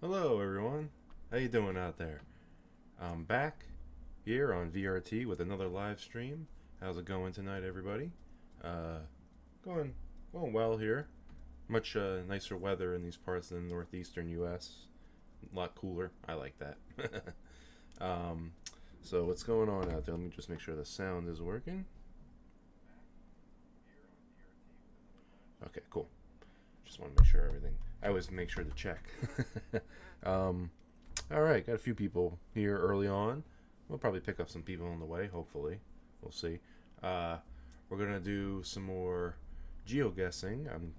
Hello everyone, how you doing out there? I'm back here on VRT with another live stream. How's it going tonight, everybody? Uh, going going well here. Much nicer weather in these parts than the northeastern U.S. A lot cooler. I like that. um, so what's going on out there? Let me just make sure the sound is working. Okay, cool. Just want to make sure everything. I always make sure to check. um, All right, got a few people here early on. We'll probably pick up some people on the way, hopefully. We'll see. Uh, we're going to do some more geoguessing. I'm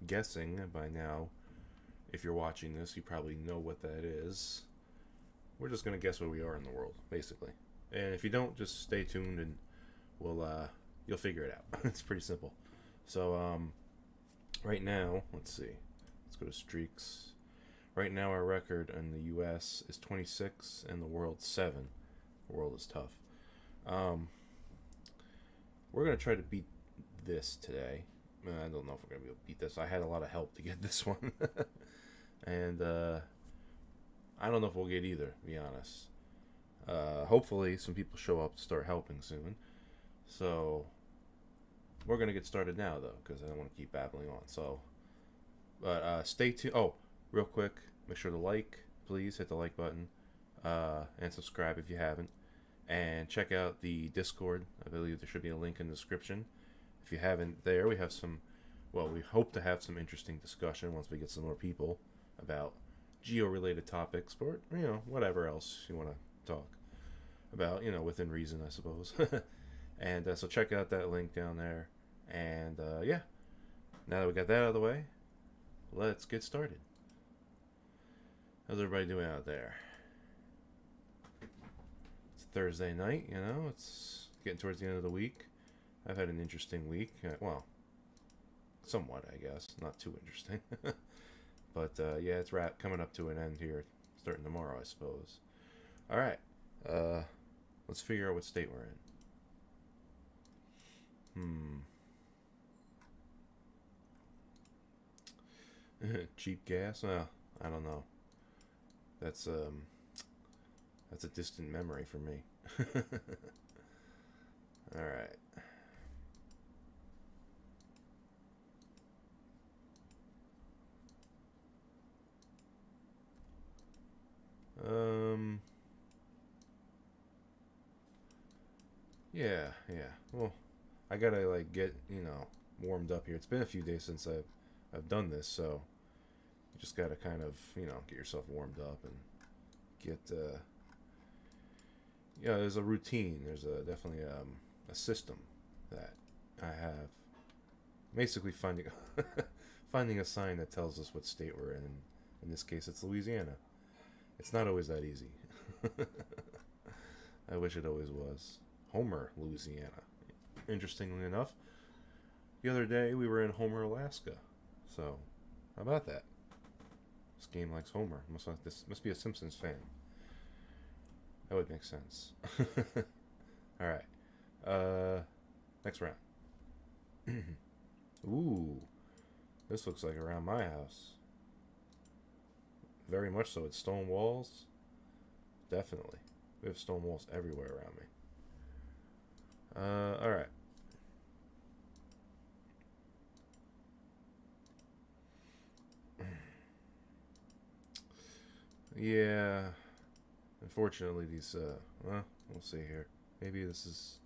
guessing by now, if you're watching this, you probably know what that is. We're just going to guess where we are in the world, basically. And if you don't, just stay tuned and you'll figure it out. It's pretty simple. So, right now, let's see. Let's go to streaks. Right now, our record in the U.S. is 26 and the world 7. The world is tough. Um, we're going to try to beat this today. I don't know if we're going to be able to beat this. I had a lot of help to get this one. And I don't know if we'll get either, to be honest. Hopefully, some people show up to start helping soon. So, we're going to get started now, though, because I don't want to keep babbling on. So, but stay tuned. Oh, real quick, make sure to like, please hit the like button, and subscribe if you haven't, and check out the Discord. I believe there should be a link in the description. If you haven't, we have some, well, we hope to have some interesting discussion once we get some more people about geo-related topics, or whatever else you want to talk about, within reason, I suppose. And so check out that link down there, and yeah, now that we got that out of the way, let's get started. How's everybody doing out there? It's Thursday night, it's getting towards the end of the week. I've had an interesting week. Well, somewhat, I guess. Not too interesting. But yeah, it's coming up to an end here, starting tomorrow, I suppose. All right. Let's figure out what state we're in. Cheap gas? I don't know. That's a distant memory for me. All right. Yeah. Well, I gotta get warmed up here. It's been a few days since I've done this, so you just gotta kind of get yourself warmed up and get there's a routine. There's definitely a system that I have. Basically finding finding a sign that tells us what state we're in. In this case, it's Louisiana. It's not always that easy. I wish it always was. Homer, Louisiana. Interestingly enough, the other day we were in Homer, Alaska. So, how about that? This game likes Homer. Must be a Simpsons fan. That would make sense. All right. Next round. Ooh, this looks like around my house. Very much so. It's stone walls. Definitely. We have stone walls everywhere around me. All right. Yeah. Unfortunately, these, well, we'll see here. Maybe this is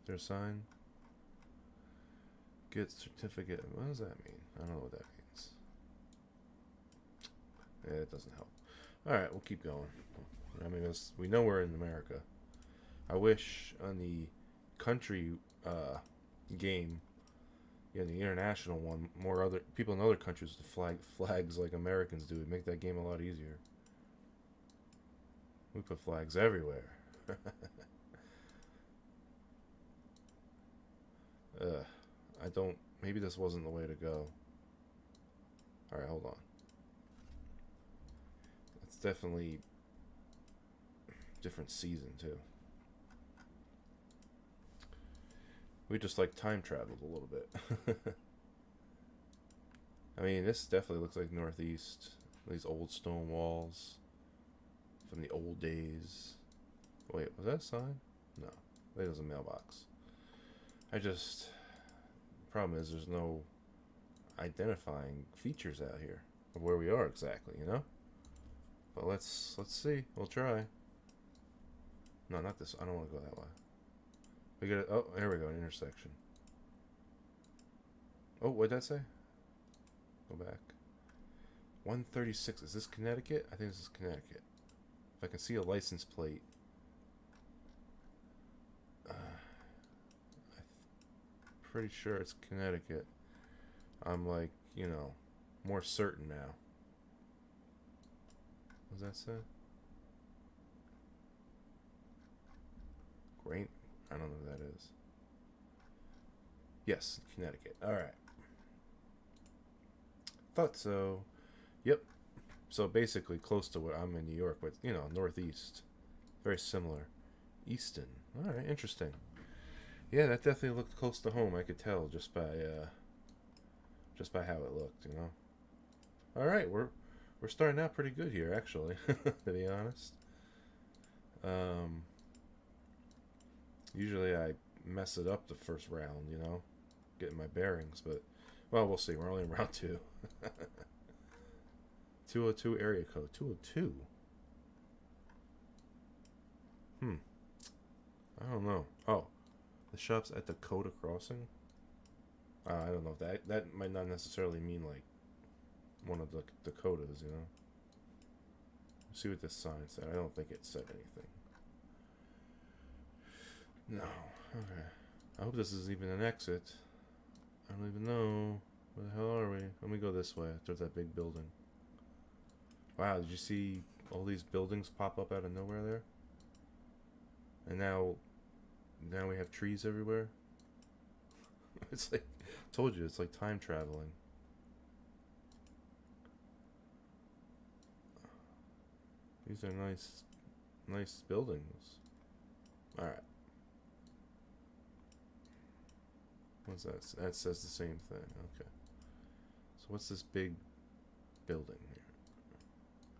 their sign. Get certificate. What does that mean? I don't know what that means. Yeah, it doesn't help. Alright, we'll keep going. I mean, we know we're in America. I wish on the country game, the international one, more other people in other countries to flags like Americans do. It'd make that game a lot easier. We put flags everywhere. I don't. Maybe this wasn't the way to go. Alright, hold on. It's definitely different season, too. We just time traveled a little bit. I mean, this definitely looks like Northeast. These old stone walls from the old days. Wait, was that a sign? No, that was a mailbox. Problem is there's no identifying features out here of where we are exactly, you know? But let's see. We'll try. No, not this. I don't want to go that way. We got oh, here we go, an intersection. Oh, what'd that say? Go back. 136. Is this Connecticut? I think this is Connecticut. If I can see a license plate. I'm pretty sure it's Connecticut. I'm like, you know, more certain now. What does that say? Great. I don't know what that is. Yes, Connecticut. Alright. Thought so. Yep. So basically close to where I'm in New York, but, you know, northeast. Very similar. Easton. Alright, interesting. Yeah, that definitely looked close to home. I could tell just by how it looked, you know. Alright, we're starting out pretty good here, actually, to be honest. Usually I mess it up the first round, you know, getting my bearings, but, well, we'll see. We're only in round 2. 202 area code. 202? I don't know. Oh, the shop's at Dakota Crossing? I don't know. That might not necessarily mean, like, one of the Dakotas, you know? Let's see what this sign said. I don't think it said anything. No. Okay. I hope this is even an exit. I don't even know. Where the hell are we? Let me go this way. There's that big building. Wow, did you see all these buildings pop up out of nowhere there? And now we have trees everywhere. It's like, told you, it's like time traveling. These are nice buildings. Alright. What's that? That says the same thing. Okay. So what's this big building here?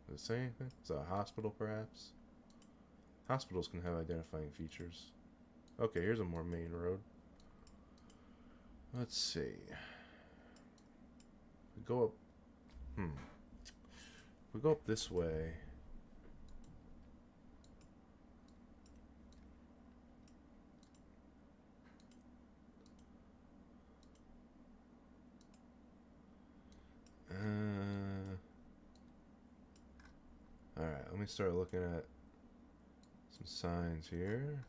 Does it say anything? Is that a hospital, perhaps? Hospitals can have identifying features. Okay, here's a more main road. Let's see. We go up. We go up this way. Alright, let me start looking at some signs here.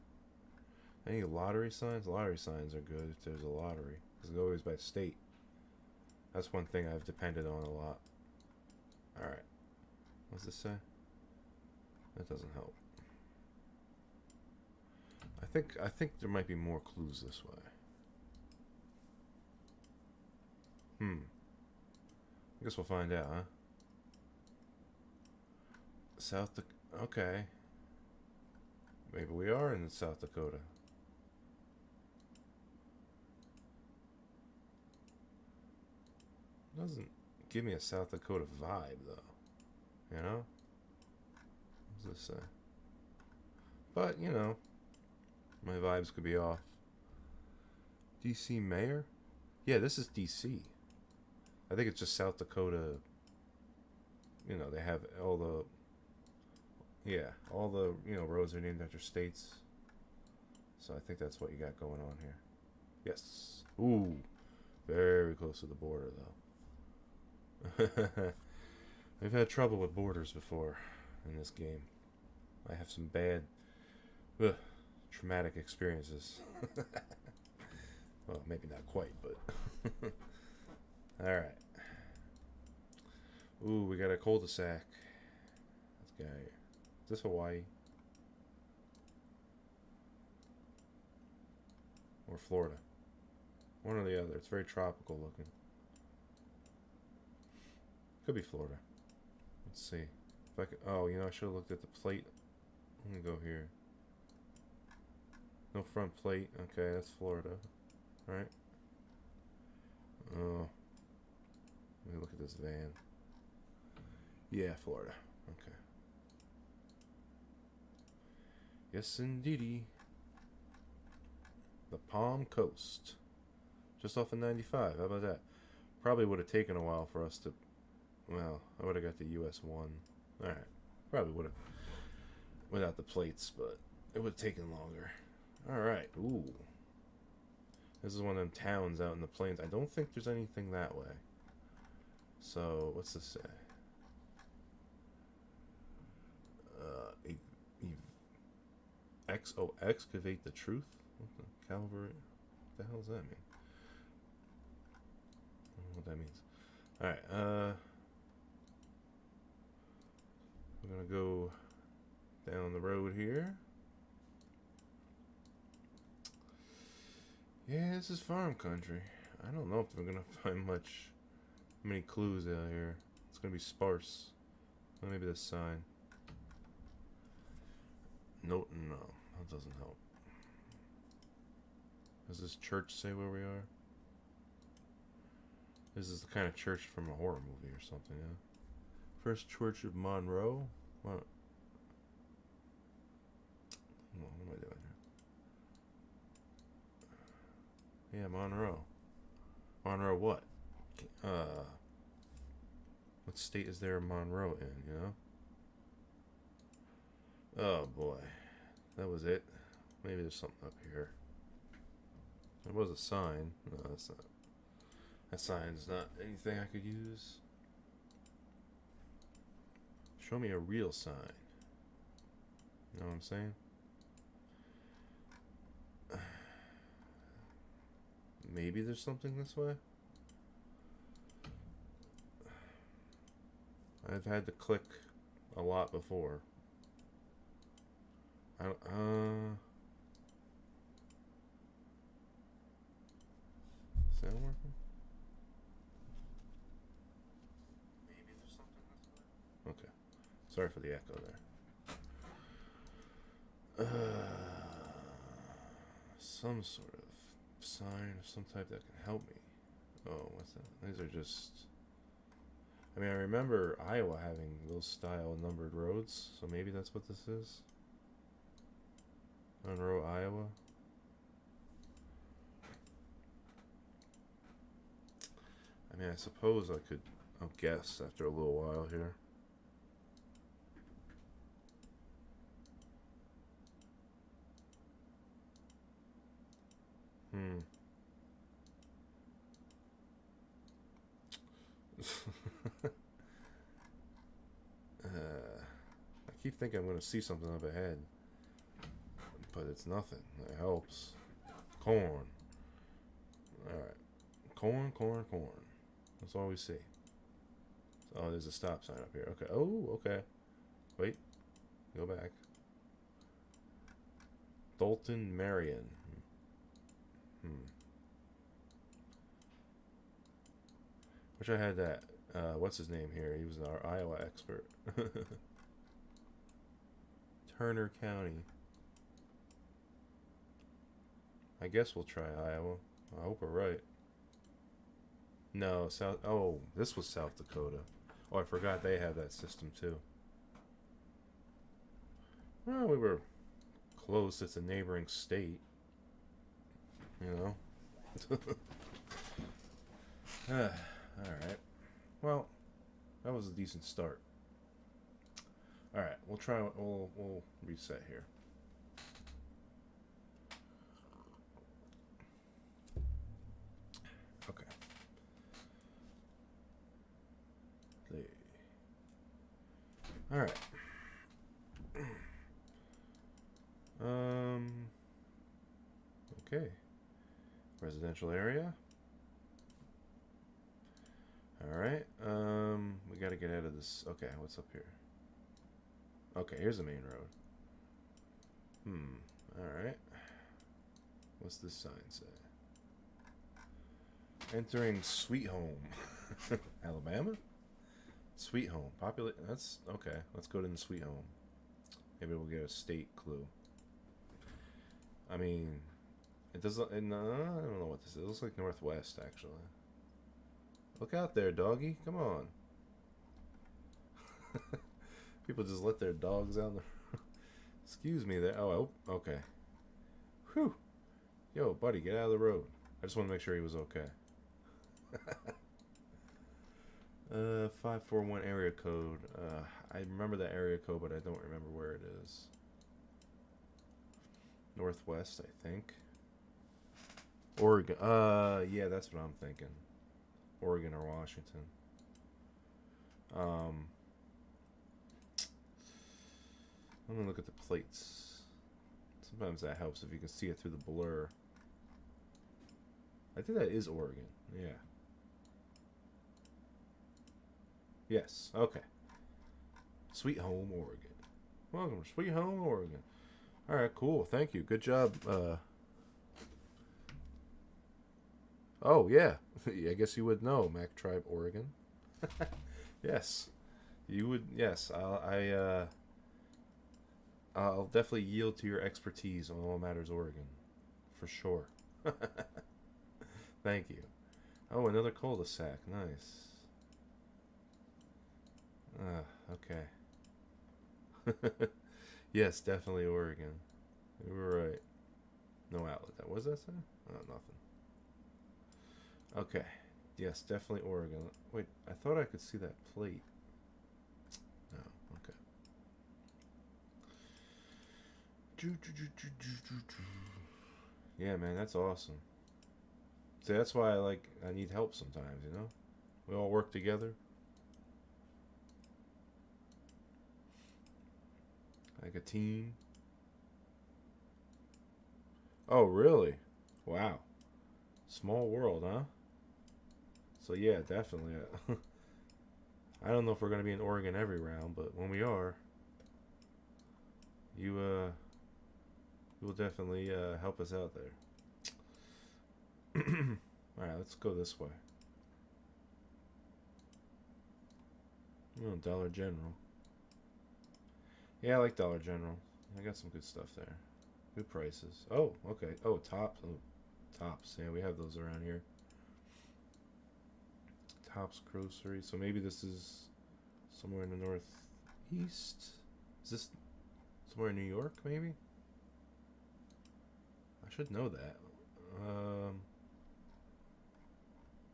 Any lottery signs? Lottery signs are good if there's a lottery, because it goes by state. That's one thing I've depended on a lot. Alright. What's this say? That doesn't help. I think there might be more clues this way. I guess we'll find out, huh? South Dakota. Okay. Maybe we are in South Dakota. Doesn't give me a South Dakota vibe, though. You know? What does this say? But, you know, my vibes could be off. DC Mayor? Yeah, this is DC. I think it's just South Dakota. You know, they have all the... Yeah, all the, you know, roads are named after states. So I think that's what you got going on here. Yes. Ooh. Very close to the border, though. We've had trouble with borders before in this game. I have some bad, traumatic experiences. Well, maybe not quite, but... Alright. Ooh, we got a cul-de-sac. Let's get out of here. Is this Hawaii? Or Florida? One or the other. It's very tropical looking. Could be Florida. Let's see. If I could, oh, you know, I should have looked at the plate. I'm gonna go here. No front plate. Okay, that's Florida. Alright. Oh. Let me look at this van. Yeah, Florida. Okay. Yes, indeedy. The Palm Coast. Just off of 95. How about that? Probably would have taken a while for us to... Well, I would have got the US 1. Alright. Probably would have... Without the plates, but it would have taken longer. Alright. Ooh. This is one of them towns out in the plains. I don't think there's anything that way. So, what's this say? Excavate the truth? What the Calvary? What the hell does that mean? I don't know what that means. Alright, we're gonna go down the road here. Yeah, this is farm country. I don't know if we're gonna find many clues out here. It's gonna be sparse. Well, maybe this sign. No, that doesn't help. Does this church say where we are? This is the kind of church from a horror movie or something, yeah. First Church of Monroe? What? What am I doing here? Yeah, Monroe. Monroe what? What state is there Monroe in, you know? Oh boy. That was it. Maybe there's something up here. There was a sign. No, that's not. That sign's not anything I could use. Show me a real sign. You know what I'm saying? Maybe there's something this way? I've had to click a lot before. Is that working? Maybe there's something this way. Okay. Sorry for the echo there. Some sort of sign of some type that can help me. Oh, what's that? These are just... I mean, I remember Iowa having those style numbered roads, so maybe that's what this is. Monroe, Iowa. I mean, I suppose I'll guess after a little while here. I keep thinking I'm going to see something up ahead, but it's nothing. It helps. Corn. Alright. Corn. That's all we see. Oh, there's a stop sign up here. Okay. Oh, okay. Wait. Go back. Dalton Marion. Wish I had that. What's his name here? He was our Iowa expert. Turner County. I guess we'll try Iowa. I hope we're right. No, South... Oh, this was South Dakota. Oh, I forgot they have that system too. Well, we were close. It's a neighboring state. You know? Alright. Well, that was a decent start. Alright, we'll try... We'll reset here. Okay. Alright. Okay. Residential area. Alright. We gotta get out of this. Okay, what's up here? Okay, here's the main road. Alright. What's this sign say? Entering Sweet Home. Alabama? Sweet Home. That's okay. Let's go to the Sweet Home. Maybe we'll get a state clue. I mean, it doesn't... I don't know what this is. It looks like Northwest, actually. Look out there, doggy. Come on. People just let their dogs out. Excuse me there. Oh, okay. Whew. Yo, buddy, get out of the road. I just want to make sure he was okay. 541 area code. I remember that area code, but I don't remember where it is. Northwest, I think. Oregon. Yeah, that's what I'm thinking. Oregon or Washington. Let me look at the plates. Sometimes that helps if you can see it through the blur. I think that is Oregon. Yeah. Yes. Okay. Sweet Home, Oregon. Welcome to Sweet Home, Oregon. All right, cool. Thank you. Good job. Oh, yeah. I guess you would know, Mac Tribe, Oregon. Yes. You would. Yes. I'll definitely yield to your expertise on all matters Oregon. For sure. Thank you. Oh, another cul-de-sac. Nice. Okay. Yes, definitely Oregon. You were right. No outlet. What does that say? Oh, nothing. Okay. Yes, definitely Oregon. Wait, I thought I could see that plate. No. Okay. Yeah, man, that's awesome. See, that's why I need help sometimes, you know? We all work together. Like a team. Oh, really? Wow. Small world, huh? So yeah, definitely. I don't know if we're gonna be in Oregon every round, but when we are, you will definitely help us out there. All right, let's go this way. Oh, Dollar General. Yeah, I like Dollar General. I got some good stuff there. Good prices. Oh, okay. Oh, Tops. Oh, Tops. Yeah, we have those around here. Tops Grocery. So maybe this is somewhere in the northeast. Is this somewhere in New York, maybe? I should know that.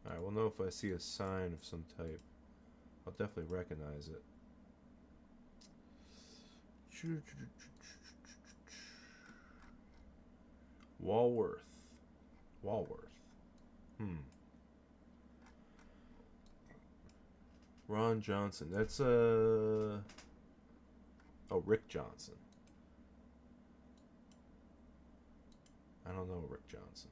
Alright, we'll know if I see a sign of some type. I'll definitely recognize it. Walworth. Ron Johnson. That's oh, Rick Johnson. I don't know Rick Johnson.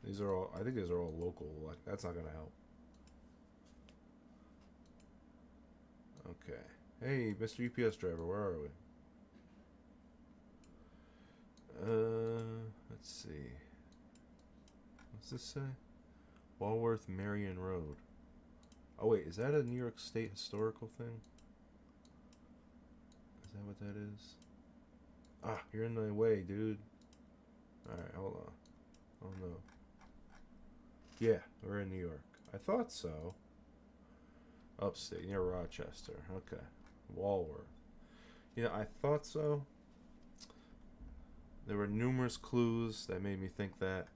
These are all. I think these are all local. Like that's not gonna help. Okay. Hey, Mr. UPS driver, where are we? Let's see. What's this say? Walworth Marion Road. Oh wait, is that a New York State historical thing? Is that what that is? Ah, you're in my way, dude. Alright, hold on. Oh no. Yeah, we're in New York. I thought so. Upstate, near Rochester. Okay. Walworth. You know, I thought so. There were numerous clues that made me think that.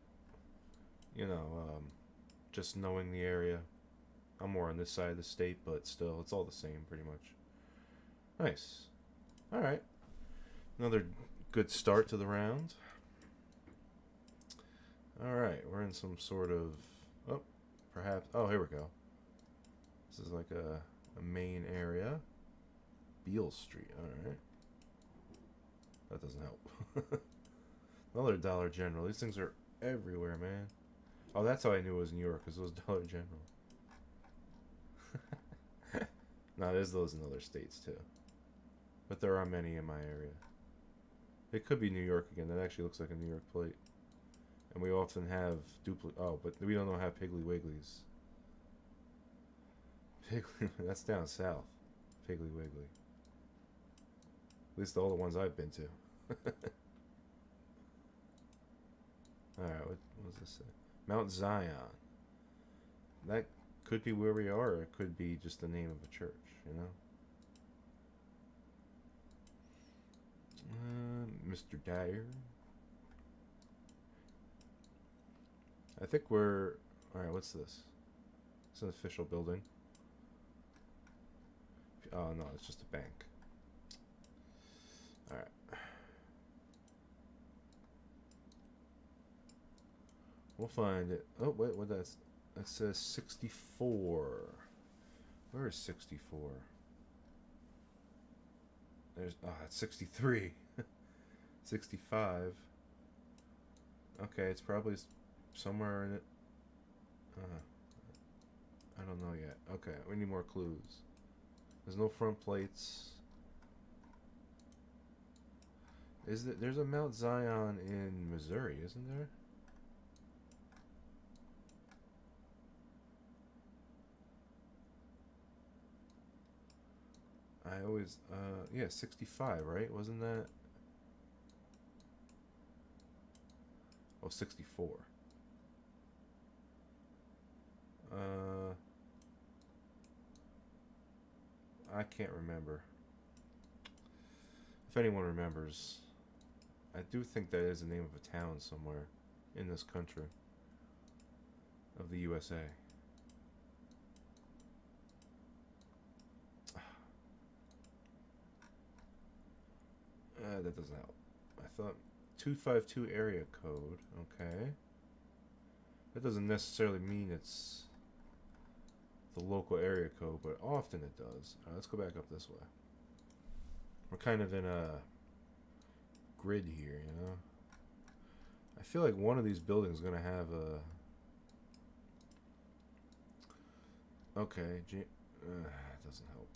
You know, just knowing the area. I'm more on this side of the state, but still, it's all the same pretty much. Nice. Alright. Another good start to the round. Alright, we're in some sort of... Oh, perhaps... Oh, here we go. This is like a main area. Beale Street, alright. That doesn't help. Another Dollar General. These things are everywhere, man. Oh, that's how I knew it was New York, because it was Dollar General. No, there's those in other states, too. But there are many in my area. It could be New York again. That actually looks like a New York plate. And we often have duplicate... Oh, but we don't have Piggly Wigglies. Piggly... That's down south. Piggly Wiggly. At least all the ones I've been to. Alright, what does this say? Mount Zion. That Could be where we are, or it could be just the name of a church, you know? Mr. Dyer. I think we're... Alright, what's this? It's an official building. Oh, no, it's just a bank. Alright. We'll find it. Oh, wait, what that's... That says 64. Where is 64? There's... Oh, it's 63. 65. Okay, it's probably somewhere in it. I don't know yet. Okay, we need more clues. There's no front plates. Is there? There's a Mount Zion in Missouri, isn't there? I always, yeah, 65, right? Wasn't that? Oh, 64. I can't remember. If anyone remembers, I do think that is the name of a town somewhere in this country of the USA. That doesn't help. I thought 252 area code. Okay. That doesn't necessarily mean it's the local area code, but often it does. Alright, let's go back up this way. We're kind of in a grid here, you know? I feel like one of these buildings is going to have a... Okay, it doesn't help.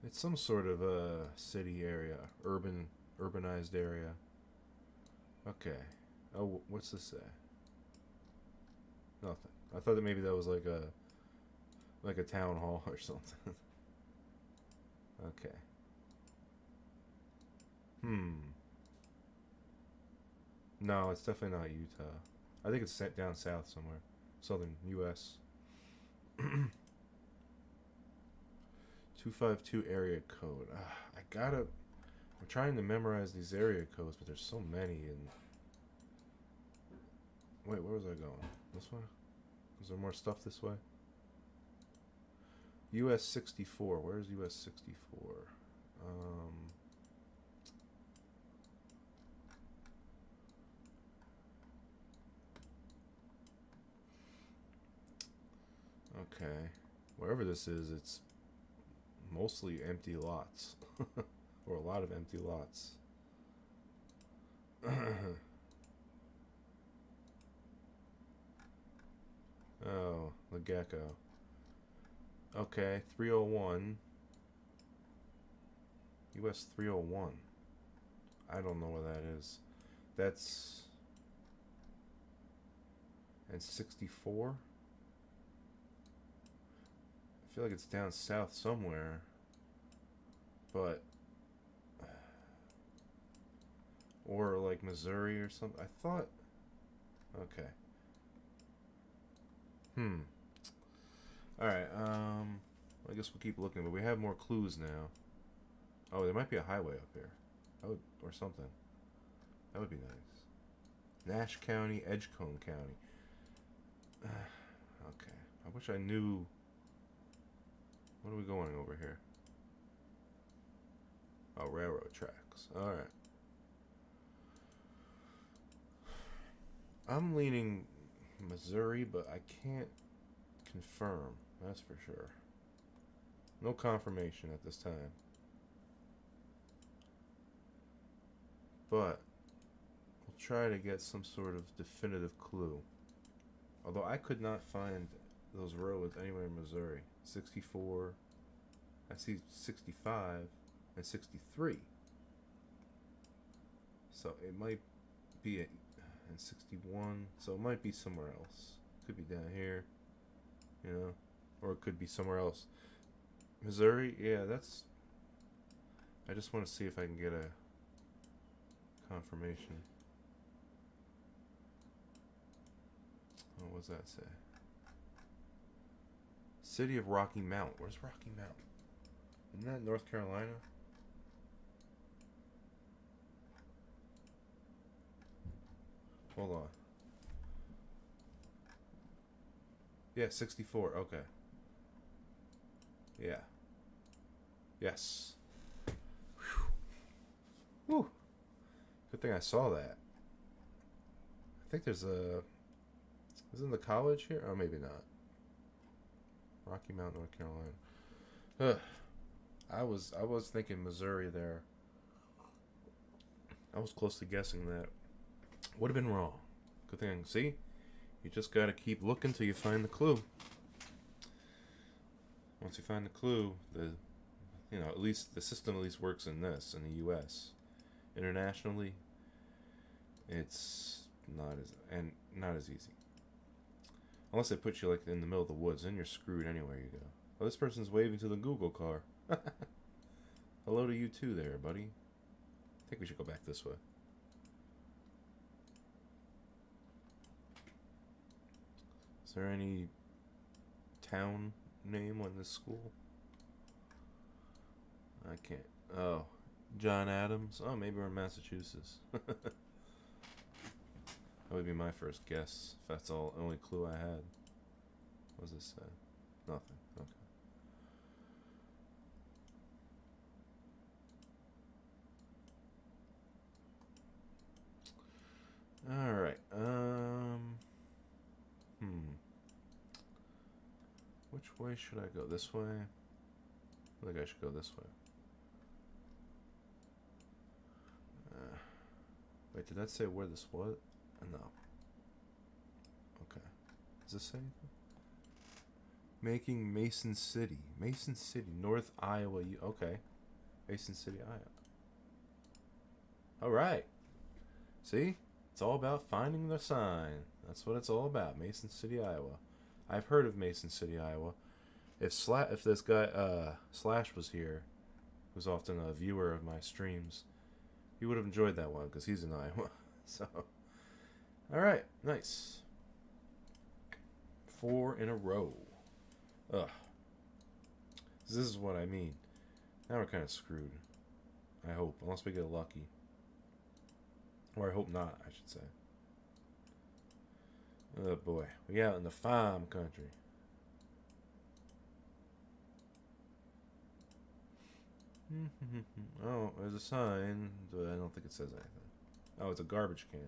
It's some sort of a city area, urbanized area. Okay. Oh, what's this say? Nothing. I thought that maybe that was like a town hall or something. Okay. No, it's definitely not Utah. I think it's set down south somewhere. Southern U.S. 252 area code. I'm trying to memorize these area codes, but there's so many. And wait, where was I going? This way? Is there more stuff this way? US 64. Where's US 64? Okay. Wherever this is, it's mostly empty lots. Or a lot of empty lots. Oh, the gecko. Okay, 301. US 301. I don't know where that is. That's... And 64? I feel like it's down south somewhere. But... Or like Missouri or something. I thought... Okay. Alright, I guess we'll keep looking, but we have more clues now. Oh, there might be a highway up here. Or something. That would be nice. Nash County, Edgecombe County. Okay. I wish I knew... What are we going over here? Oh, railroad tracks. Alright. I'm leaning Missouri, but I can't confirm. That's for sure. No confirmation at this time. But we'll try to get some sort of definitive clue. Although I could not find those roads anywhere in Missouri. 64. I see 65 and 63. So it might be and 61. So it might be somewhere else. Could be down here, you know, or it could be somewhere else. Missouri, yeah, that's... I just want to see if I can get a confirmation. What does that say? City of Rocky Mount. Where's Rocky Mount? Isn't that North Carolina? Hold on. Yeah, 64. Okay. Yeah. Yes. Whew. Whew. Good thing I saw that. I think there's a... Isn't the college here? Oh, maybe not. Rocky Mount, North Carolina. Ugh. I was thinking Missouri there. I was close to guessing that. Would have been wrong. Good thing. See? You just gotta keep looking till you find the clue. Once you find the clue, at least the system at least works in this, in the U.S. Internationally, it's not as easy. Unless they put you like in the middle of the woods, then you're screwed anywhere you go. Oh, this person's waving to the Google car. Hello to you too there, buddy. I think we should go back this way. Is there any town name on this school? I can't. Oh, John Adams. Oh, maybe we're in Massachusetts. That would be my first guess. If that's the only clue I had. What does this say? Nothing. Okay. All right. Which way should I go? This way? I think I should go this way. Wait, did that say where this was? No. Okay. Does this say anything? Making Mason City. Mason City, North Iowa. Okay. Mason City, Iowa. All right. See? It's all about finding the sign. That's what it's all about. Mason City, Iowa. I've heard of Mason City, Iowa. If this guy Slash was here, who's often a viewer of my streams, he would have enjoyed that one because he's in Iowa. So, all right, nice. 4 in a row. Ugh. This is what I mean. Now we're kind of screwed. I hope, unless we get lucky. Or I hope not, I should say. Oh boy, we out in the farm country. Oh, there's a sign, but I don't think it says anything. Oh, it's a garbage can.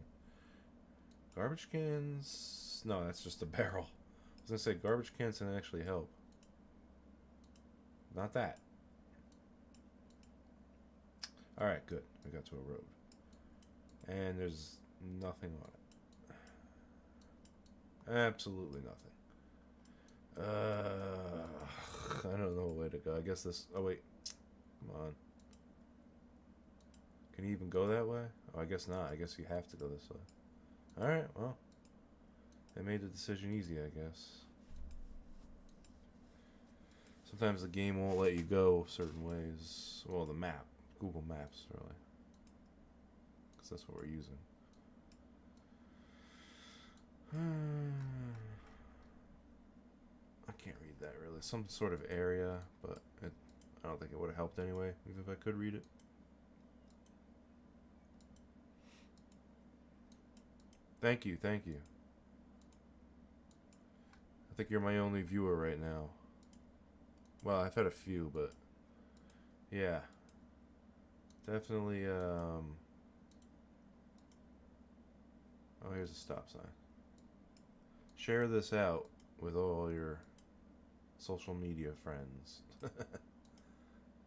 Garbage cans? No, that's just a barrel. I was gonna say garbage cans can actually help. Not that. Alright, good. We got to a road. And there's nothing on it. Absolutely nothing. I don't know where to go. I guess this... Oh, wait. Come on. Can you even go that way? Oh, I guess not. I guess you have to go this way. Alright, well. They made the decision easy, I guess. Sometimes the game won't let you go certain ways. Well, the map. Google Maps, really. Because that's what we're using. I can't read that, really. Some sort of area, but I don't think it would have helped anyway, even if I could read it. Thank you, thank you. I think you're my only viewer right now. Well, I've had a few, but yeah. Definitely, oh, here's a stop sign. Share this out with all your social media friends.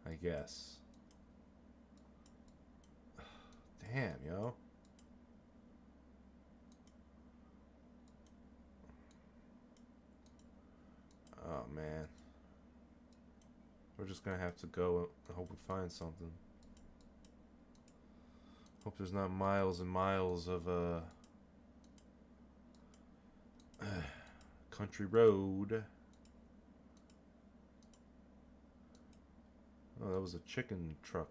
I guess. Damn, yo. Oh, man. We're just gonna have to go and hope we find something. Hope there's not miles and miles of country road. Oh, that was a chicken truck.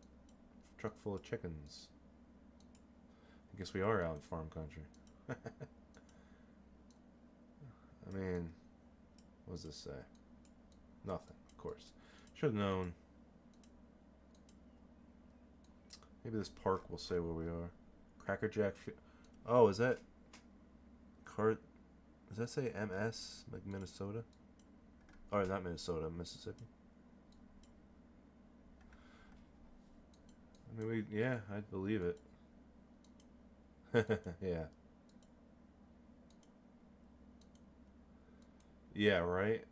Truck full of chickens. I guess we are out in farm country. I mean, what does this say? Nothing, of course. Should have known. Maybe this park will say where we are. Crackerjack. Oh, is that Does that say MS, like Minnesota? Or not Minnesota, Mississippi. I mean, yeah, I'd believe it. Yeah. Yeah, right?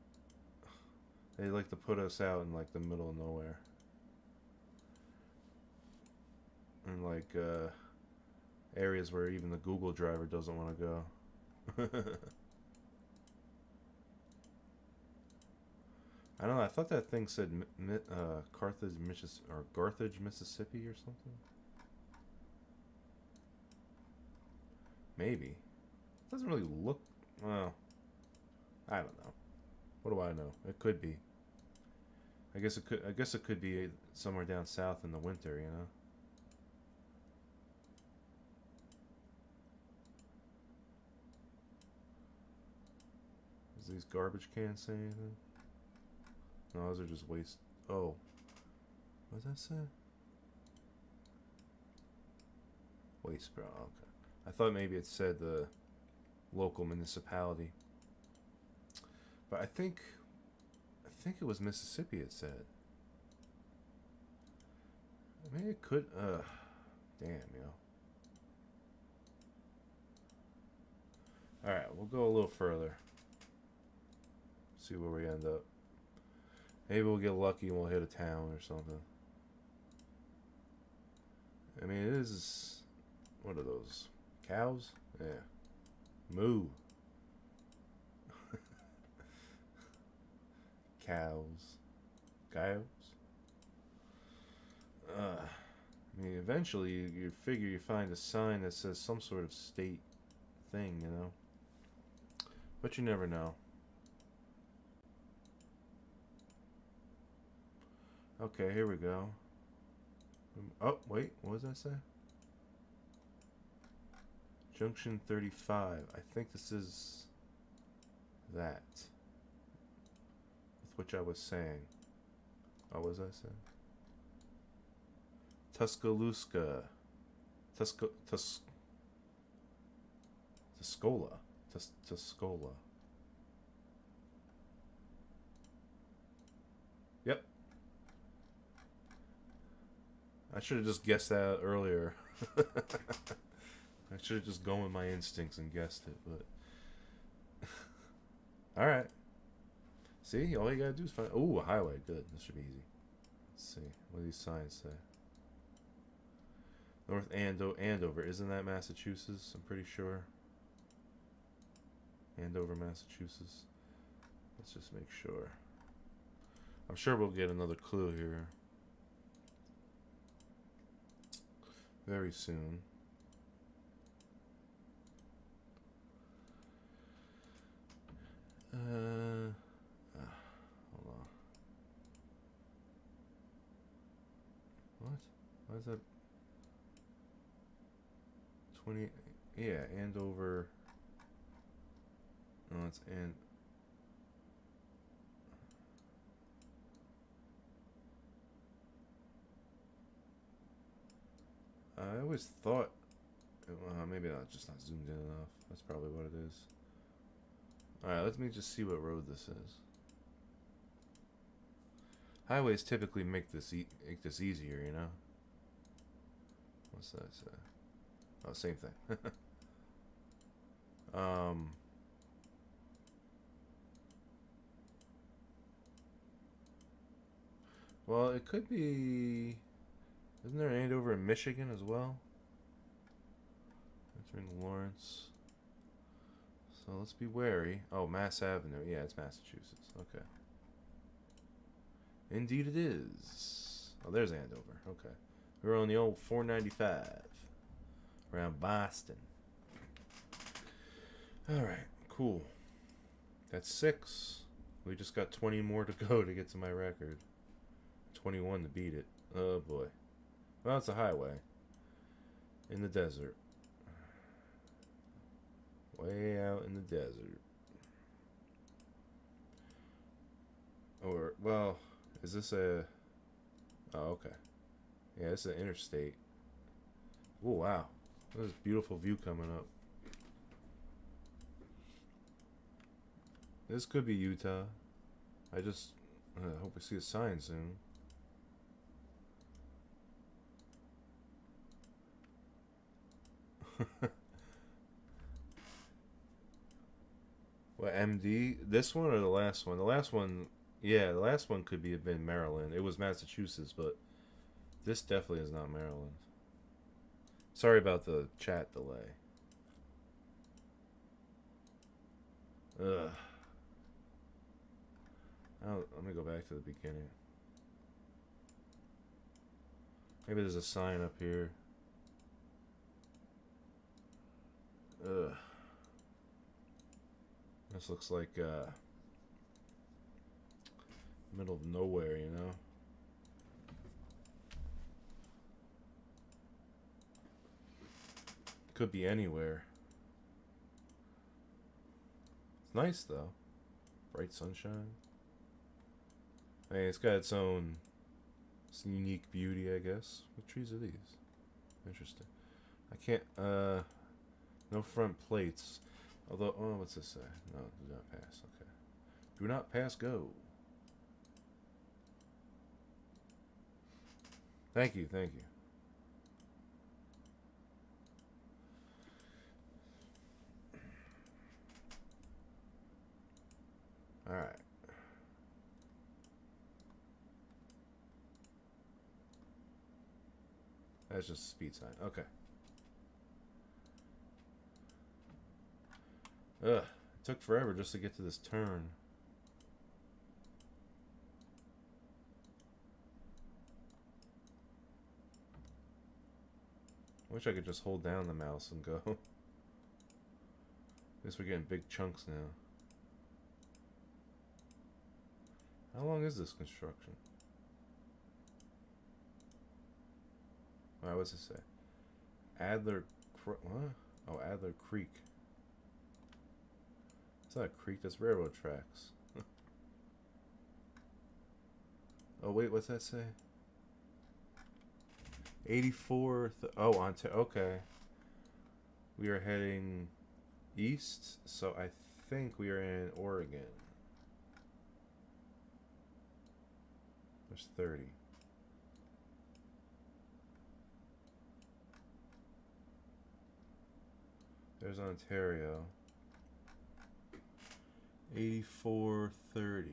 They like to put us out in like the middle of nowhere. In like areas where even the Google driver doesn't want to go. I don't know. I thought that thing said Carthage, Mississippi, or something. Maybe. It doesn't really look. Well, I don't know. What do I know? It could be. I guess it could. I guess it could be somewhere down south in the winter. You know. Does these garbage cans say anything? No, those are just waste. Oh. What does that say? Waste, bro. Okay. I thought maybe it said the local municipality. But I think it was Mississippi it said. I mean, it could, damn, yo. Alright, we'll go a little further. See where we end up. Maybe we'll get lucky and we'll hit a town or something. I mean, it is... What are those? Cows? Yeah. Moo. Cows. Cows? I mean, eventually you figure you find a sign that says some sort of state thing, you know? But you never know. Okay, here we go. Oh, wait, what does that say? Junction 35. I think this is that. With which I was saying. Oh, what was I saying? Tuscaloosa. Tuscola. Tuscola. Yep. I should have just guessed that earlier. I should have just gone with my instincts and guessed it, but... Alright. See, all you gotta do is find... Ooh, a highway. Good. This should be easy. Let's see. What do these signs say? North Andover. Isn't that Massachusetts? I'm pretty sure. Andover, Massachusetts. Let's just make sure. I'm sure we'll get another clue here very soon. Hold on. What? Why is that? 20. Yeah, Andover. No, it's and. I always thought. Maybe I'm just not zoomed in enough. That's probably what it is. Alright, let me just see what road this is. Highways typically make this easier, you know? What's that say? Oh, same thing. Well, it could be... Isn't there Andover in Michigan as well? Entering Lawrence. So let's be wary. Oh, Mass Avenue. Yeah, it's Massachusetts. Okay. Indeed it is. Oh, there's Andover. Okay. We're on the old 495. Around Boston. Alright, cool. That's 6. We just got 20 more to go to get to my record. 21 to beat it. Oh boy. Well, it's a highway. In the desert. Way out in the desert. Or, well, is this a... Oh, okay. Yeah, it's an interstate. Oh, wow. There's a beautiful view coming up. This could be Utah. I just hope we see a sign soon. What, MD? This one or the last one? The last one, yeah, the last one could be have been Maryland. It was Massachusetts, but this definitely is not Maryland. Sorry about the chat delay. Ugh. Let me go back to the beginning. Maybe there's a sign up here. Ugh. This looks like middle of nowhere, you know? Could be anywhere. It's nice though. Bright sunshine. I mean, it's got its own unique beauty, I guess. What trees are these? Interesting. I can't, no front plates. Although, oh, what's this say? No, do not pass. Okay. Do not pass, go. Thank you, thank you. Alright. That's just a speed sign. Okay. Ugh. It took forever just to get to this turn. Wish I could just hold down the mouse and go. Guess we're getting big chunks now. How long is this construction? Alright, what's it say? What? Oh, Adler Creek. It's not a creek, that's railroad tracks. Oh, wait, what's that say? 84. Oh, okay. We are heading east, so I think we are in Oregon. There's 30. There's Ontario. 8430.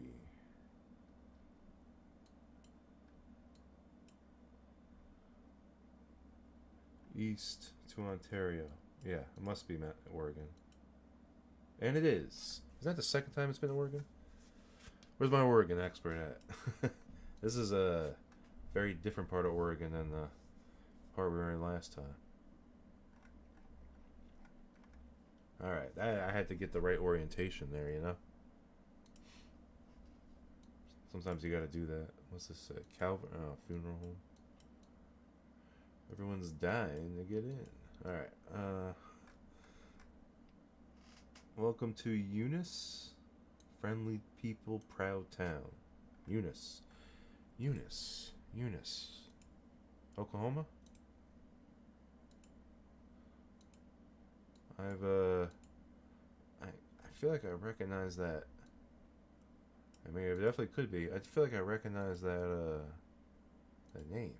East to Ontario. Yeah, it must be Oregon. And it is. Is that the second time it's been Oregon? Where's my Oregon expert at? This is a very different part of Oregon than the part we were in last time. Alright, I had to get the right orientation there, you know? Sometimes you gotta do that. What's this say? Calvin? Oh, funeral home. Everyone's dying to get in. Alright, welcome to Eunice. Friendly people, proud town. Eunice. Oklahoma? I feel like I recognize that. I mean, it definitely could be. I feel like I recognize that name.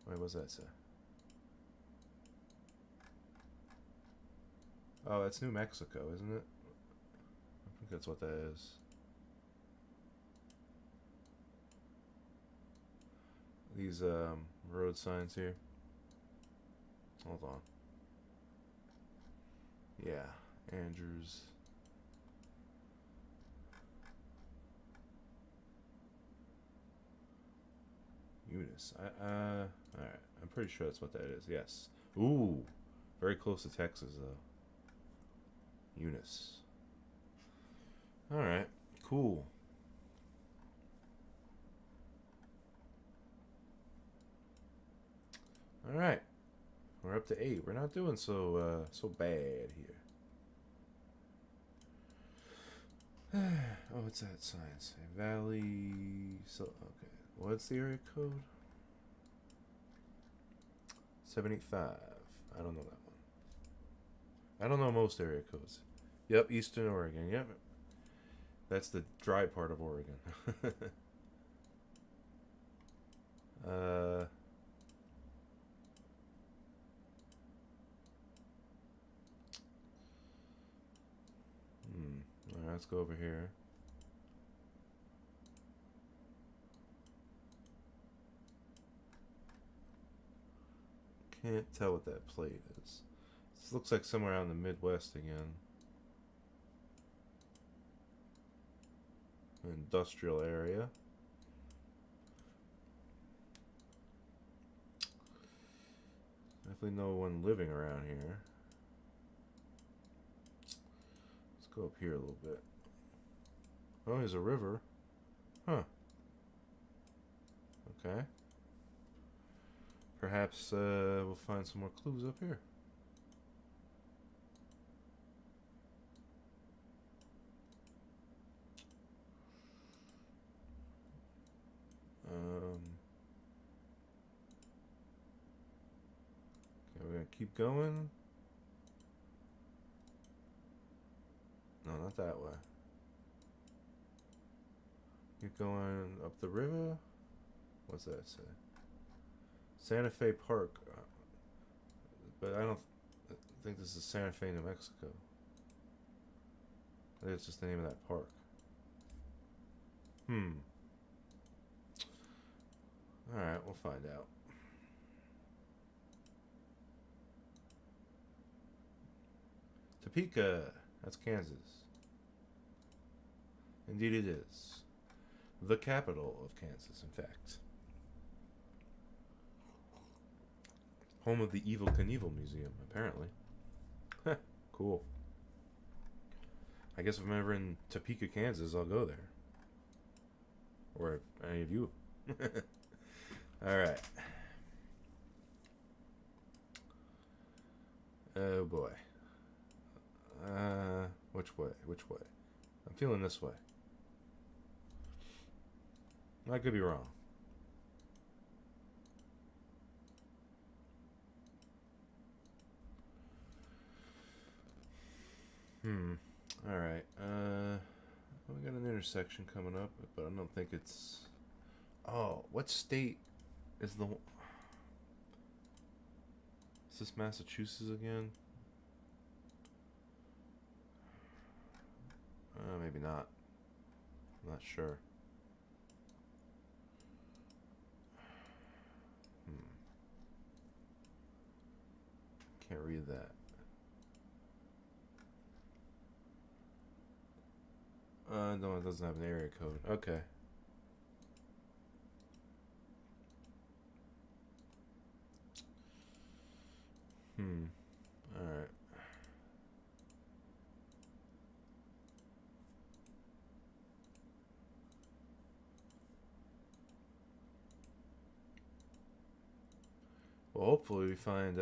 Wait, what's that say? Oh, that's New Mexico, isn't it? I think that's what that is. These road signs here. Hold on. Yeah, Andrews. Eunice. Alright. I'm pretty sure that's what that is. Yes. Ooh. Very close to Texas, though. Eunice. Alright. Cool. Alright. We're up to 8. We're not doing so bad here. Oh, what's that sign say? Valley. So okay. What's the area code? 785. I don't know that one. I don't know most area codes. Yep, Eastern Oregon. Yep. That's the dry part of Oregon. uh. Alright, let's go over here. Can't tell what that plate is. This looks like somewhere out in the Midwest again. Industrial area. Definitely no one living around here. Let's go up here a little bit. Oh, there's a river. Huh. Okay. Perhaps we'll find some more clues up here. Okay, we're gonna keep going. No, not that way. Keep going up the river. What's that say? Santa Fe Park. But I don't think this is Santa Fe, New Mexico. I think it's just the name of that park. Alright, we'll find out. Topeka. That's Kansas. Indeed it is. The capital of Kansas, in fact. Home of the Evil Knievel Museum, apparently. Cool. I guess if I'm ever in Topeka, Kansas, I'll go there. Or if any of you. Alright. Oh boy. Which way? Which way? I'm feeling this way. I could be wrong. Alright. We got an intersection coming up, but I don't think it's... Oh, what state is the... Is this Massachusetts again? Maybe not. I'm not sure. Can't read that. No, it doesn't have an area code. Okay. Alright. Well, hopefully we find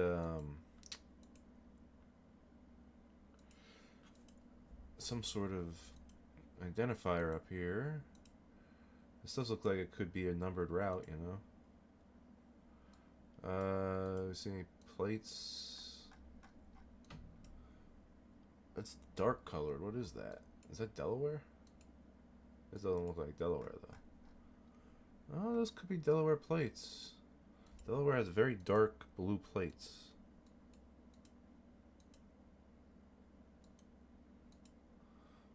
some sort of identifier up here. This does look like it could be a numbered route, you know. See any plates? It's dark colored. What is that? Is that Delaware? This doesn't look like Delaware, though. Oh, those could be Delaware plates. Delaware has very dark blue plates.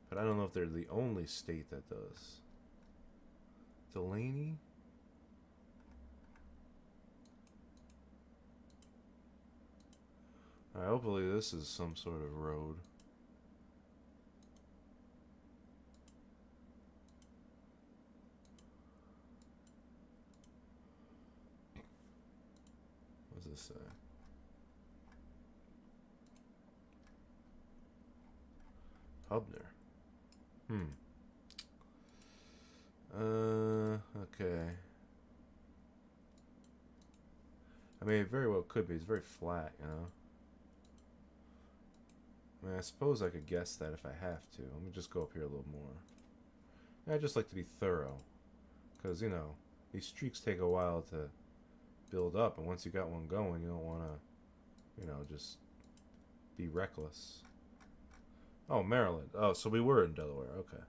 But I don't know if they're the only state that does. Delaney? Alright, hopefully this is some sort of road. What does this say? Hubner. Okay. I mean, it very well could be. It's very flat, you know? I mean, I suppose I could guess that if I have to. Let me just go up here a little more. I just like to be thorough, because you know these streaks take a while to build up, and once you got one going, you don't want to, you know, just be reckless. Oh, Maryland. Oh, so we were in Delaware. Okay.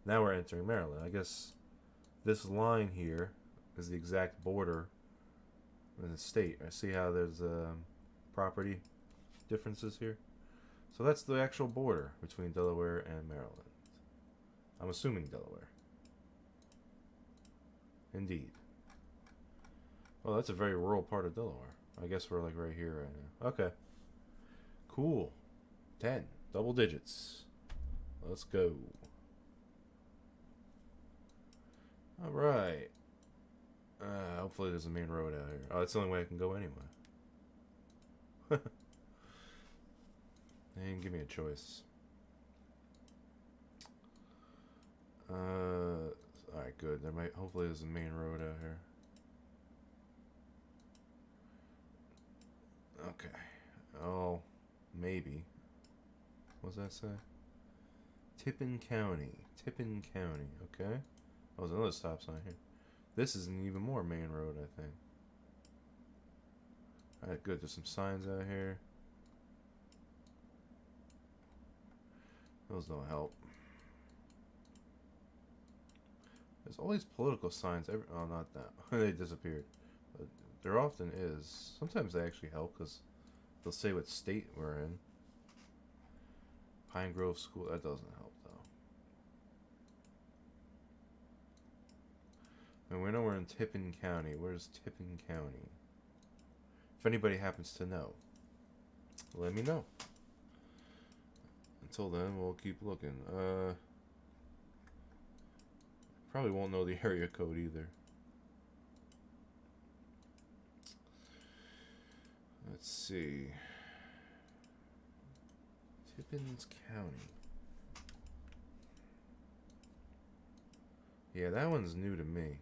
Now we're entering Maryland. I guess this line here is the exact border in the state. I see how there's property differences here. So that's the actual border between Delaware and Maryland. I'm assuming Delaware. Indeed. Well, that's a very rural part of Delaware. I guess we're like right here right now. Okay. Cool. 10. Double digits. Let's go. Alright. Hopefully there's a main road out here. Oh, that's the only way I can go anyway. They didn't give me a choice. Alright, good. Hopefully there's a main road out here. Okay. Oh, maybe. What does that say? Tippin County. Tippin County. Okay. Oh, there's another stop sign here. This is an even more main road, I think. Alright, good. There's some signs out here. Those don't help. There's all these political signs. Oh, not that. They disappeared. But there often is. Sometimes they actually help because they'll say what state we're in. Pine Grove School. That doesn't help, though. And we know we're in Tippin County. Where's Tippin County? If anybody happens to know, let me know. Until then, we'll keep looking. Probably won't know the area code either. Let's see. Tippins County. Yeah, that one's new to me.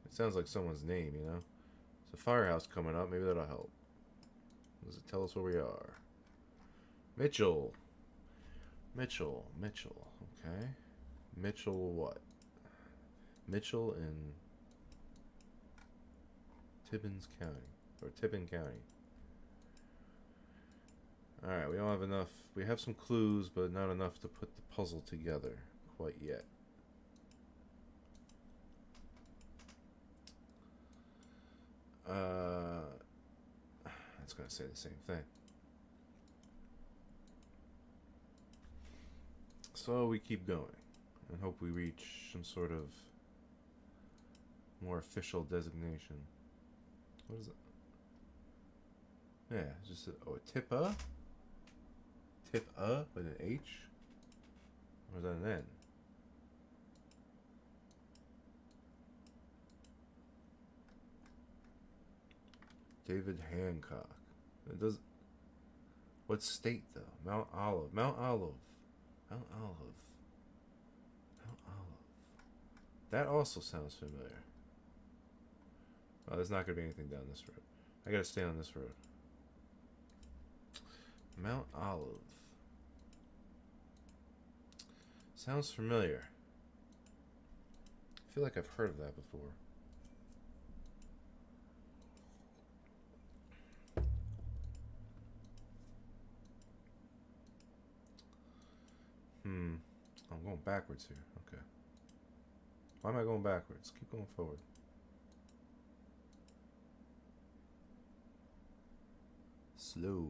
It sounds like someone's name, you know? There's a firehouse coming up. Maybe that'll help. Does it tell us where we are? Mitchell. Mitchell. Okay. Mitchell what? Mitchell in Tippins County. Or Tippin County. Alright, we don't have enough. We have some clues, but not enough to put the puzzle together quite yet. That's going to say the same thing. So we keep going and hope we reach some sort of more official designation. What is it? Yeah, just a Tippa? Tippa with an H? Or is that an N? David Hancock. It does. What state though? Mount Olive. Mount Olive. Mount Olive. Mount Olive. That also sounds familiar. Oh, there's not going to be anything down this road. I got to stay on this road. Mount Olive. Sounds familiar. I feel like I've heard of that before. I'm going backwards here. Okay. Why am I going backwards? Keep going forward. Slow.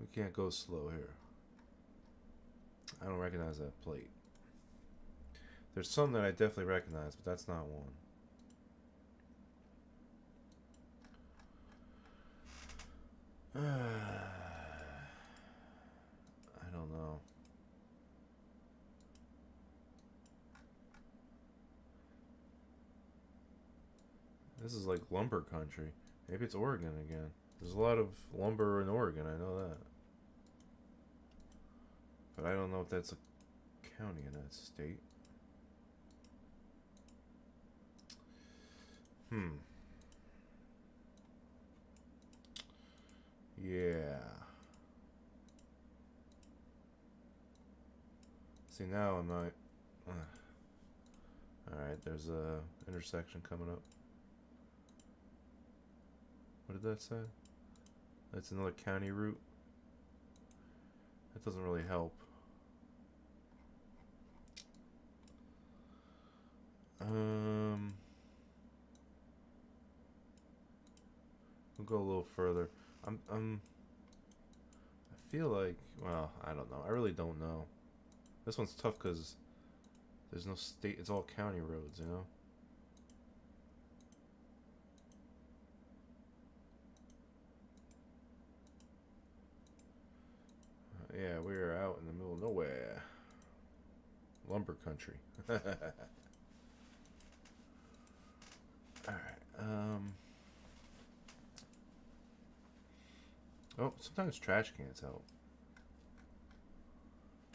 We can't go slow here. I don't recognize that plate. There's some that I definitely recognize, but that's not one. I don't know. This is like lumber country. Maybe it's Oregon again. There's a lot of lumber in Oregon, I know that. But I don't know if that's a county in that state. Yeah. See, now I'm not... Alright, there's a intersection coming up. What did that say? That's another county route. That doesn't really help. We'll go a little further. I feel like, well, I don't know. I really don't know. This one's tough because there's no state. It's all county roads, you know? Yeah, we're out in the middle of nowhere. Lumber country. Alright, oh, sometimes trash cans help.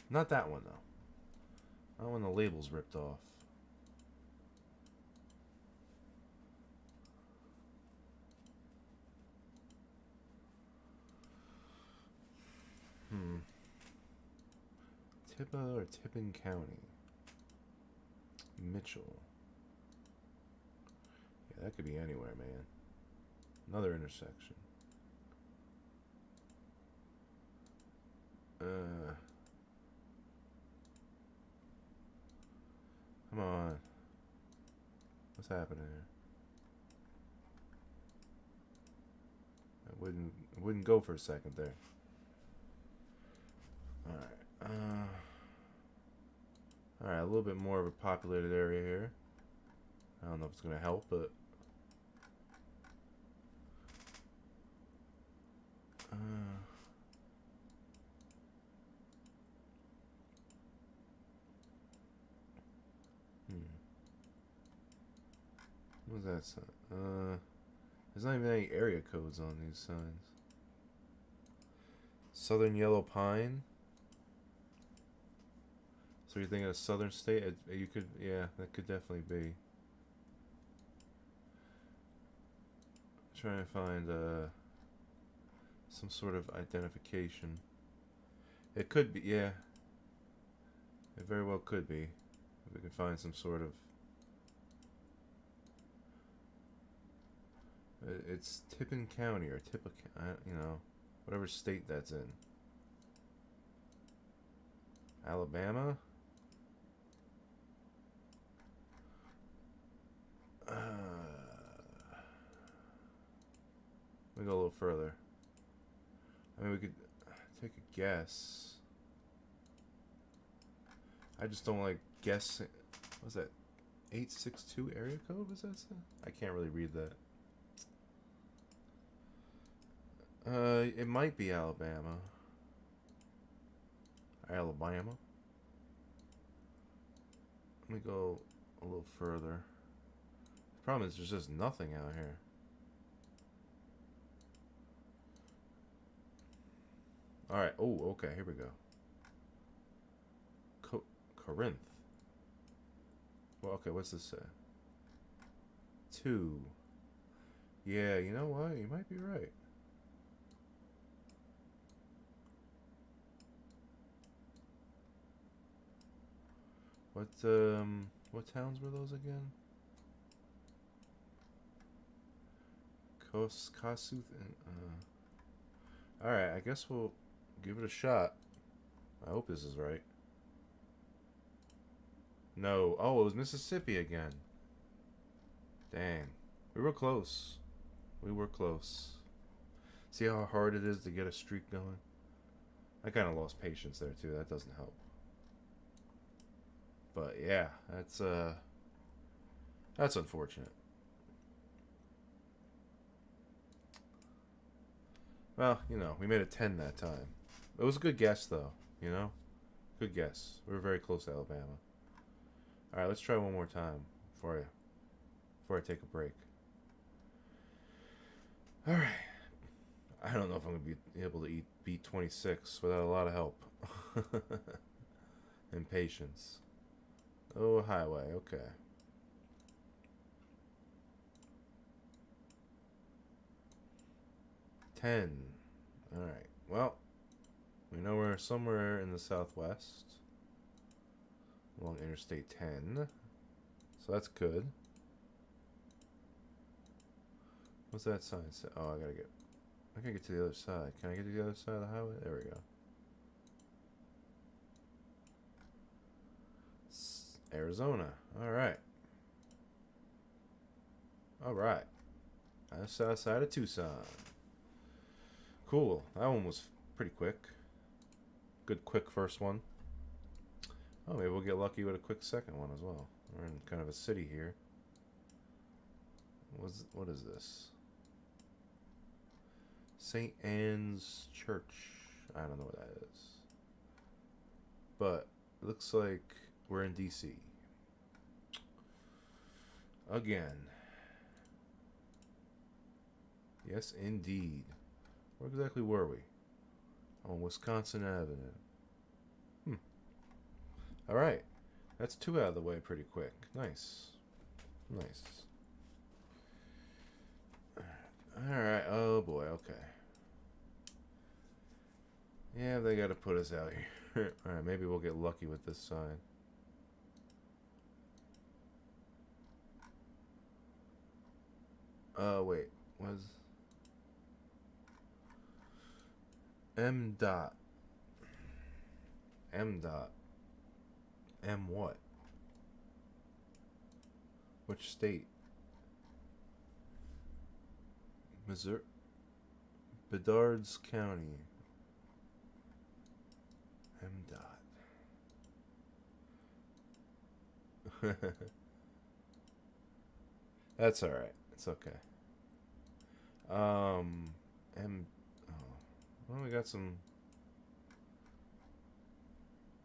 Not that one, though. Not when the label's ripped off. Tippa or Tippin County? Mitchell. Yeah, that could be anywhere, man. Another intersection. Come on. What's happening here? It wouldn't go for a second there. Alright. Alright, a little bit more of a populated area here. I don't know if it's gonna help, but what was that sign? There's not even any area codes on these signs. Southern Yellow Pine. So you're thinking of Southern State? You could, yeah, that could definitely be. Trying to find some sort of identification. It could be, yeah. It very well could be. If we can find some sort of. It's Tippin County or Tippa, you know, whatever state that's in. Alabama? We go a little further. I mean, we could take a guess. I just don't like guessing. What's that? 862 area code? Was that? I can't really read that. It might be Alabama. Alabama. Let me go a little further. The problem is there's just nothing out here. Alright, oh, okay, here we go. Corinth. Well, okay, what's this say? 2. Yeah, you know what? You might be right. What towns were those again? Kossuth and, Alright, I guess we'll give it a shot. I hope this is right. No. Oh, it was Mississippi again. Dang. We were close. We were close. See how hard it is to get a streak going? I kind of lost patience there, too. That doesn't help. But, yeah. That's unfortunate. Well, you know, we made it 10 that time. It was a good guess, though, you know? Good guess. We were very close to Alabama. Alright, let's try one more time before I take a break. Alright. I don't know if I'm going to be able to beat 26 without a lot of help. And patience. Oh, highway, okay. Alright, well, we know we're somewhere in the southwest. along Interstate 10. So that's good. What's that sign say? Oh, I gotta get to the other side. Can I get to the other side of the highway? There we go. Arizona. Alright. Alright. That's outside of Tucson. Cool. That one was pretty quick. Good quick first one. Oh, maybe we'll get lucky with a quick second one as well. We're in kind of a city here. What is this? St. Anne's Church. I don't know what that is. But it looks like we're in DC. Again. Yes, indeed. Where exactly were we? On Wisconsin Avenue. Alright. That's 2 out of the way pretty quick. Nice. Nice. Alright. Oh boy, okay. Yeah, they gotta put us out here. Alright, maybe we'll get lucky with this sign. Wait. Was M dot. M dot. M what? Which state? Missouri. Bedard's County. M dot. That's alright. It's okay. M. Oh. Well, we got some.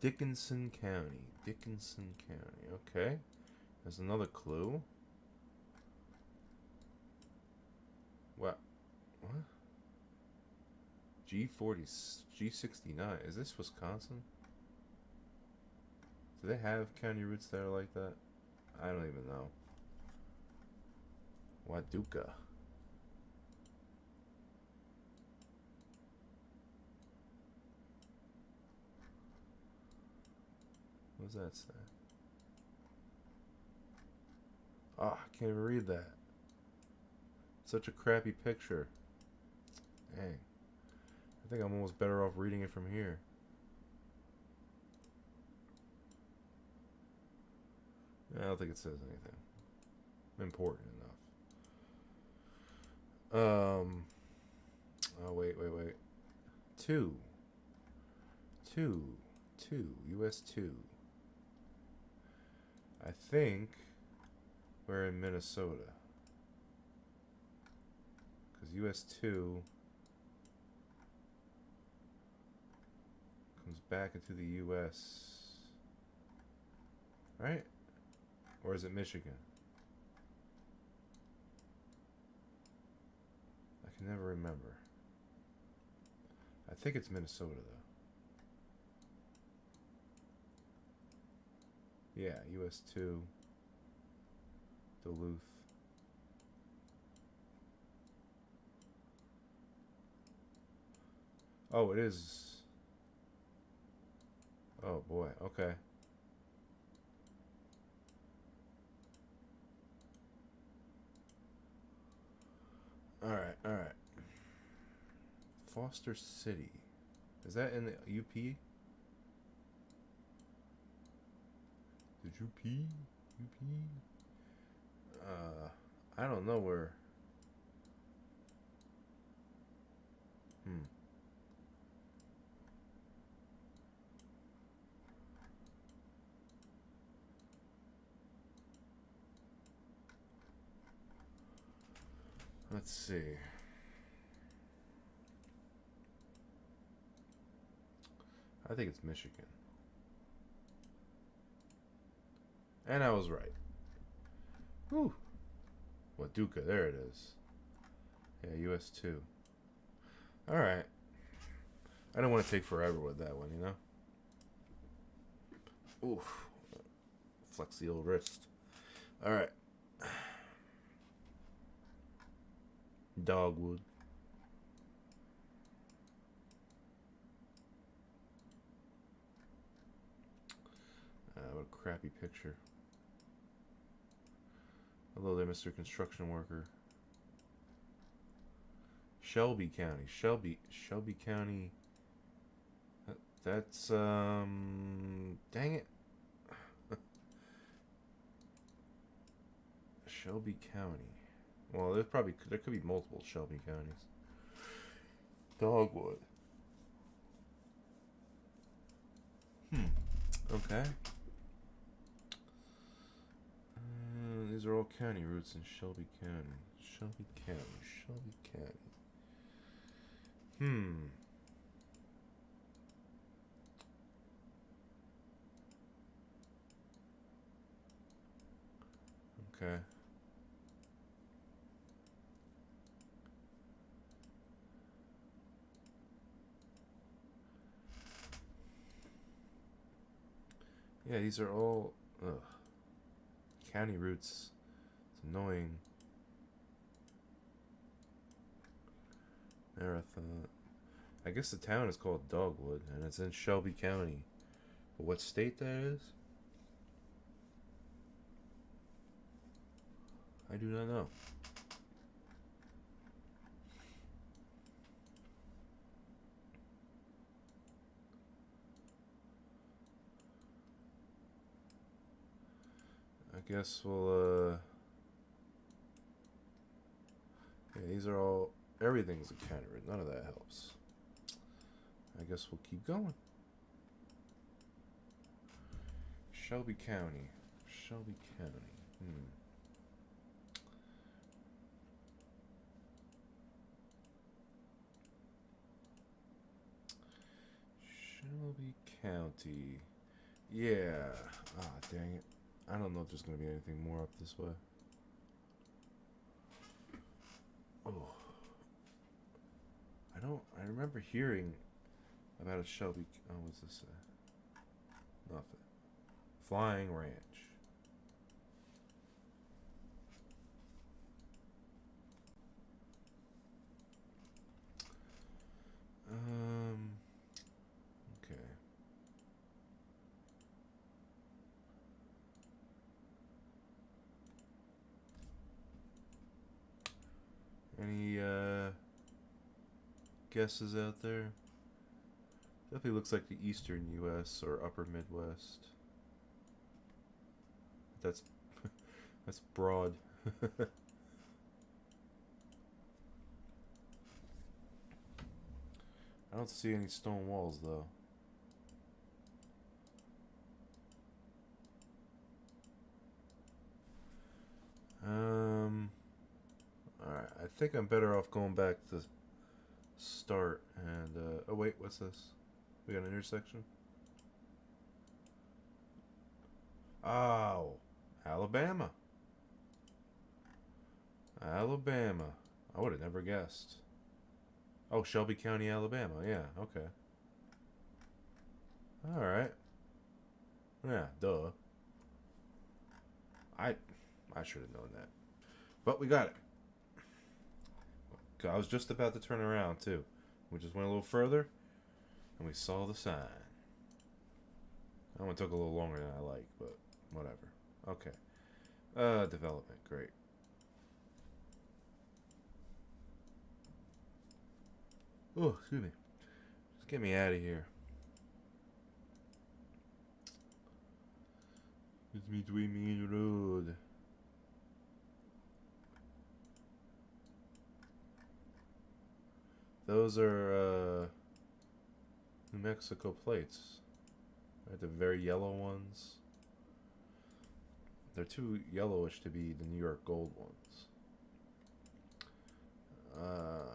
Dickinson County. Dickinson County. Okay. There's another clue. What? What? G40. G69. Is this Wisconsin? Do they have county routes that are like that? I don't even know. Waduka. What does that say? Ah, I can't even read that. Such a crappy picture. Dang. I think I'm almost better off reading it from here. I don't think it says anything important enough. Oh, wait. 2. US 2. I think we're in Minnesota. Because US 2 comes back into the US. Right? Or is it Michigan? I can never remember. I think it's Minnesota, though. Yeah, US 2. Duluth. Oh, it is. Oh, boy. Okay. Alright. Foster City. Is that in the UP? Did you pee? You pee? I don't know where. Let's see. I think it's Michigan. And I was right. Whew. Waduka, there it is. Yeah, US 2. Alright. I don't want to take forever with that one, you know? Oof. Flex the old wrist. Alright. Dogwood. what a crappy picture. Hello there, Mr. Construction Worker. Shelby County. Shelby County. That's, dang it. Shelby County. Well, there could be multiple Shelby counties. Dogwood. Okay. These are all county routes in Shelby County. Shelby County. Okay. Yeah, these are all county routes. It's annoying. Marathon. I guess the town is called Dogwood, and it's in Shelby County. But what state that is? I do not know. I guess we'll, yeah, these are all, everything's a county route. None of that helps. I guess we'll keep going. Shelby County. Shelby County. Shelby County. Yeah. Ah, dang it. I don't know if there's going to be anything more up this way. Oh. I remember hearing about a Shelby. Oh, what's this say? Nothing. Flying Ranch. Okay. Any guesses out there? Definitely looks like the eastern U.S. or upper Midwest. That's that's broad. I don't see any stone walls though. Alright, I think I'm better off going back to start and oh wait, what's this? We got an intersection? Oh, Alabama. Alabama. I would have never guessed. Oh, Shelby County, Alabama. Yeah, okay. Alright. Yeah, duh. I should have known that. But we got it. I was just about to turn around, too. We just went a little further, and we saw the sign. That one took a little longer than I like, but whatever. Okay. Development. Great. Oh, excuse me. Just get me out of here. It's between me and the road. Those are New Mexico plates. Right, the very yellow ones. They're too yellowish to be the New York gold ones. Let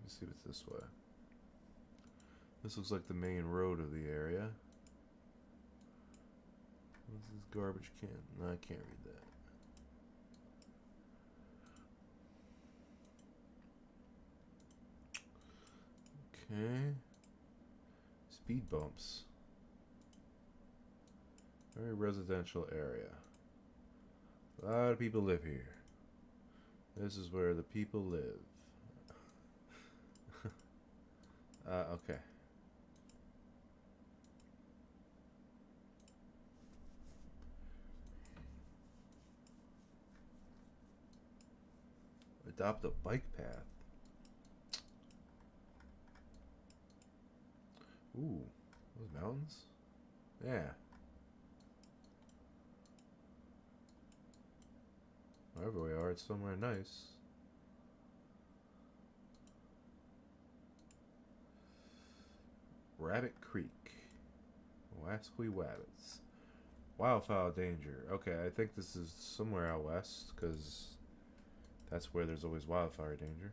me see what's this way. This looks like the main road of the area. What's this garbage can? No, I can't read that. Okay. Speed bumps. Very residential area. A lot of people live here. This is where the people live. Okay. Adopt a bike path. Ooh, those mountains? Yeah. Wherever we are, it's somewhere nice. Rabbit Creek. Wasquy Wabbits. Wildfire danger. Okay, I think this is somewhere out west, because that's where there's always wildfire danger.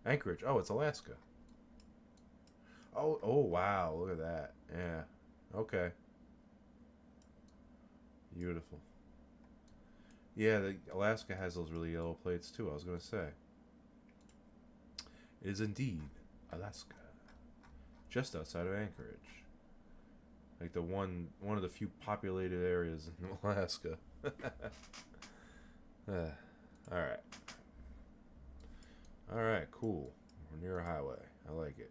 Anchorage. Oh, it's Alaska. Oh, wow, look at that. Yeah. Okay. Beautiful. Yeah, Alaska has those really yellow plates too, I was going to say. It is indeed Alaska. Just outside of Anchorage. Like the one of the few populated areas in Alaska. Alright. Alright, cool. We're near a highway. I like it.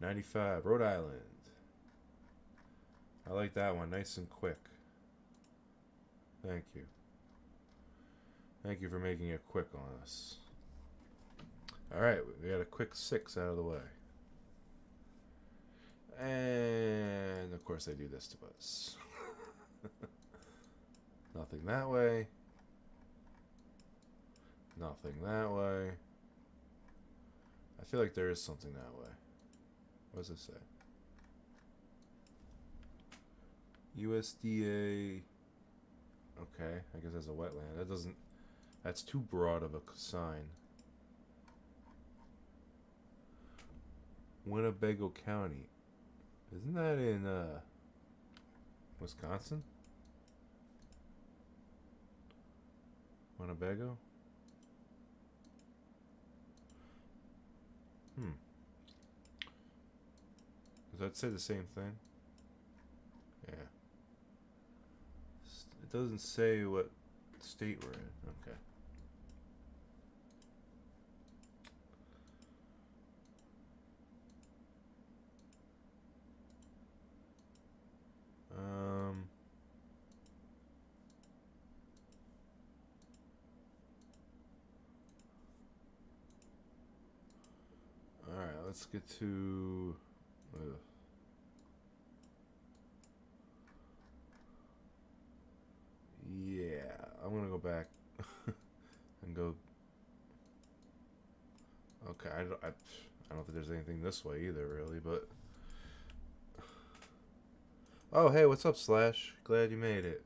95, Rhode Island. I like that one. Nice and quick. Thank you. Thank you for making it quick on us. Alright, we got a quick 6 out of the way. And of course they do this to us. Nothing that way. Nothing that way. I feel like there is something that way. What does it say? USDA. Okay, I guess that's a wetland. That doesn't. That's too broad of a sign. Winnebago County. Isn't that in Wisconsin? Winnebago? Does that say the same thing? Yeah. It doesn't say what state we're in. Okay. Alright, let's get to... Yeah, I'm gonna go back and go... Okay, I don't think there's anything this way either, really, but... Oh, hey, what's up, Slash? Glad you made it.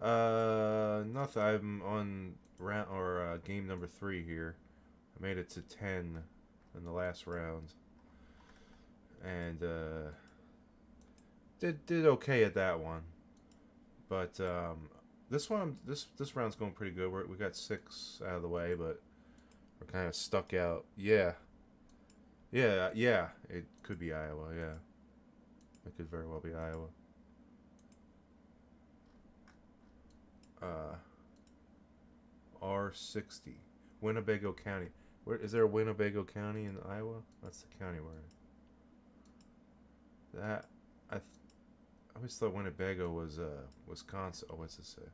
Nothing. I'm on round or game number 3 here. I made it to 10 in the last round, and did okay at that one. But this round's going pretty good. We got 6 out of the way, but we're kind of stuck out. Yeah. It could be Iowa. Yeah. It could very well be Iowa. R60. Winnebago County. Where is there a Winnebago County in Iowa? That's the county we're in. That I always thought Winnebago was Wisconsin. Oh, what's this say?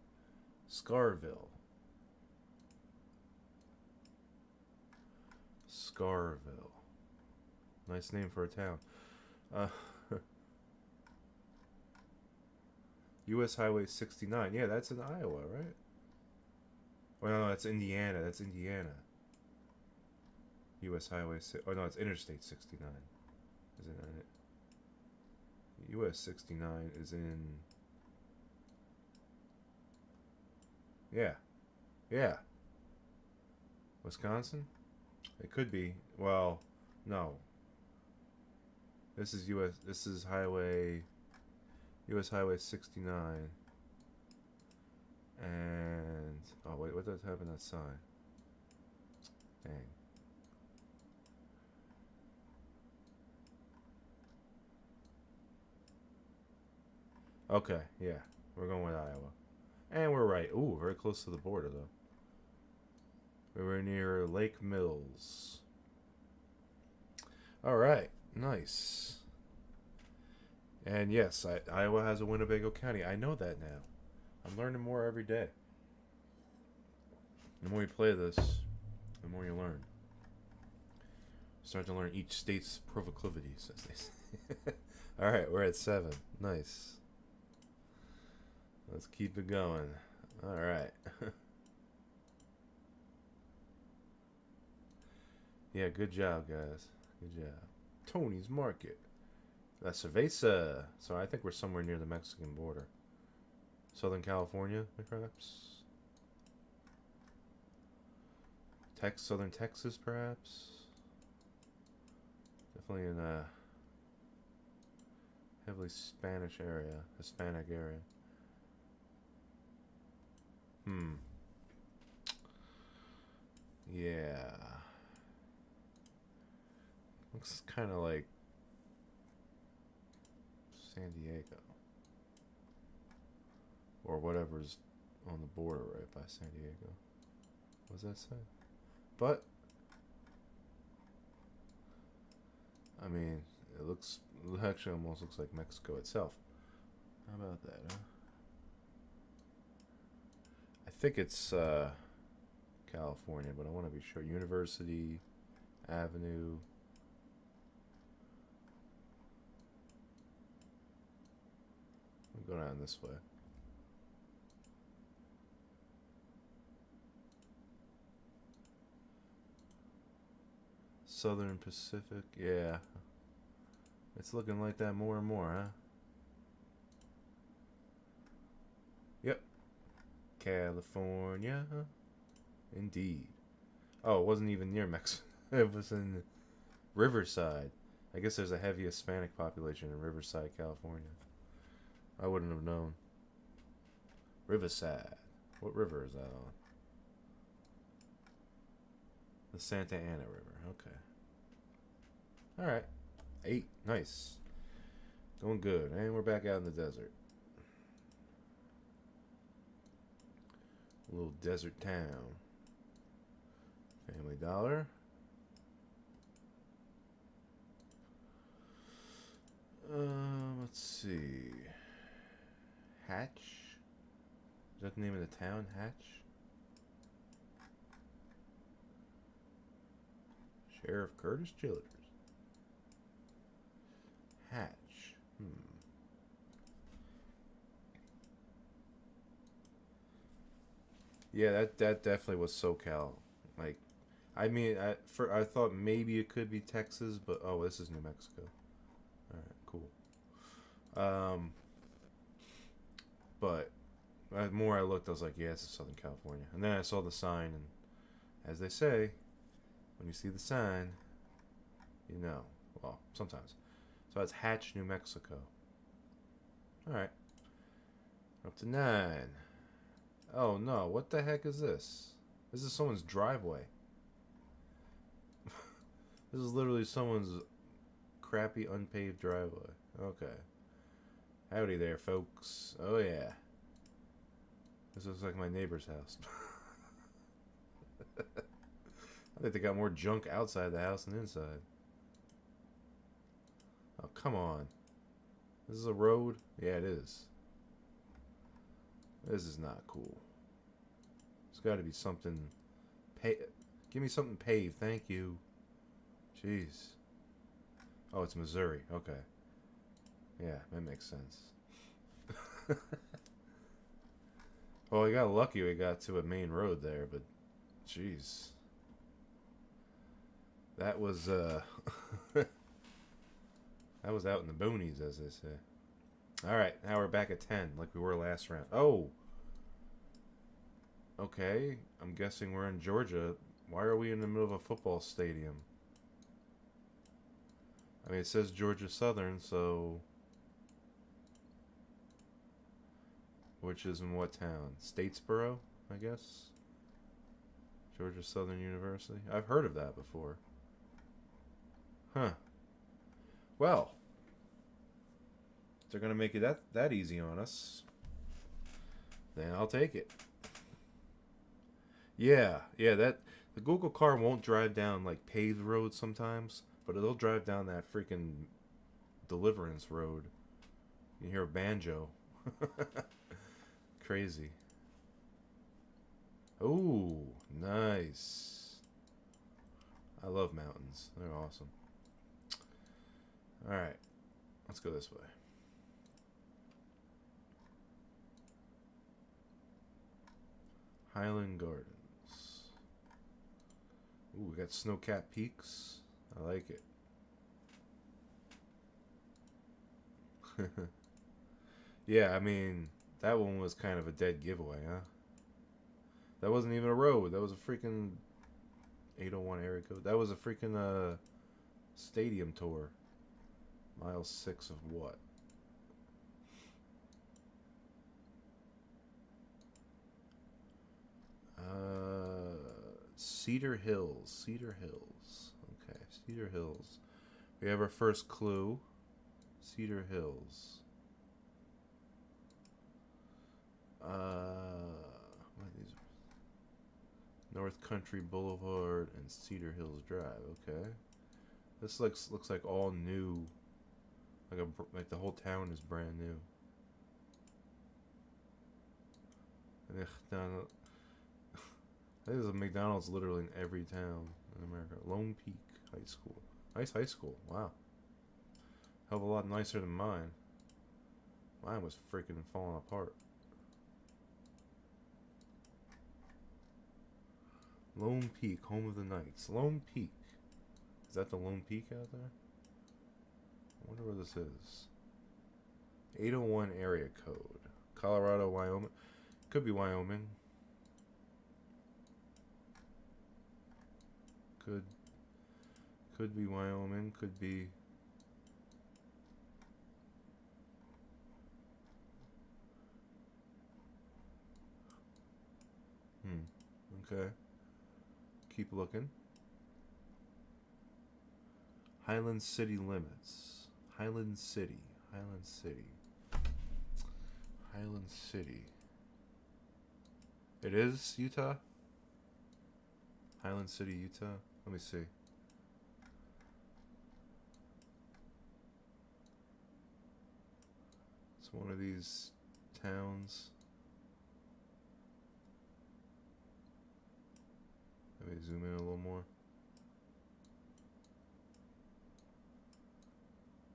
Scarville. Scarville. Nice name for a town. U.S. Highway 69. Yeah, that's in Iowa, right? Well, no, that's Indiana. That's Indiana. U.S. Highway... Oh, no, it's Interstate 69. Isn't it? U.S. 69 is in... Yeah. Yeah. Wisconsin? It could be. Well, no. This is U.S. This is Highway... U.S. Highway 69. And... Oh, wait, what does have in that sign? Dang. Okay, yeah. We're going with Iowa. And we're right. Ooh, very close to the border, though. We were near Lake Mills. Alright, nice. And yes, Iowa has a Winnebago County. I know that now. I'm learning more every day. The more you play this, the more you learn. Start to learn each state's proclivities, as they say. Alright, we're at 7. Nice. Let's keep it going. Alright. Yeah, good job, guys. Good job. Tony's Market. La Cerveza. So I think we're somewhere near the Mexican border. Southern California, perhaps? Southern Texas, perhaps? Definitely in a heavily Spanish area. Hispanic area. Yeah. Looks kind of like San Diego. Or whatever's on the border right by San Diego. What does that say? But, I mean, it actually almost looks like Mexico itself. How about that, huh? I think it's California, but I want to be sure. University Avenue. We'll go down this way. Southern Pacific, yeah. It's looking like that more and more, huh? Yep. California. Indeed. Oh, it wasn't even near Mexico. It was in Riverside. I guess there's a heavy Hispanic population in Riverside, California. I wouldn't have known. Riverside. What river is that on? The Santa Ana River. Okay. Alright. 8. Nice. Going good. And we're back out in the desert. A little desert town. Family Dollar. Let's see. Hatch? Is that the name of the town? Hatch? Sheriff Curtis Childers. Hatch. Yeah, that definitely was SoCal. Like, I mean, I thought maybe it could be Texas, but oh, this is New Mexico. All right, cool. But the more I looked, I was like, yeah, it's Southern California. And then I saw the sign, and as they say, when you see the sign, you know. Well, sometimes. So that's Hatch, New Mexico. All right. Up to 9. Oh no, what the heck is this? This is someone's driveway. This is literally someone's crappy unpaved driveway. Okay. Howdy there, folks. Oh yeah. This looks like my neighbor's house. I think they got more junk outside the house than inside. Oh, come on. This is a road? Yeah, it is. This is not cool. There's got to be something. Give me something paved, thank you. Jeez. Oh, it's Missouri. Okay. Yeah, that makes sense. Well, we got lucky we got to a main road there, but jeez. That was that was out in the boonies, as they say. Alright, now we're back at 10, like we were last round. Oh! Okay, I'm guessing we're in Georgia. Why are we in the middle of a football stadium? I mean, it says Georgia Southern, so... Which is in what town? Statesboro, I guess? Georgia Southern University? I've heard of that before. Huh. Well... If they're going to make it that easy on us, then I'll take it. Yeah, that the Google car won't drive down like paved roads sometimes, but it'll drive down that freaking Deliverance road. You hear a banjo. Crazy. Ooh, nice. I love mountains. They're awesome. Alright, let's go this way. Highland Gardens. Ooh, we got snow-capped peaks. I like it. Yeah, I mean, that one was kind of a dead giveaway, huh? That wasn't even a road. That was a freaking 801 area code. That was a freaking stadium tour. Mile 6 of what? Cedar Hills. Cedar Hills. Okay, Cedar Hills. We have our first clue. Cedar Hills. What are these? North Country Boulevard and Cedar Hills Drive. Okay, this looks like all new. Like the whole town is brand new. I think there's a McDonald's literally in every town in America. Lone Peak High School. Nice high school. Wow. Hell of a lot nicer than mine. Mine was freaking falling apart. Lone Peak, home of the Knights. Lone Peak. Is that the Lone Peak out there? I wonder where this is. 801 area code. Colorado, Wyoming. Could be Wyoming. Could be Wyoming. Could be. Okay. Keep looking. Highland City limits. Highland City. Highland City. Highland City. It is Utah? Highland City, Utah? Let me see. It's one of these towns. Let me zoom in a little more.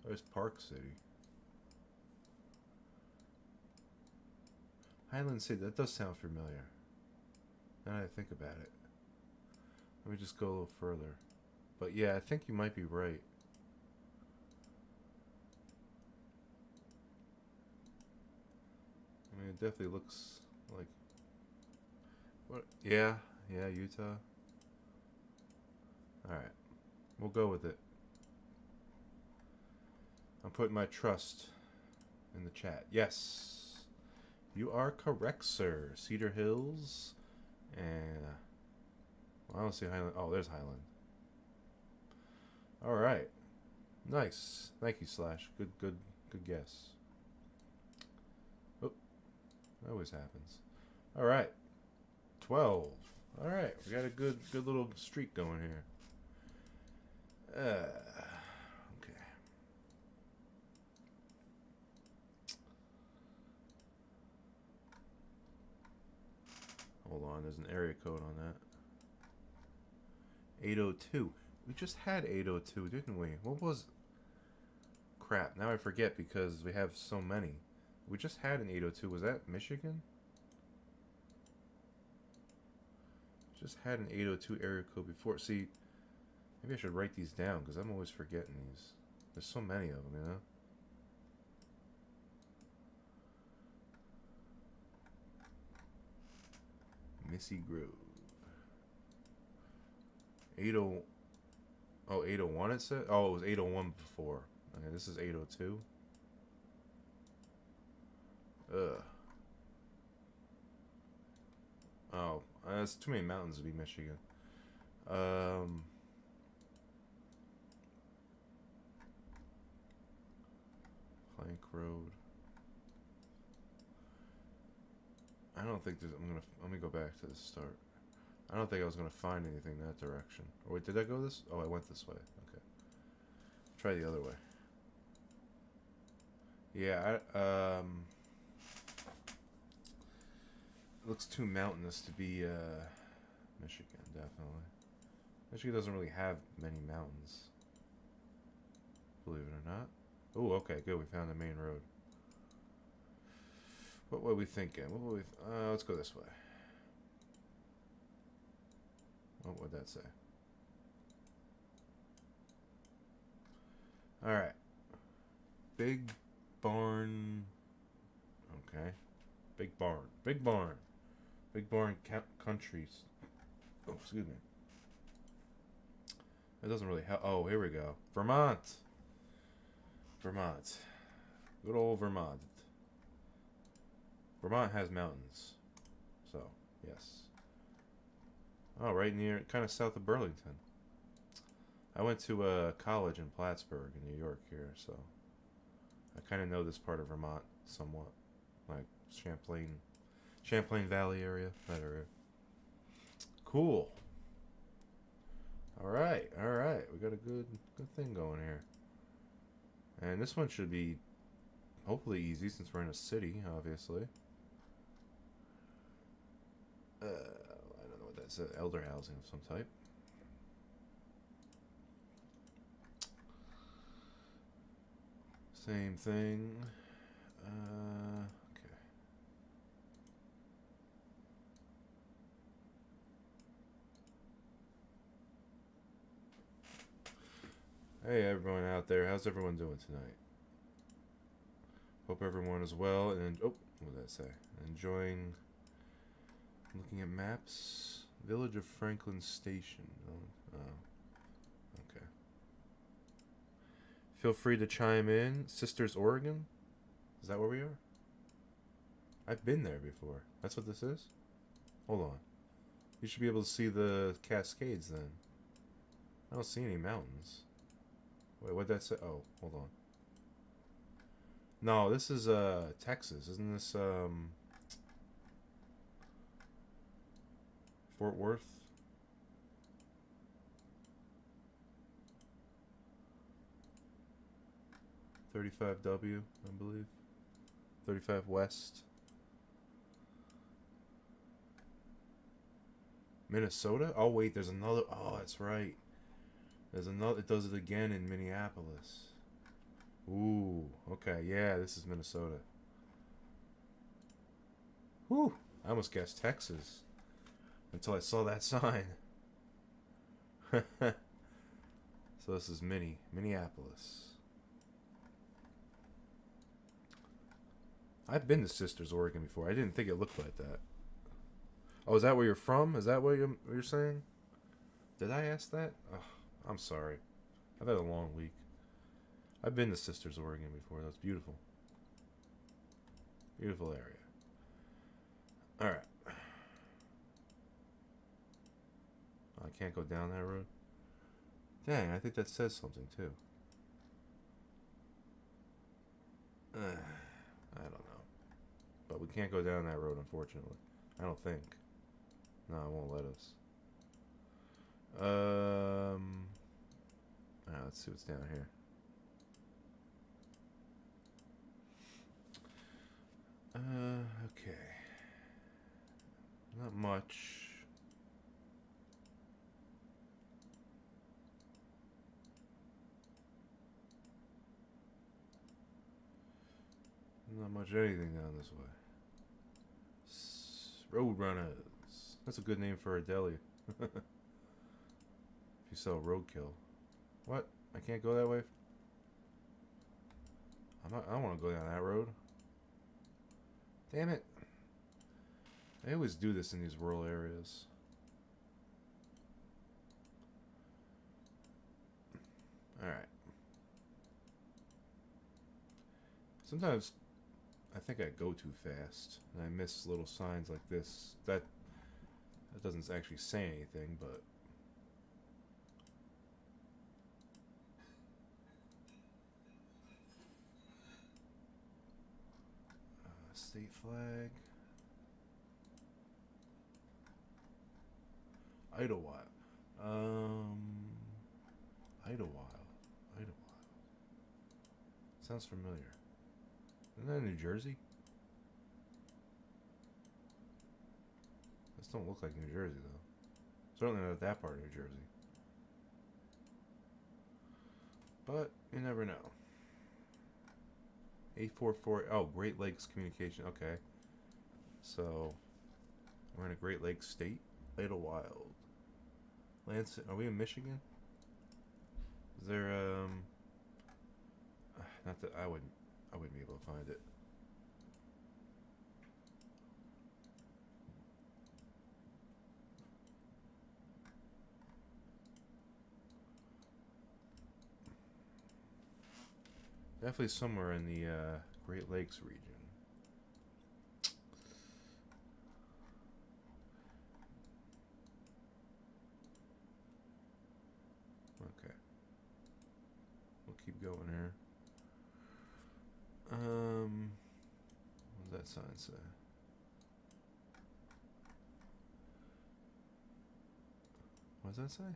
There's Park City. Highland City, that does sound familiar. Now that I think about it. Let me just go a little further. But yeah, I think you might be right. I mean, it definitely looks like... What? Yeah, Utah. Alright. We'll go with it. I'm putting my trust in the chat. Yes. You are correct, sir. Cedar Hills. And... well, I don't see Highland. Oh, there's Highland. Alright. Nice. Thank you, Slash. Good guess. Oh. That always happens. Alright. 12. Alright. We got a good little streak going here. Okay. Hold on, there's an area code on that. 802. We just had 802, didn't we? What was... Crap, now I forget because we have so many. We just had an 802. Was that Michigan? Just had an 802 area code before. See, maybe I should write these down because I'm always forgetting these. There's so many of them, you know? Missy Grove. 80. Oh, 801 it said? Oh, it was 801 before. Okay, this is 802. Ugh. Oh, that's too many mountains to be Michigan. Plank Road. I don't think there's... let me go back to the start. I don't think I was gonna find anything in that direction. Oh, wait, did I go this? Oh, I went this way. Okay. Try the other way. Yeah, looks too mountainous to be Michigan, definitely. Michigan doesn't really have many mountains, believe it or not. Oh, okay, good. We found the main road. What were we thinking? What were we? Let's go this way. What would that say? All right. Big barn. Okay. Big barn. Big barn. Big barn countries. Oh, excuse me. It doesn't really help. Oh, here we go. Vermont. Vermont. Good old Vermont. Vermont has mountains. So, yes. Oh, right near, kind of south of Burlington. I went to a college in Plattsburgh in New York here, so I kind of know this part of Vermont somewhat. Like Champlain Valley area, that area. Cool. All right. We got a good thing going here. And this one should be hopefully easy since we're in a city, obviously. I don't know what that's. Elder housing of some type. Same thing. Okay. Hey everyone out there, how's everyone doing tonight? Hope everyone is well and oh, what did that say? Enjoying looking at maps. Village of Franklin Station. Oh, okay. Feel free to chime in. Sisters, Oregon? Is that where we are? I've been there before. That's what this is? Hold on. You should be able to see the Cascades then. I don't see any mountains. Wait, what'd that say? Oh, hold on. No, this is Texas. Isn't this Fort Worth? $35W, I believe. 35 West. Minnesota? Oh wait, there's another. Oh, that's right. There's another. It does it again in Minneapolis. Ooh, okay, yeah, this is Minnesota. Whew, I almost guessed Texas until I saw that sign. So this is Minneapolis. I've been to Sisters, Oregon before. I didn't think it looked like that. Oh, is that where you're from? Is that what you're saying? Did I ask that? Oh, I'm sorry. I've had a long week. I've been to Sisters, Oregon before. That's beautiful. Beautiful area. Alright. I can't go down that road? Dang, I think that says something too. I don't know. But we can't go down that road, unfortunately. I don't think. No, it won't let us. Let's see what's down here. Okay. Not much. Not much anything down this way. Roadrunners. That's a good name for a deli. If you sell roadkill. What? I can't go that way? I don't want to go down that road. Damn it. I always do this in these rural areas. Alright. Sometimes I think I go too fast and I miss little signs like this. That doesn't actually say anything, but state flag. Idlewild. Idlewild. Sounds familiar. Isn't that New Jersey? don't look like New Jersey though. Certainly not that part of New Jersey. But you never know. 844. Oh, Great Lakes Communication. Okay. So we're in a Great Lakes state. Little Wild. Lansing. Are we in Michigan? Is there not that I wouldn't be able to find it. Definitely somewhere in the Great Lakes region. Okay. We'll keep going here. What does that sign say? What does that say?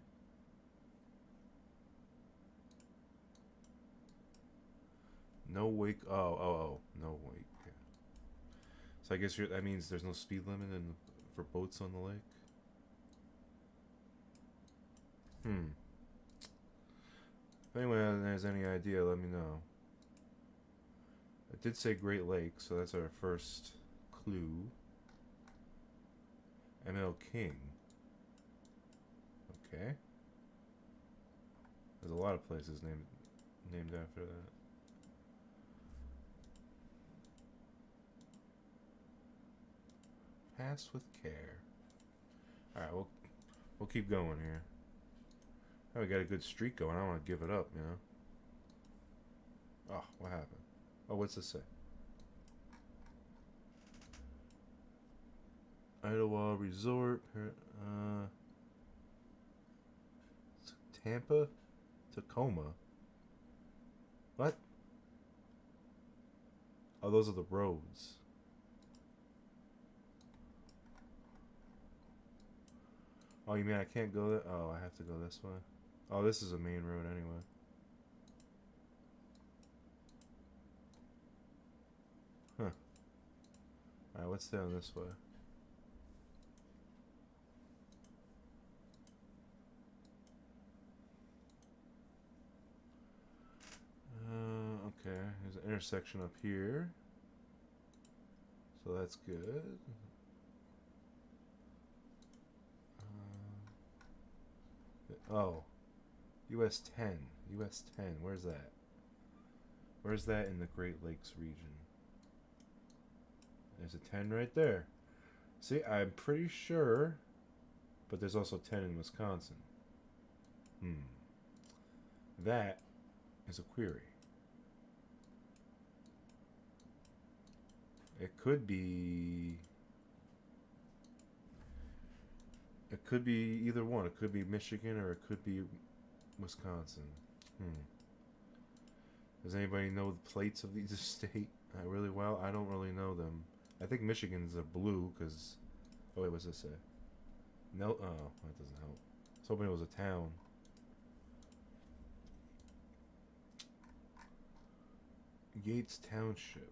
No wake. Oh, no wake. Yeah. So I guess that means there's no speed limit for boats on the lake. If anyone has any idea, let me know. It did say Great Lakes, so that's our first clue. ML King. Okay. There's a lot of places named after that. Pass with care. All right, we'll keep going here. Oh, we got a good streak going. I don't want to give it up, you know. Oh, what happened? Oh, what's this say? Idlewild Resort. Tampa, Tacoma. What? Oh, those are the roads. Oh, you mean I can't go there? Oh, I have to go this way. Oh, this is a main road anyway. Huh. Alright, what's down this way? Okay. There's an intersection up here. So that's good. Oh. US 10. US 10. Where's that? Where's that in the Great Lakes region? There's a 10 right there. See, I'm pretty sure. But there's also 10 in Wisconsin. That is a query. It could be either one. It could be Michigan or it could be Wisconsin. Does anybody know the plates of these states really well? I don't really know them. I think Michigan's a blue because. Oh wait, what's this say? No. Oh, that doesn't help. I was hoping it was a town. Yates Township.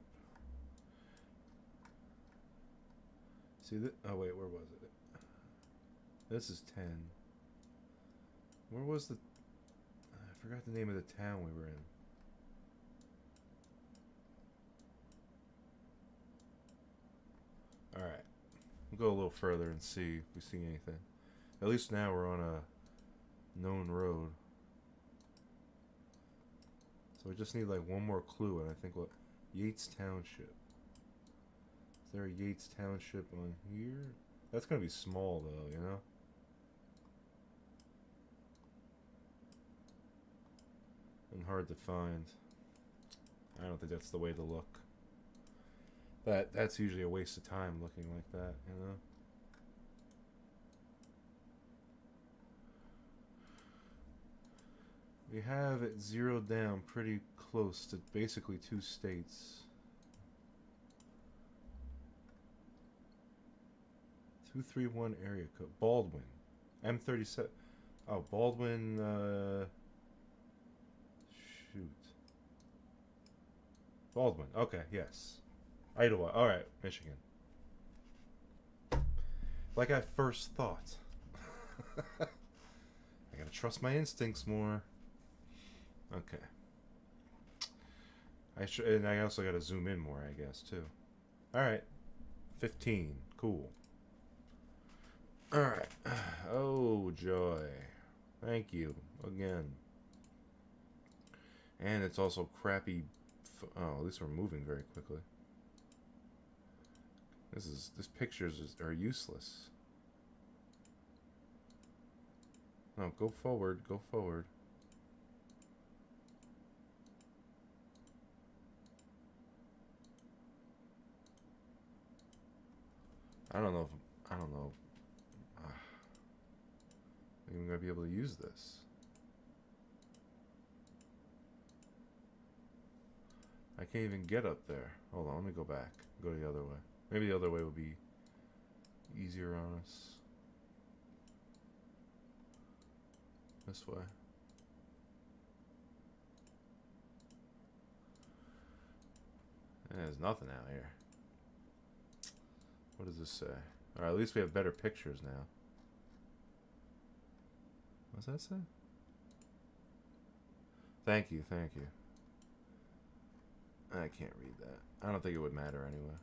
See that? Oh wait, where was it? This is 10. Where was the? I forgot the name of the town we were in. All right, we'll go a little further and see if we see anything. At least now we're on a known road. So we just need like one more clue, and I think what Yates Township. Is there a Yates Township on here? That's gonna be small though, you know. And hard to find. I don't think that's the way to look. That's usually a waste of time looking like that, you know. We have it zeroed down pretty close to basically 2 states. 231 area code. Baldwin. M37. Oh, Baldwin, shoot. Baldwin. Okay, yes. Idlewild. Alright, Michigan. Like I first thought. I gotta trust my instincts more. Okay. And I also gotta zoom in more, I guess, too. Alright. 15. Cool. Alright. Oh, joy. Thank you. Again. And it's also crappy... Oh, at least we're moving very quickly. These pictures are useless. No, go forward. Go forward. I don't know if... I don't know. I'm even gonna be able to use this. I can't even get up there. Hold on, let me go back. Go the other way. Maybe the other way will be easier on us. This way. There's nothing out here. What does this say? Alright, at least we have better pictures now. What's that say? Thank you, thank you. I can't read that. I don't think it would matter anyway.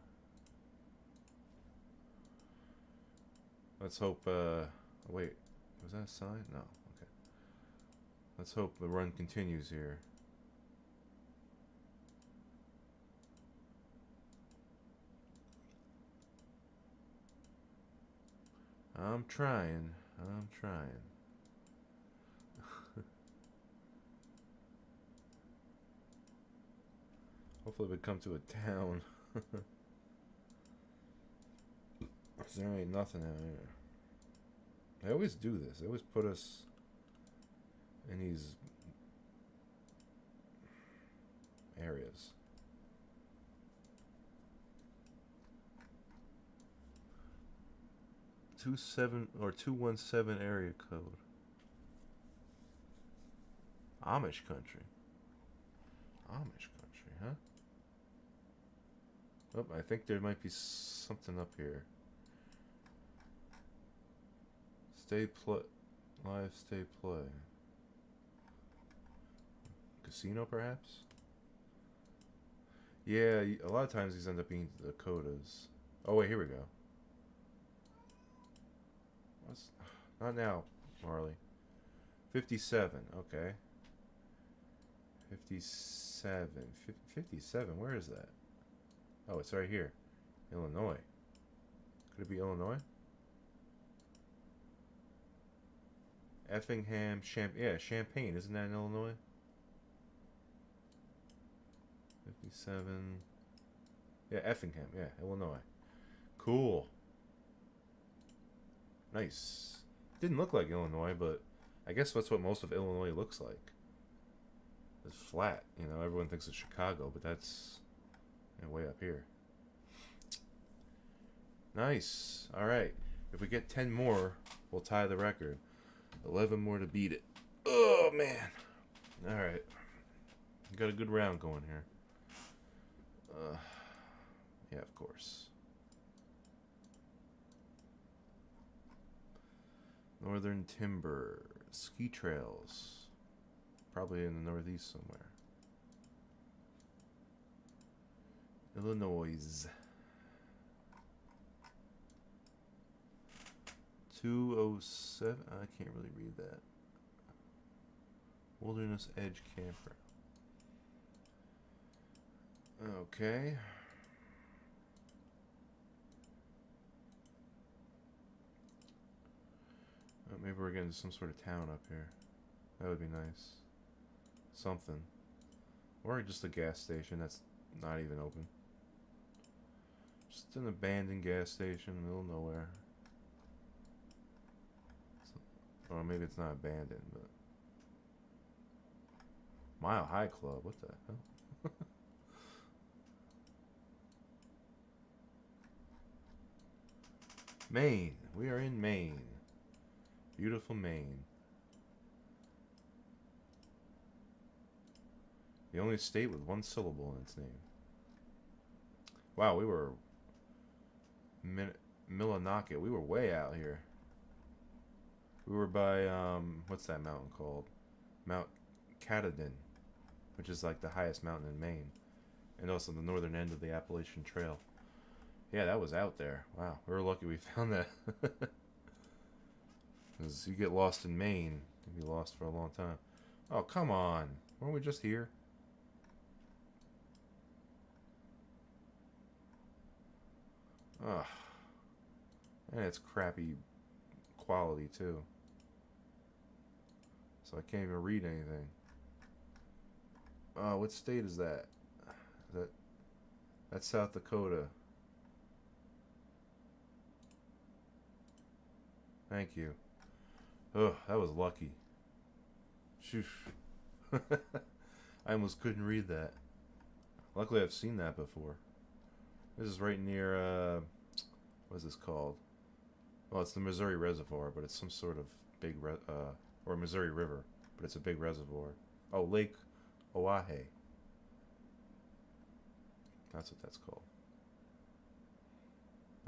Let's hope, wait. Was that a sign? No. Okay. Let's hope the run continues here. I'm trying. I'm trying. Hopefully we come to a town. There ain't nothing out here. They always do this. They always put us in these areas. 217 area code. Amish country. Amish country, huh? Oh, I think there might be something up here. Stay put. Live stay play. Casino, perhaps? Yeah, a lot of times these end up being Dakotas. Oh, wait, here we go. What's... Not now, Marley. 57, okay. 57. 57, where is that? Oh, it's right here. Illinois. Could it be Illinois? Effingham, yeah, Champaign. Isn't that in Illinois? 57. Yeah, Effingham. Yeah, Illinois. Cool. Nice. Didn't look like Illinois, but I guess that's what most of Illinois looks like. It's flat. You know, everyone thinks it's Chicago, but that's way up here. Nice. All right. If we get 10 more, we'll tie the record. 11 more to beat it. Oh, man. All right. Got a good round going here. Yeah, of course. Northern Timber. Ski trails. Probably in the Northeast somewhere. Illinois. 207. I can't really read that. Wilderness Edge Camper. Okay. Oh, maybe we're getting some sort of town up here. That would be nice. Something. Or just a gas station that's not even open. Just an abandoned gas station in the middle of nowhere. Or maybe it's not abandoned, but... Mile High Club, what the hell? Maine. We are in Maine. Beautiful Maine. The only state with one syllable in its name. Wow, we were Millinocket. We were way out here. We were by, what's that mountain called? Mount Katahdin, which is like the highest mountain in Maine. And also the northern end of the Appalachian Trail. Yeah, that was out there. Wow, we were lucky we found that. Because you get lost in Maine, you'd be lost for a long time. Oh, come on. Weren't we just here? Ugh. And it's crappy quality, too. So I can't even read anything. What state is that? That's South Dakota. Thank you. Oh, that was lucky. Shoosh. I almost couldn't read that. Luckily, I've seen that before. This is right near, what is this called? Well, it's the Missouri Reservoir, but it's some sort of big, or Missouri River, but it's a big reservoir. Oh, Lake Oahe. That's what that's called.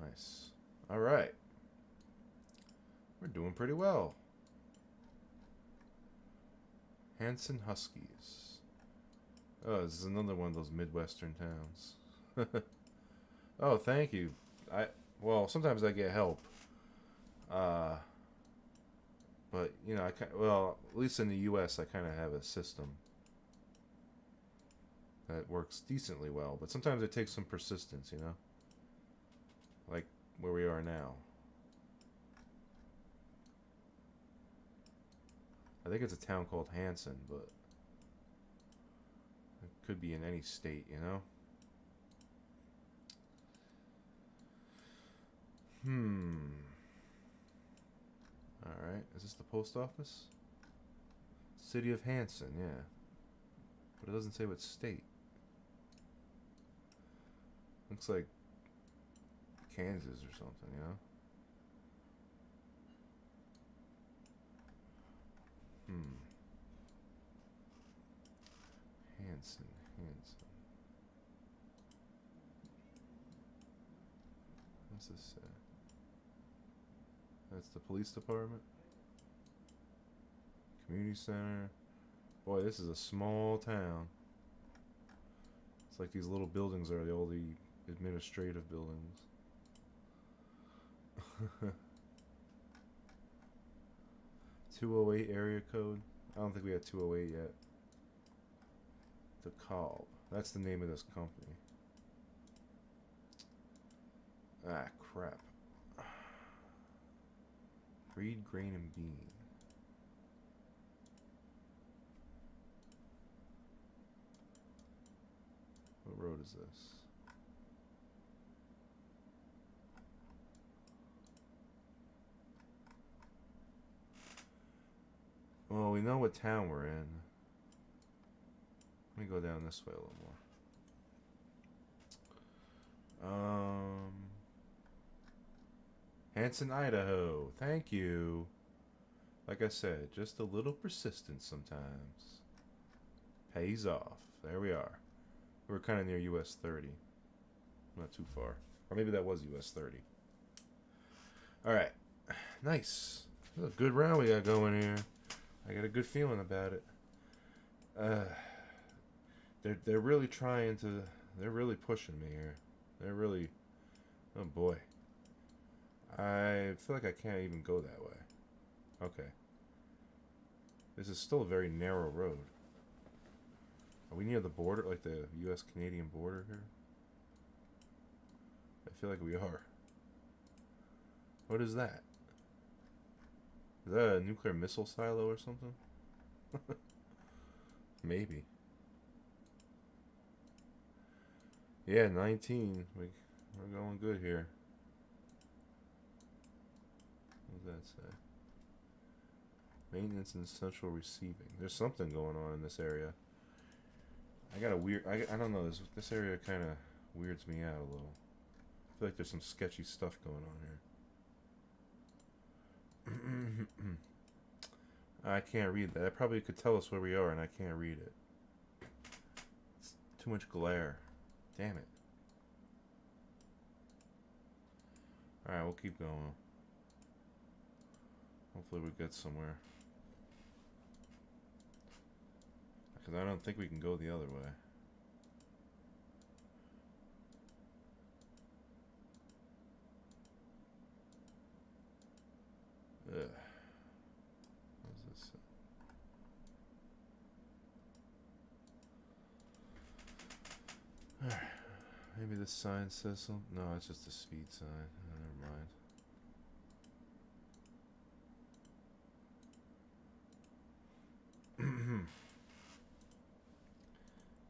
Nice. All right. We're doing pretty well. Hanson Huskies. Oh, this is another one of those Midwestern towns. Oh, thank you. Well, sometimes I get help. But you know, at least in the U.S., I kind of have a system that works decently well. But sometimes it takes some persistence, you know, like where we are now. I think it's a town called Hanson, but it could be in any state, you know? Alright, is this the post office? City of Hanson, yeah. But it doesn't say what state. Looks like Kansas or something, you know? Hanson. What's this say? That's the police department. Community center. Boy, this is a small town. It's like these little buildings are all the administrative buildings. 208 area code. I don't think we had 208 yet. DeKalb. That's the name of this company. Ah, crap. Breed, grain, and bean. What road is this? Well, we know what town we're in. Let me go down this way a little more. Hanson, Idaho. Thank you. Like I said, just a little persistence sometimes pays off. There we are. We're kind of near US 30. Not too far. Or maybe that was US 30. Alright. Nice. This is a good round we got going here. I got a good feeling about it. They're really trying to... They're really pushing me here. They're really... Oh boy. I feel like I can't even go that way. Okay. This is still a very narrow road. Are we near the border, like the U.S.-Canadian border here? I feel like we are. What is that? Is that a nuclear missile silo or something? Maybe. Yeah, 19. We're going good here. What does that say? Maintenance and central receiving. There's something going on in this area. I got a weird... I don't know. This area kind of weirds me out a little. I feel like there's some sketchy stuff going on here. I can't read that. That probably could tell us where we are, and I can't read it. It's too much glare. Damn it. Alright, we'll keep going. Hopefully we get somewhere. Because I don't think we can go the other way. Ugh. What is this? Alright. Maybe the sign says something? No, it's just a speed sign. Oh, never mind.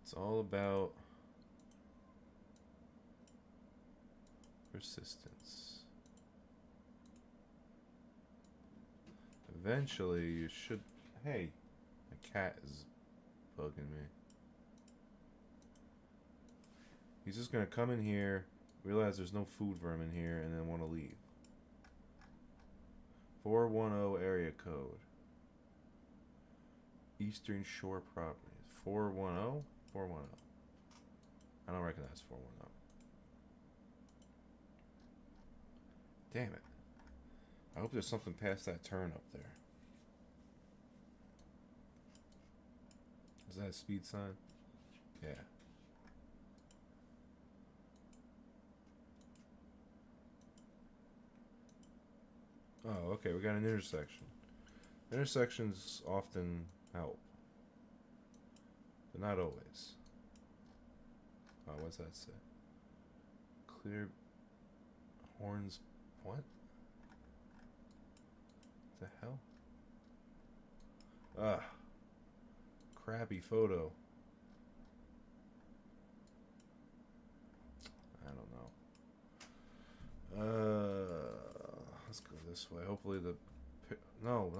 It's all about persistence. Eventually, you should... Hey, a cat is bugging me. He's just gonna come in here, realize there's no food for him in here, and then want to leave. 410 area code. Eastern Shore Properties. 410? 410. I don't recognize 410. Damn it. I hope there's something past that turn up there. Is that a speed sign? Yeah. Oh, okay, we got an intersection. Intersections often help, but not always. Oh, what's that say? Clear horns. What? The hell? Ah, crappy photo. I don't know. Let's go this way. Hopefully the... No.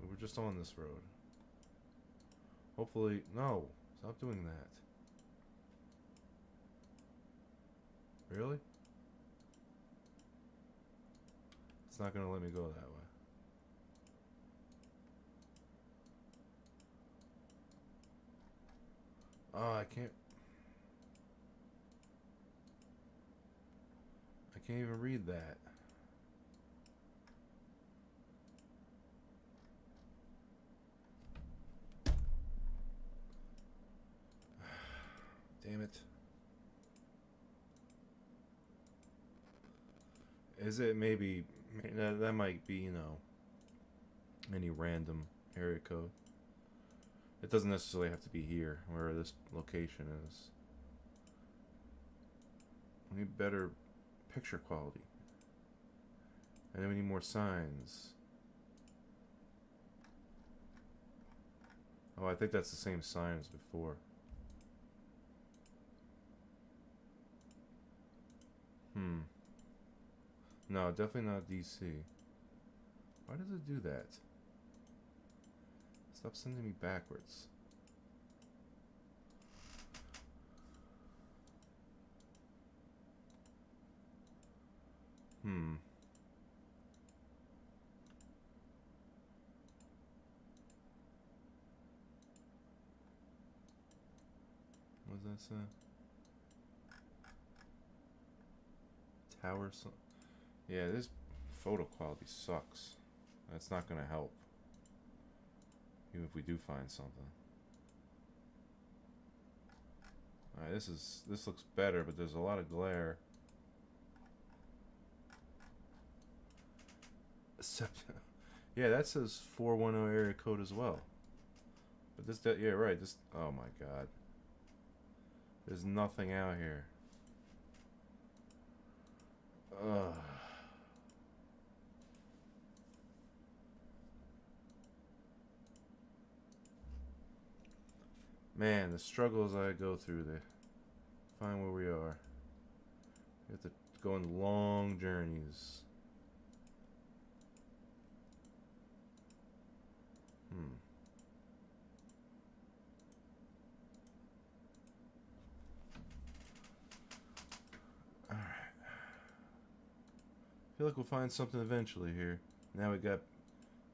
We were just on this road. Hopefully... No. Stop doing that. Really? It's not going to let me go that way. Oh, I can't even read that. Damn it. Is it maybe... That might be, you know, any random area code. It doesn't necessarily have to be here, where this location is. We need better picture quality. And then we need more signs. Oh, I think that's the same sign as before. No, definitely not DC. Why does it do that? Stop sending me backwards. What does that say? Tower... Yeah, this photo quality sucks. That's not gonna help. Even if we do find something. Alright, this looks better, but there's a lot of glare. Except, yeah, that says 410 area code as well. But this, yeah, right. This, oh my god. There's nothing out here. Ugh. Man, the struggles I go through to find where we are. We have to go on long journeys. Alright. I feel like we'll find something eventually here. Now we got,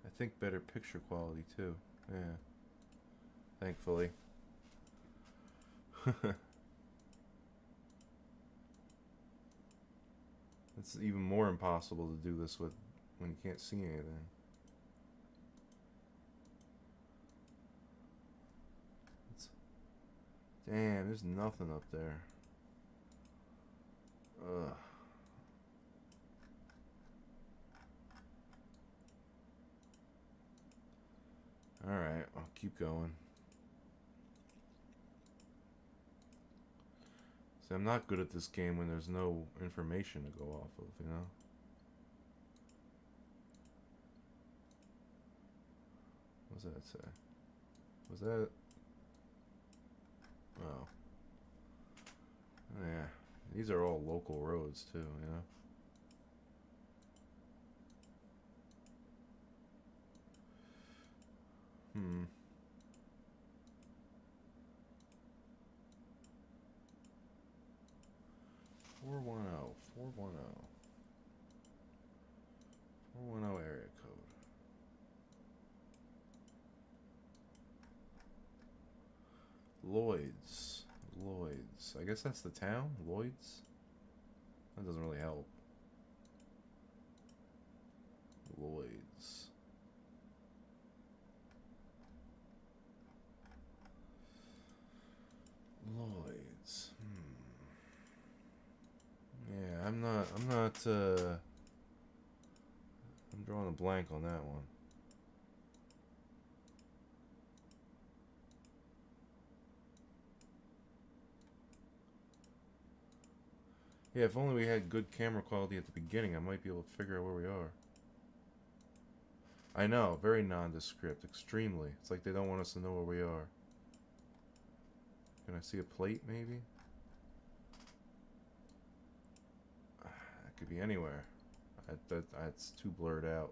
I think, better picture quality too. Yeah. Thankfully. It's even more impossible to do this with when you can't see anything. Damn, there's nothing up there. Ugh. Alright, I'll keep going. See, I'm not good at this game when there's no information to go off of, you know? What does that say? Was that... Oh. Yeah. These are all local roads, too, you know? Hmm. 410. 410. 410 area code. Lloyd's. Lloyd's. I guess that's the town? Lloyd's? That doesn't really help. Lloyd's. Lloyd's. Yeah, I'm drawing a blank on that one. Yeah, if only we had good camera quality at the beginning, I might be able to figure out where we are. I know, very nondescript, extremely. It's like they don't want us to know where we are. Can I see a plate, maybe? That could be anywhere. That's too blurred out.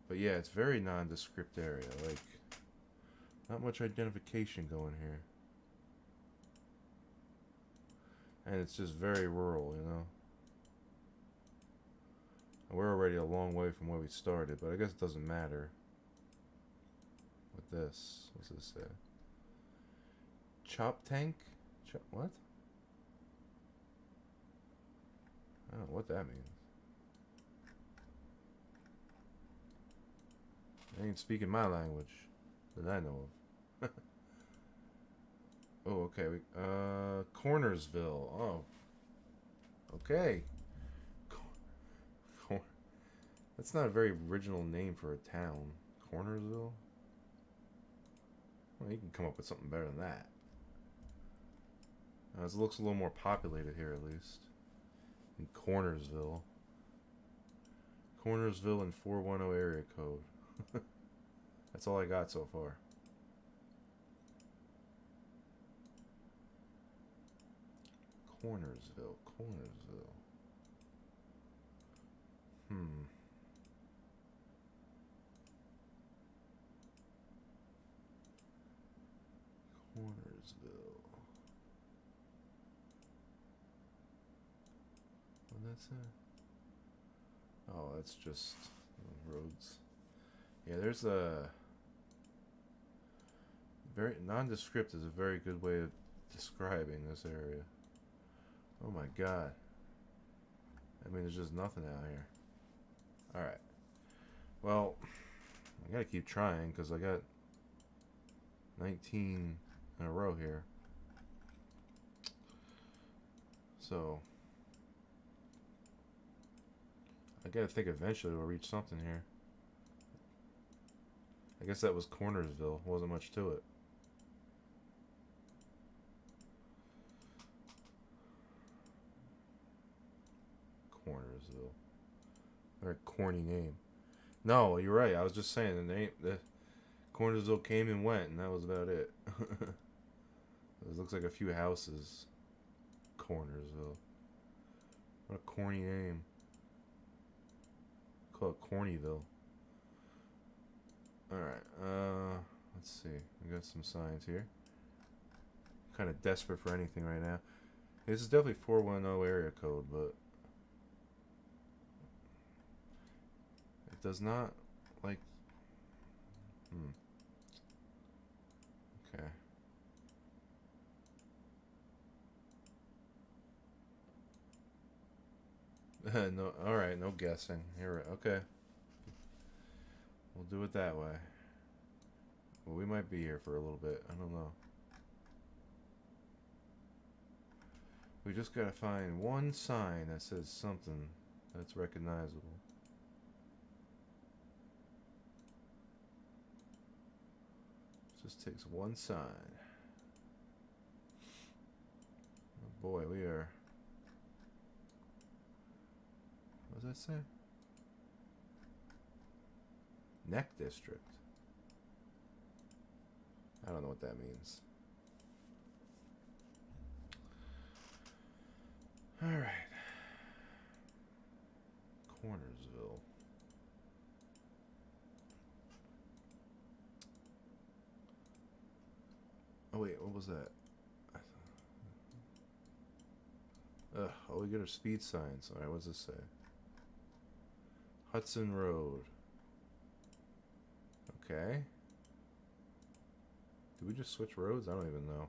But yeah, it's very nondescript area. Like, not much identification going here. And it's just very rural, you know? We're already a long way from where we started, but I guess it doesn't matter. With this, what's this say? Chop tank? What? I don't know what that means. They ain't speaking my language that I know of. Oh, okay. Cornersville. Oh. Okay. That's not a very original name for a town. Cornersville? Well, you can come up with something better than that. It looks a little more populated here, at least. In Cornersville. Cornersville and 410 area code. That's all I got so far. Cornersville. Cornersville. Cornersville. What did that say? Oh, that's just roads. Yeah, there's a very nondescript is a very good way of describing this area. Oh my god. I mean, there's just nothing out here. Alright. Well, I gotta keep trying because I got 19 in a row here. So, I gotta think eventually we'll reach something here. I guess that was Cornersville. Wasn't much to it. Cornersville. Very corny name. No, you're right. I was just saying the name. The Cornersville came and went, and that was about it. It looks like a few houses. Cornersville. What a corny name. Call it Cornyville. Alright, let's see. We got some signs here. I'm kind of desperate for anything right now. This is definitely 410 area code, but it does not, like, okay. No, all right, no guessing. Here, okay. We'll do it that way. Well, we might be here for a little bit. I don't know. We just gotta find one sign that says something that's recognizable. It just takes one sign. Oh boy, we are. What does that say? Neck District. I don't know what that means. Alright. Cornersville. Oh wait, what was that? Ugh, all we get are speed signs. Alright, what does this say? Hudson Road. Okay. Did we just switch roads? I don't even know.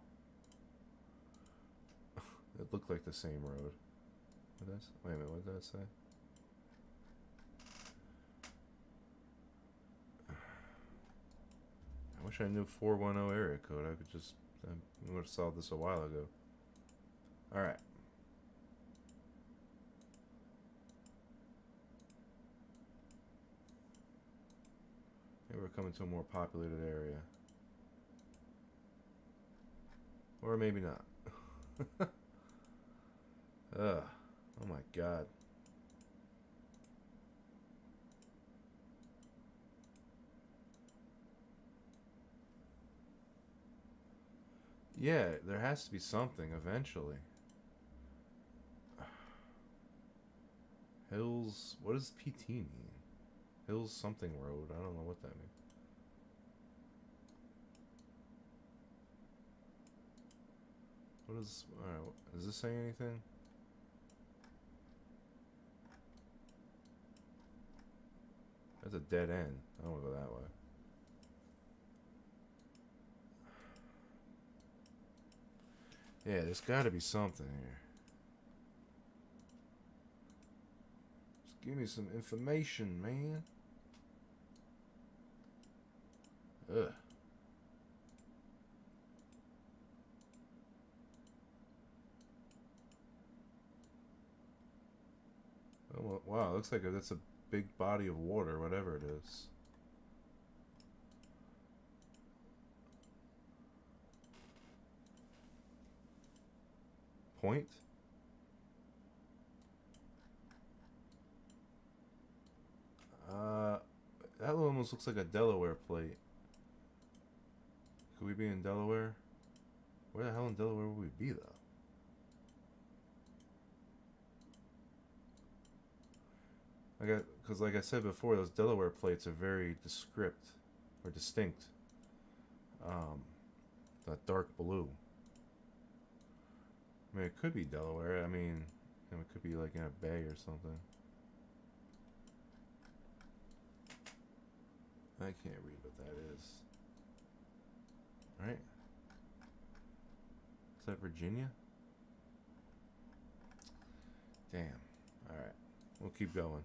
It looked like the same road. Wait a minute, what did that say? I wish I knew 410 area code. I could just... I would have solved this a while ago. Alright. Maybe we're coming to a more populated area. Or maybe not. Ugh. Oh my god. Yeah, there has to be something eventually. Hills... What does PT mean? Hills something road. I don't know what that means. What is... Alright, does this say anything? That's a dead end. I don't want to go that way. Yeah, there's got to be something here. Just give me some information, man. Ugh. Oh, wow, looks like that's a big body of water, whatever it is. Point? That almost looks like a Delaware plate. Could we be in Delaware? Where the hell in Delaware would we be, though? Because like I said before, those Delaware plates are very distinct. That dark blue. I mean, it could be Delaware. I mean, it could be like in a bay or something. I can't read what that is. Alright. Is that Virginia? Damn. Alright. We'll keep going.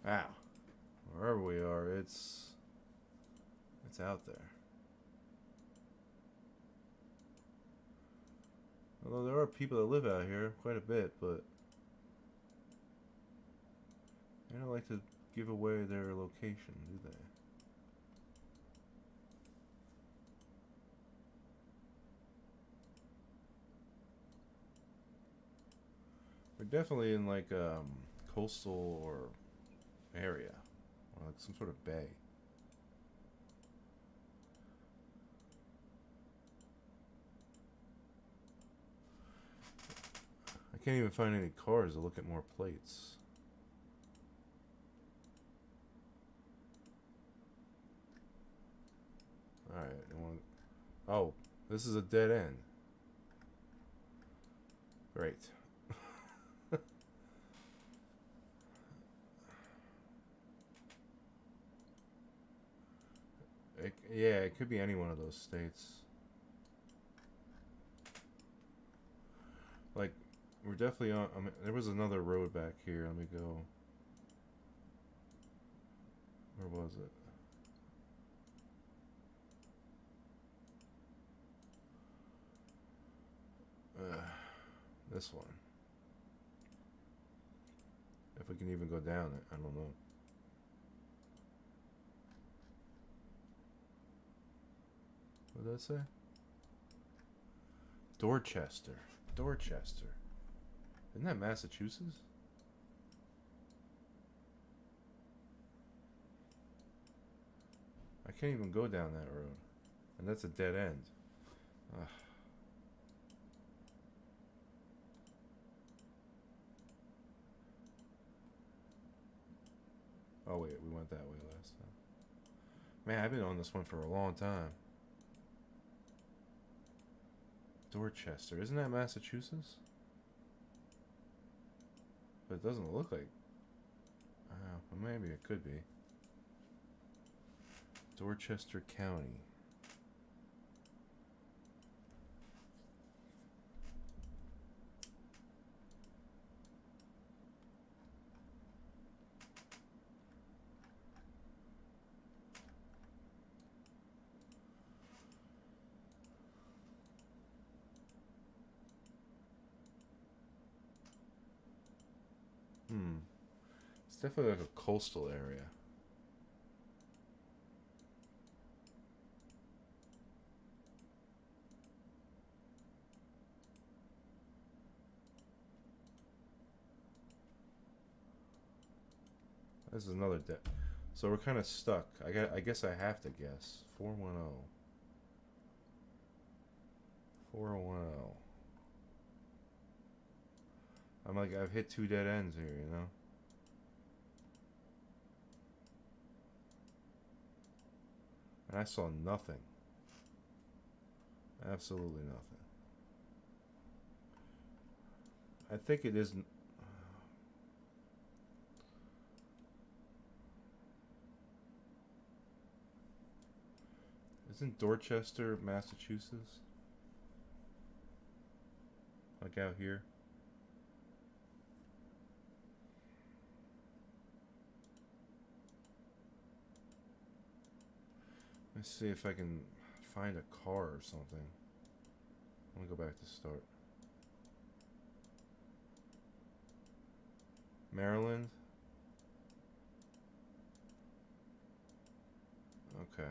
Wow. Wherever we are, it's out there. Although there are people that live out here quite a bit, but they don't like to give away their location, do they? We're definitely in like coastal or area, or like some sort of bay. I can't even find any cars to look at more plates. Alright, oh, this is a dead end. Great. Yeah, it could be any one of those states. We're definitely on. I mean, there was another road back here. Let me go. Where was it? This one. If we can even go down it, I don't know. What did that say? Dorchester. Dorchester. Isn't that Massachusetts? I can't even go down that road. And that's a dead end. Ugh. Oh wait, we went that way last time. Man, I've been on this one for a long time. Dorchester. Isn't that Massachusetts? But it doesn't look like... well, maybe it could be. Dorchester County. It's definitely like a coastal area. This is another so we're kind of stuck. I guess I have to guess. 410. 4010. I'm like, I've hit 2 dead ends here, you know? And I saw nothing. Absolutely nothing. I think it isn't. Isn't Dorchester, Massachusetts? Like out here? Let's see if I can find a car or something. I'm gonna go back to start. Maryland? Okay.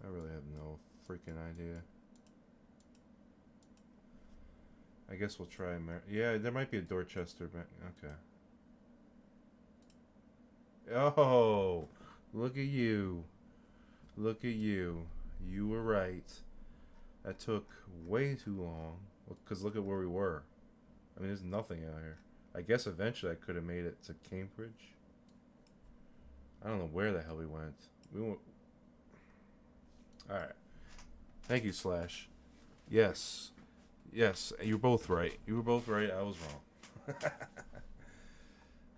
I really have no freaking idea. I guess we'll try yeah, there might be a Dorchester. Okay. Oh! Look at you. Look at you. You were right. That took way too long. Because look at where we were. I mean, there's nothing out here. I guess eventually I could have made it to Cambridge. I don't know where the hell we went. We went... Alright. Thank you, Slash. Yes. Yes, you're both right. You were both right. I was wrong.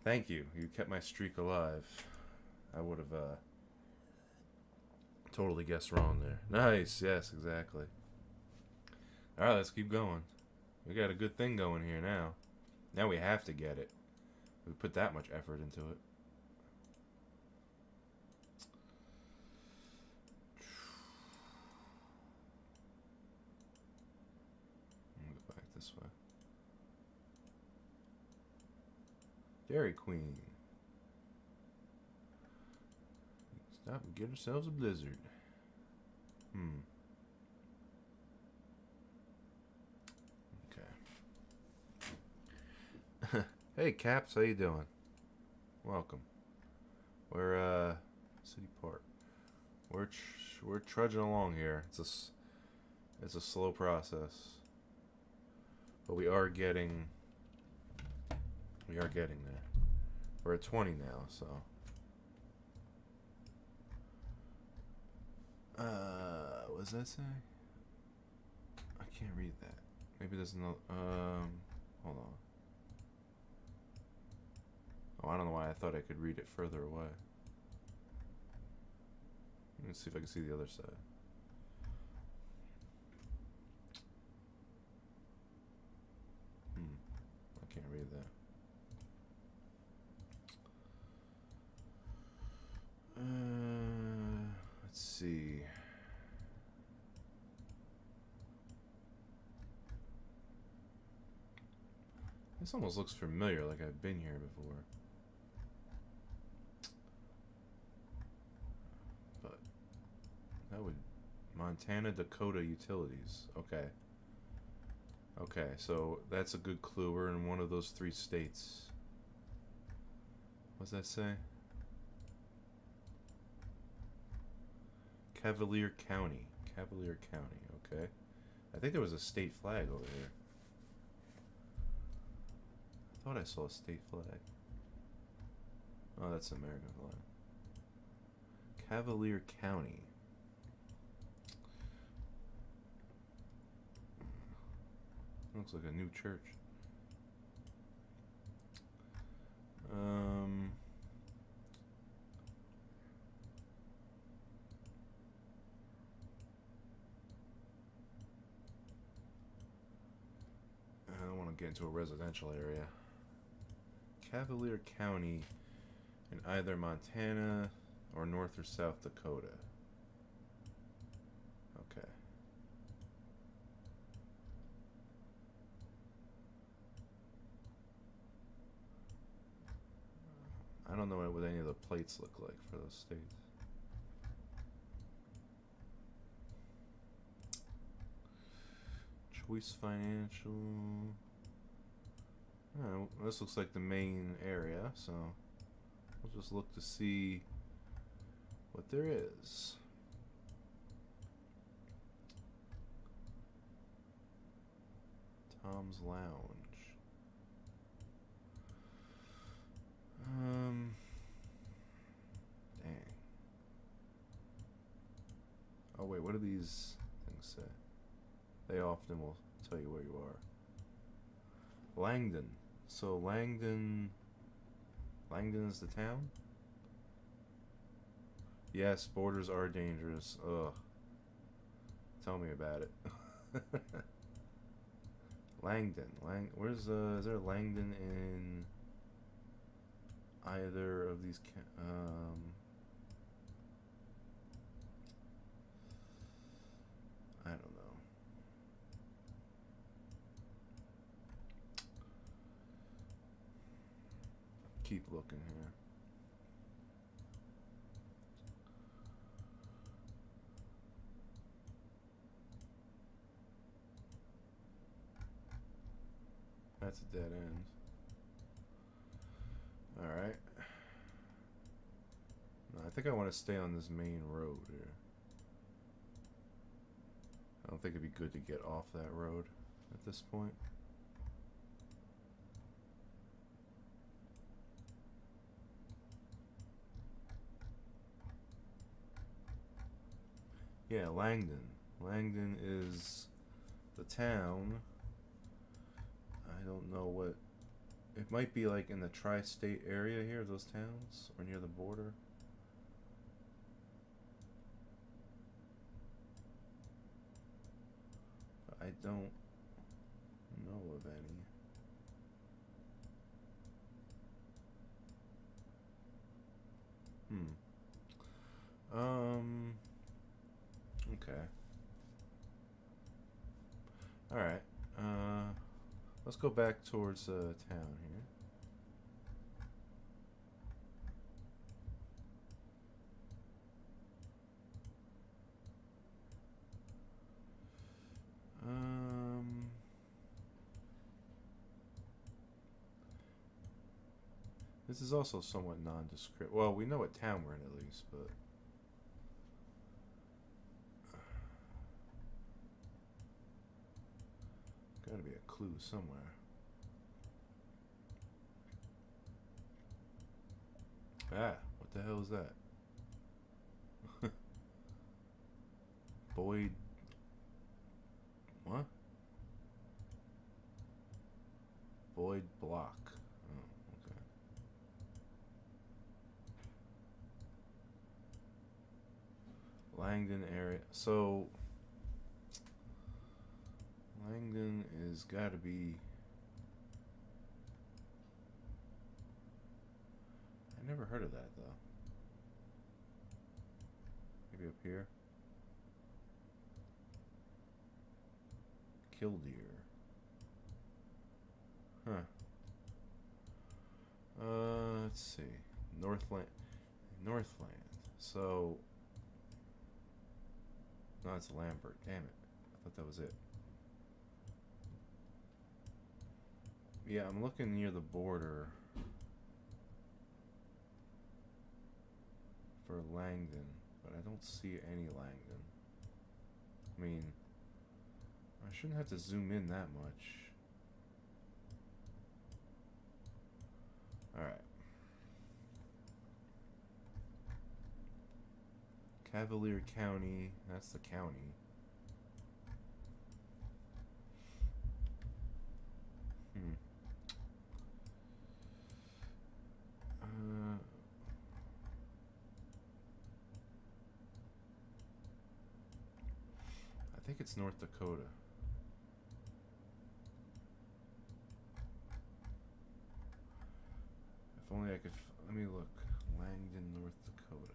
Thank you. You kept my streak alive. I would have totally guessed wrong there. Nice. Yes, exactly. All right, let's keep going. We got a good thing going here now. Now we have to get it. We put that much effort into it. I'm gonna go back this way. Dairy Queen. Stop and get ourselves a blizzard. Okay. Hey, Caps, how you doing? Welcome. We're City Park. We're trudging along here. It's a slow process, but we are getting there. We're at 20 now, so. What does that say? I can't read that. Maybe there's no. Hold on. Oh, I don't know why I thought I could read it further away. Let me see if I can see the other side. This almost looks familiar, like I've been here before. But that would... Montana Dakota Utilities. Okay. Okay, so that's a good clue. We're in one of those 3 states. What does that say? Cavalier County. Cavalier County, okay. I think there was a state flag over here. I thought I saw a state flag. Oh, that's the American flag. Cavalier County. Looks like a new church. I don't want to get into a residential area. Cavalier County in either Montana or North or South Dakota. Okay. I don't know what any of the plates look like for those states. Choice Financial. Oh, this looks like the main area, so we'll just look to see what there is. Tom's Lounge. Dang. Oh wait, what do these things say? They often will tell you where you are. Langdon. So Langdon is the town? Yes, borders are dangerous. Ugh. Tell me about it. Langdon. Where's is there Langdon in either of these I don't know. Keep looking here. That's a dead end. Alright. No, I think I want to stay on this main road here. I don't think it'd be good to get off that road at this point. Yeah, Langdon. Langdon is the town. I don't know what... It might be like in the tri-state area here, those towns, or near the border. I don't know of any. Okay. Alright. Let's go back towards town here. This is also somewhat nondescript. Well, we know what town we're in at least, but... Gotta be a clue somewhere. Ah, what the hell is that? Boyd... What? Boyd Block. Oh, okay. Langdon area. So... Langdon is gotta be... I never heard of that though. Maybe up here. Killdeer. Huh. let's see. Northland. Northland. So. No, it's Lambert. Damn it. I thought that was it. Yeah, I'm looking near the border for Langdon, but I don't see any Langdon. I mean, I shouldn't have to zoom in that much. Alright. Cavalier County, that's the county. I think it's North Dakota. If only I could. Let me look. Langdon, North Dakota.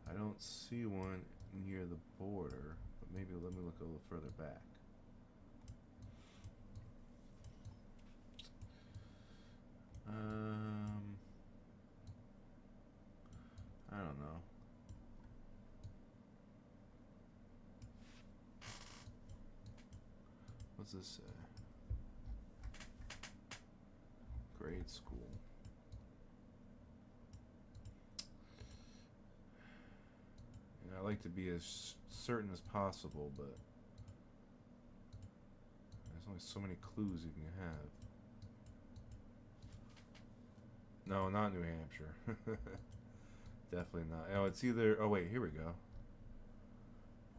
I don't see one near the border, but maybe let me look a little further back. I don't know. What's this say? Grade school. You know, I like to be as certain as possible, but there's only so many clues you can have. No, not New Hampshire. Definitely not. Oh, it's either... Oh, wait, here we go.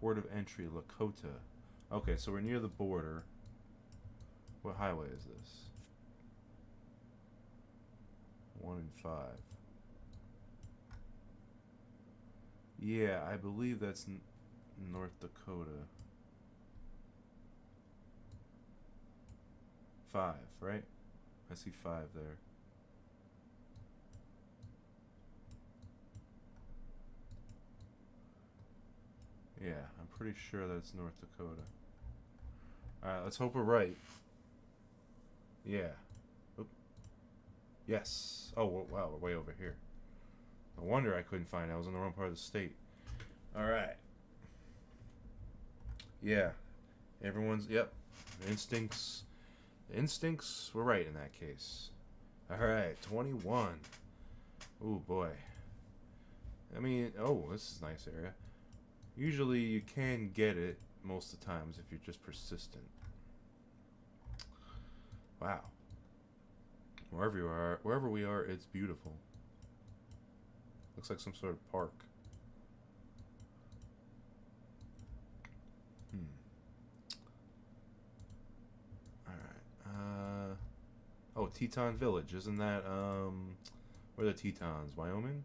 Port of Entry, Lakota. Okay, so we're near the border. What highway is this? 1 and 5. Yeah, I believe that's North Dakota. 5, right? I see 5 there. Yeah, I'm pretty sure that's North Dakota. Alright, let's hope we're right. Yeah. Oop. Yes. Oh, wow, we're way over here. No wonder I couldn't find it. I was in the wrong part of the state. Alright. Yeah. Everyone's... Yep. Instincts were right in that case. Alright, 21. Ooh, boy. I mean, oh, this is a nice area. Usually you can get it most of the times if you're just persistent. Wow. Wherever we are, it's beautiful. Looks like some sort of park. Alright. Oh, Teton Village. Isn't that, where are the Tetons? Wyoming?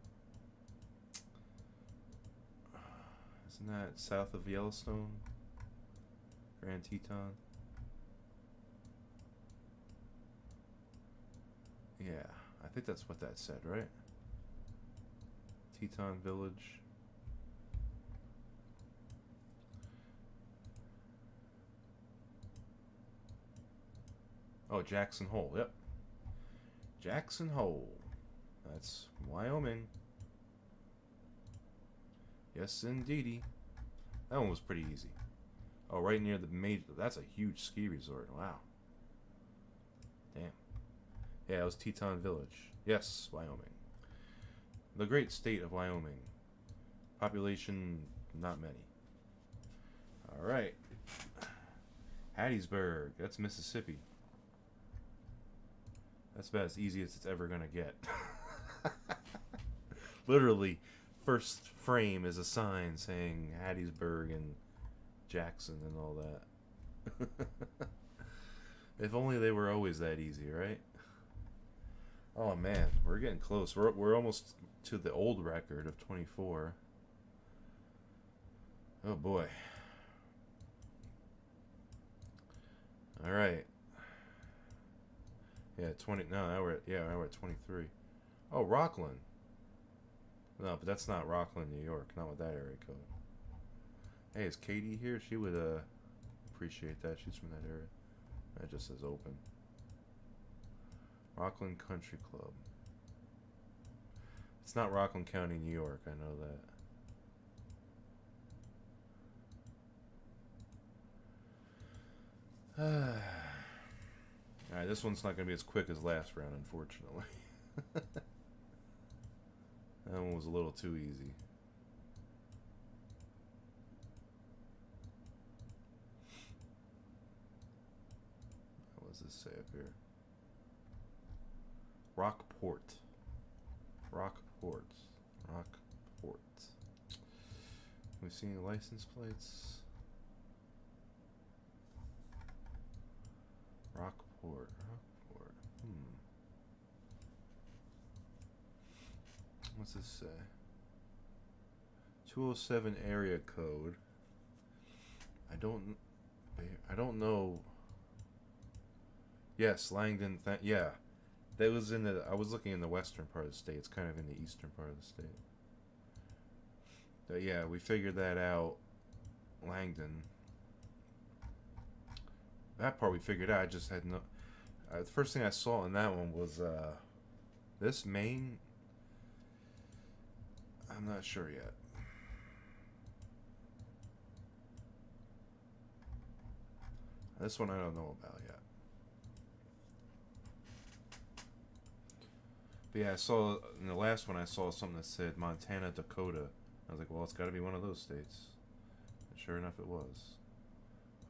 Isn't that south of Yellowstone? Grand Teton? Yeah, I think that's what that said, right? Teton Village. Oh, Jackson Hole, yep. Jackson Hole. That's Wyoming. Yes, indeedy. That one was pretty easy. Oh, right near the major... That's a huge ski resort. Wow. Damn. Yeah, it was Teton Village. Yes, Wyoming. The great state of Wyoming. Population, not many. Alright. Hattiesburg. That's Mississippi. That's about as easy as it's ever gonna get. Literally, first frame is a sign saying Hattiesburg and Jackson and all that. If only they were always that easy, right? Oh man, we're getting close. We're almost to the old record of 24. Oh boy. All right. Yeah, 20. No, now we're at 23. Oh, Rockland. No, but that's not Rockland, New York. Not with that area code. Hey, is Katie here? She would appreciate that. She's from that area. That just says open. Rockland Country Club. It's not Rockland County, New York. I know that. Alright, this one's not going to be as quick as last round, unfortunately. That one was a little too easy. What does this say up here? Rockport. Rockport. Rockport. We've seen license plates. Rockport. Rockport. What's this say? 207 area code. I don't know. Yes, Langdon. Yeah, that was in the. I was looking in the western part of the state. It's kind of in the eastern part of the state. But yeah, we figured that out. Langdon. That part we figured out. I just had no. The first thing I saw in that one was this Maine. I'm not sure yet. This one I don't know about yet. But yeah, I saw in the last one I saw something that said Montana, Dakota. I was like, well, it's got to be one of those states. And sure enough, it was.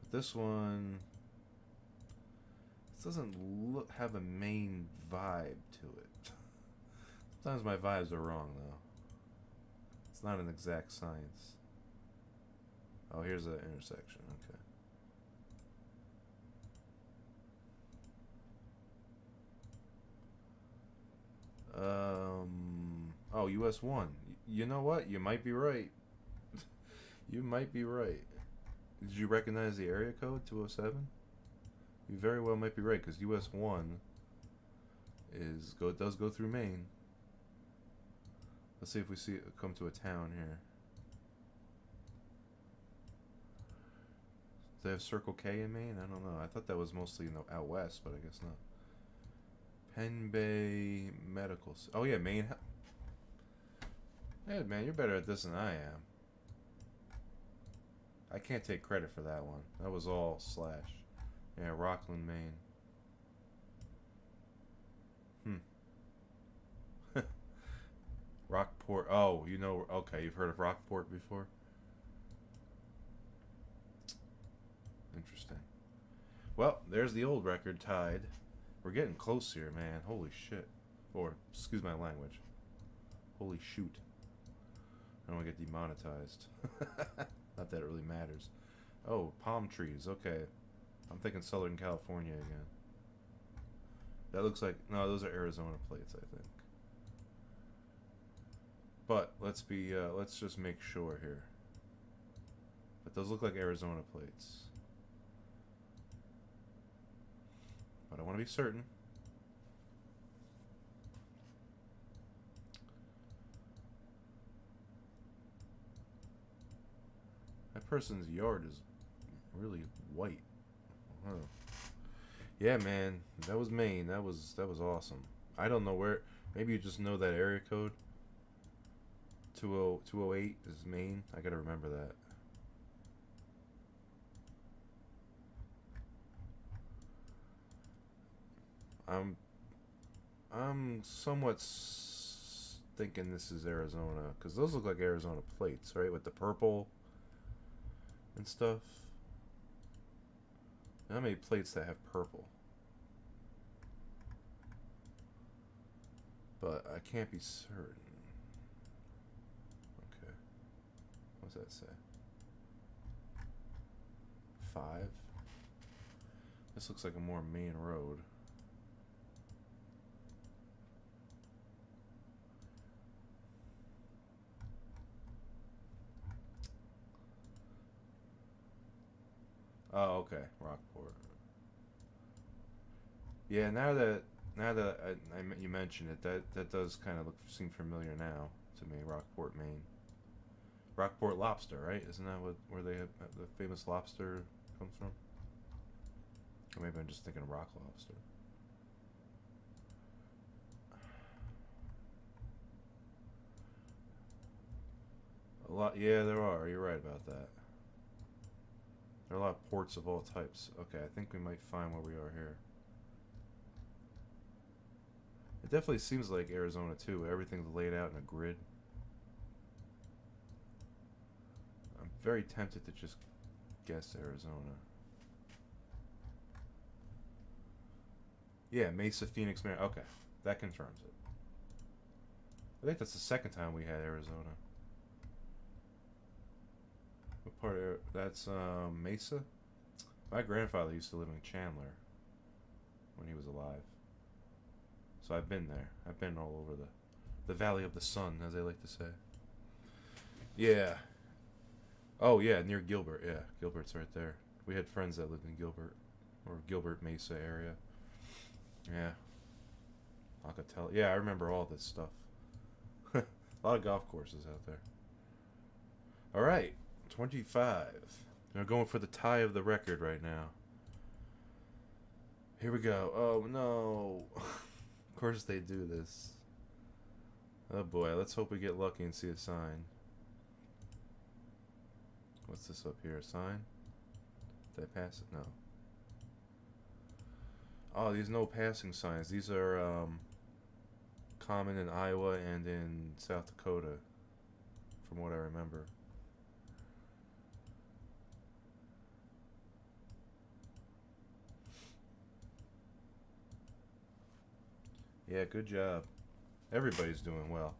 But this one, this doesn't have a Maine vibe to it. Sometimes my vibes are wrong though. It's not an exact science. Oh, here's the intersection. Okay. Oh, US 1. You know what? You might be right. You might be right. Did you recognize the area code 207? You very well might be right because US 1 does go through Maine. Let's see if we see it come to a town here. Do they have Circle K in Maine? I don't know. I thought that was mostly out west, but I guess not. Penn Bay Medical. Oh yeah, Maine. Hey man, you're better at this than I am. I can't take credit for that one. That was all slash. Yeah, Rockland, Maine. Rockport. Oh, you know. Okay, you've heard of Rockport before? Interesting. Well, there's the old record tied. We're getting close here, man. Holy shit. Or, excuse my language. Holy shoot. I don't want to get demonetized. Not that it really matters. Oh, palm trees. Okay. I'm thinking Southern California again. That looks like... No, those are Arizona plates, I think. But, let's just make sure here. But those look like Arizona plates. But I want to be certain. That person's yard is really white. Huh. Yeah, man, that was Maine. That was awesome. I don't know where. Maybe you just know that area code. 208 is Maine. I gotta remember that. I'm somewhat thinking this is Arizona because those look like Arizona plates, right? With the purple and stuff. How many plates that have purple? But I can't be certain. Okay. What does that say? 5. This looks like a more main road. Oh, okay, Rockport. Yeah, now that you mention it, that does kind of seem familiar now to me. Rockport, Maine. Rockport lobster, right? Isn't that where they have the famous lobster comes from. Or maybe I'm just thinking of rock lobster. A lot, yeah, there are. You're right about that. There are a lot of ports of all types. Okay, I think we might find where we are here. It definitely seems like Arizona too. Everything's laid out in a grid. I'm very tempted to just guess Arizona. Yeah, Mesa, Phoenix, Mar. Okay, that confirms it. I think that's the second time we had Arizona. What part of that's Mesa? My grandfather used to live in Chandler when he was alive. So I've been there. I've been all over the Valley of the Sun, as they like to say. Yeah. Oh yeah, near Gilbert. Yeah, Gilbert's right there. We had friends that lived in Gilbert or Gilbert Mesa area. Yeah. Pocatello. Yeah, I remember all this stuff. A lot of golf courses out there. All right, 25. They're going for the tie of the record right now. Here we go. Oh no. Of course they do this. Oh boy, let's hope we get lucky and see a sign. What's this up here? A sign? Did I pass it? No. Oh, these no passing signs. These are common in Iowa and in South Dakota, from what I remember. Yeah, good job. Everybody's doing well.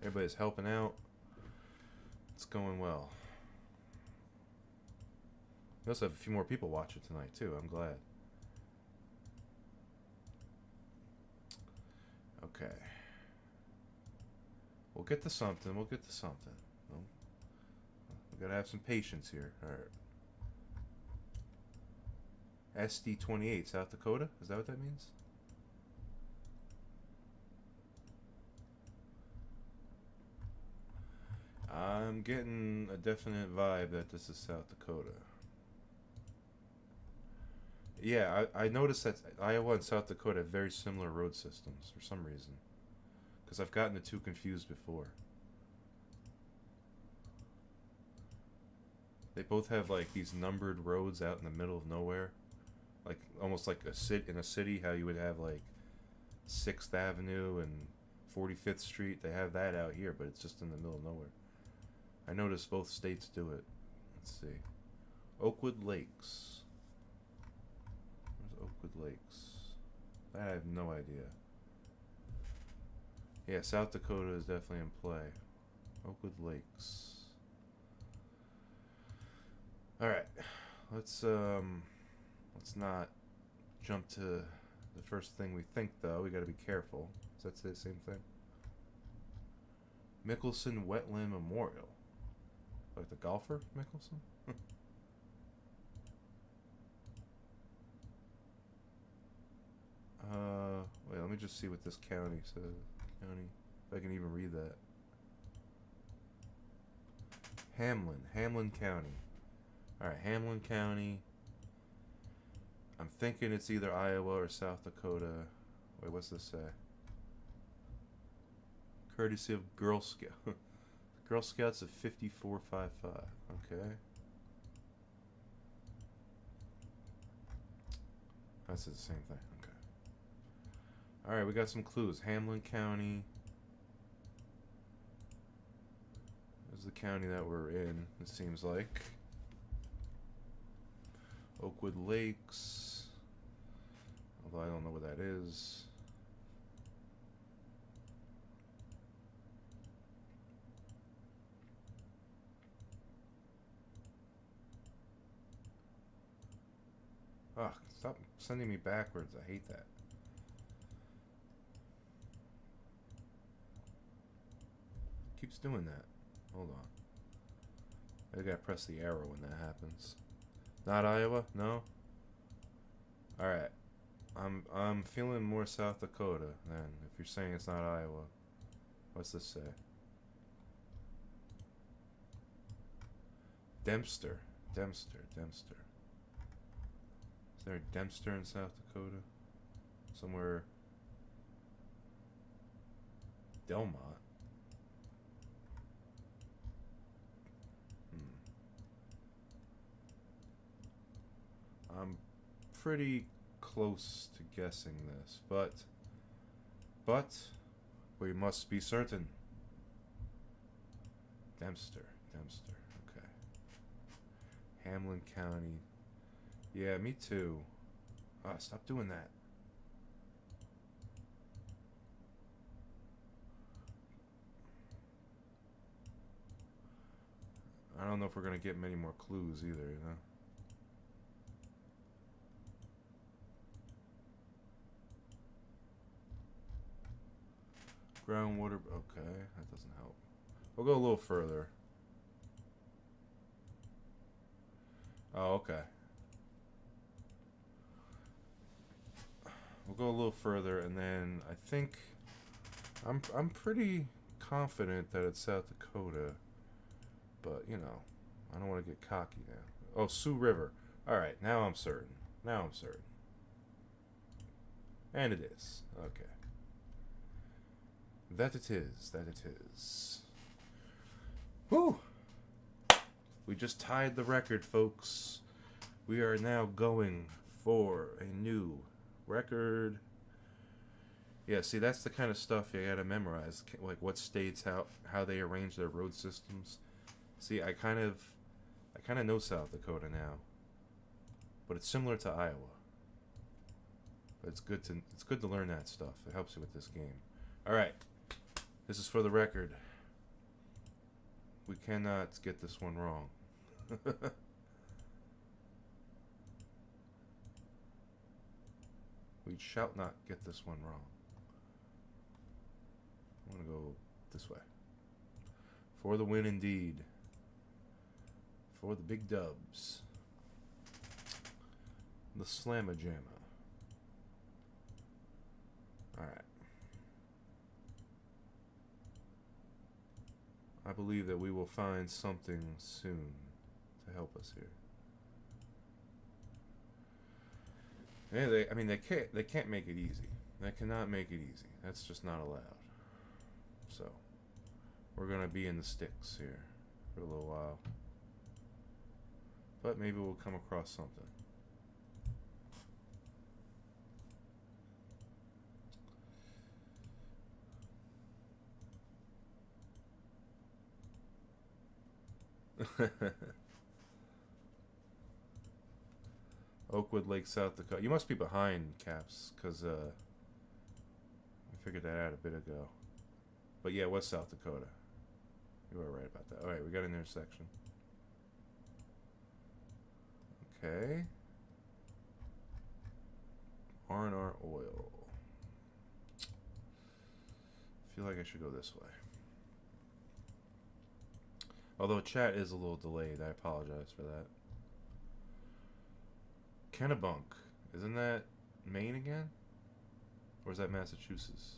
Everybody's helping out. It's going well. We also have a few more people watching tonight, too. I'm glad. Okay. We'll get to something. We'll get to something. Well, we gotta have some patience here. Alright. SD28, South Dakota? Is that what that means? I'm getting a definite vibe that this is South Dakota. Yeah, I noticed that Iowa and South Dakota have very similar road systems for some reason. Because I've gotten the two confused before. They both have like these numbered roads out in the middle of nowhere. Like almost like in a city, how you would have like 6th Avenue and 45th Street. They have that out here, but it's just in the middle of nowhere. I noticed both states do it. Let's see. Oakwood Lakes. Where's Oakwood Lakes? I have no idea. Yeah, South Dakota is definitely in play. Oakwood Lakes. Alright. Let's not jump to the first thing we think though. We gotta be careful. Does that say the same thing? Mickelson Wetland Memorial. Like the golfer, Mickelson? Wait, let me just see what this county says. County, if I can even read that. Hamlin County. Alright, Hamlin County. I'm thinking it's either Iowa or South Dakota. Wait, what's this say? Courtesy of Girl Scout. Girl Scouts of 5455. Okay. That's the same thing. Okay. Alright, we got some clues. Hamlin County. This is the county that we're in, it seems like. Oakwood Lakes. Although I don't know what that is. Ugh, stop sending me backwards. I hate that. Keeps doing that. Hold on. I gotta press the arrow when that happens. Not Iowa? No? Alright. I'm feeling more South Dakota then, if you're saying it's not Iowa. What's this say? Dempster. there a Dempster in South Dakota? Somewhere. Delmont. I'm pretty close to guessing this, but we must be certain. Dempster, okay. Hamlin County. Yeah, me too. Ah, stop doing that. I don't know if we're gonna get many more clues either, you know? Groundwater, okay, that doesn't help. We'll go a little further. Oh, okay. We'll go a little further, and then I think I'm pretty confident that it's South Dakota, but you know, I don't want to get cocky now. Oh, Sioux River. All right, now I'm certain. And it is. Okay. That it is. Whew! We just tied the record, folks. We are now going for a new record. Yeah, see, that's the kind of stuff you gotta memorize. Like what states, how they arrange their road systems. See, I kind of know South Dakota now. But it's similar to Iowa. But it's good to learn that stuff. It helps you with this game. All right. This is for the record. We cannot get this one wrong. We shall not get this one wrong. I'm gonna go this way. For the win indeed. For the big dubs. The Slamma Jamma. Alright. I believe that we will find something soon to help us here. Yeah, they can't make it easy. They cannot make it easy. That's just not allowed. So, we're gonna be in the sticks here for a little while. But maybe we'll come across something. Oakwood Lake, South Dakota. You must be behind, Caps, because I figured that out a bit ago. But yeah, it was South Dakota. You were right about that. Alright, we got an intersection. Okay. R&R Oil. I feel like I should go this way. Although chat is a little delayed, I apologize for that. Kennebunk. Isn't that Maine again? Or is that Massachusetts?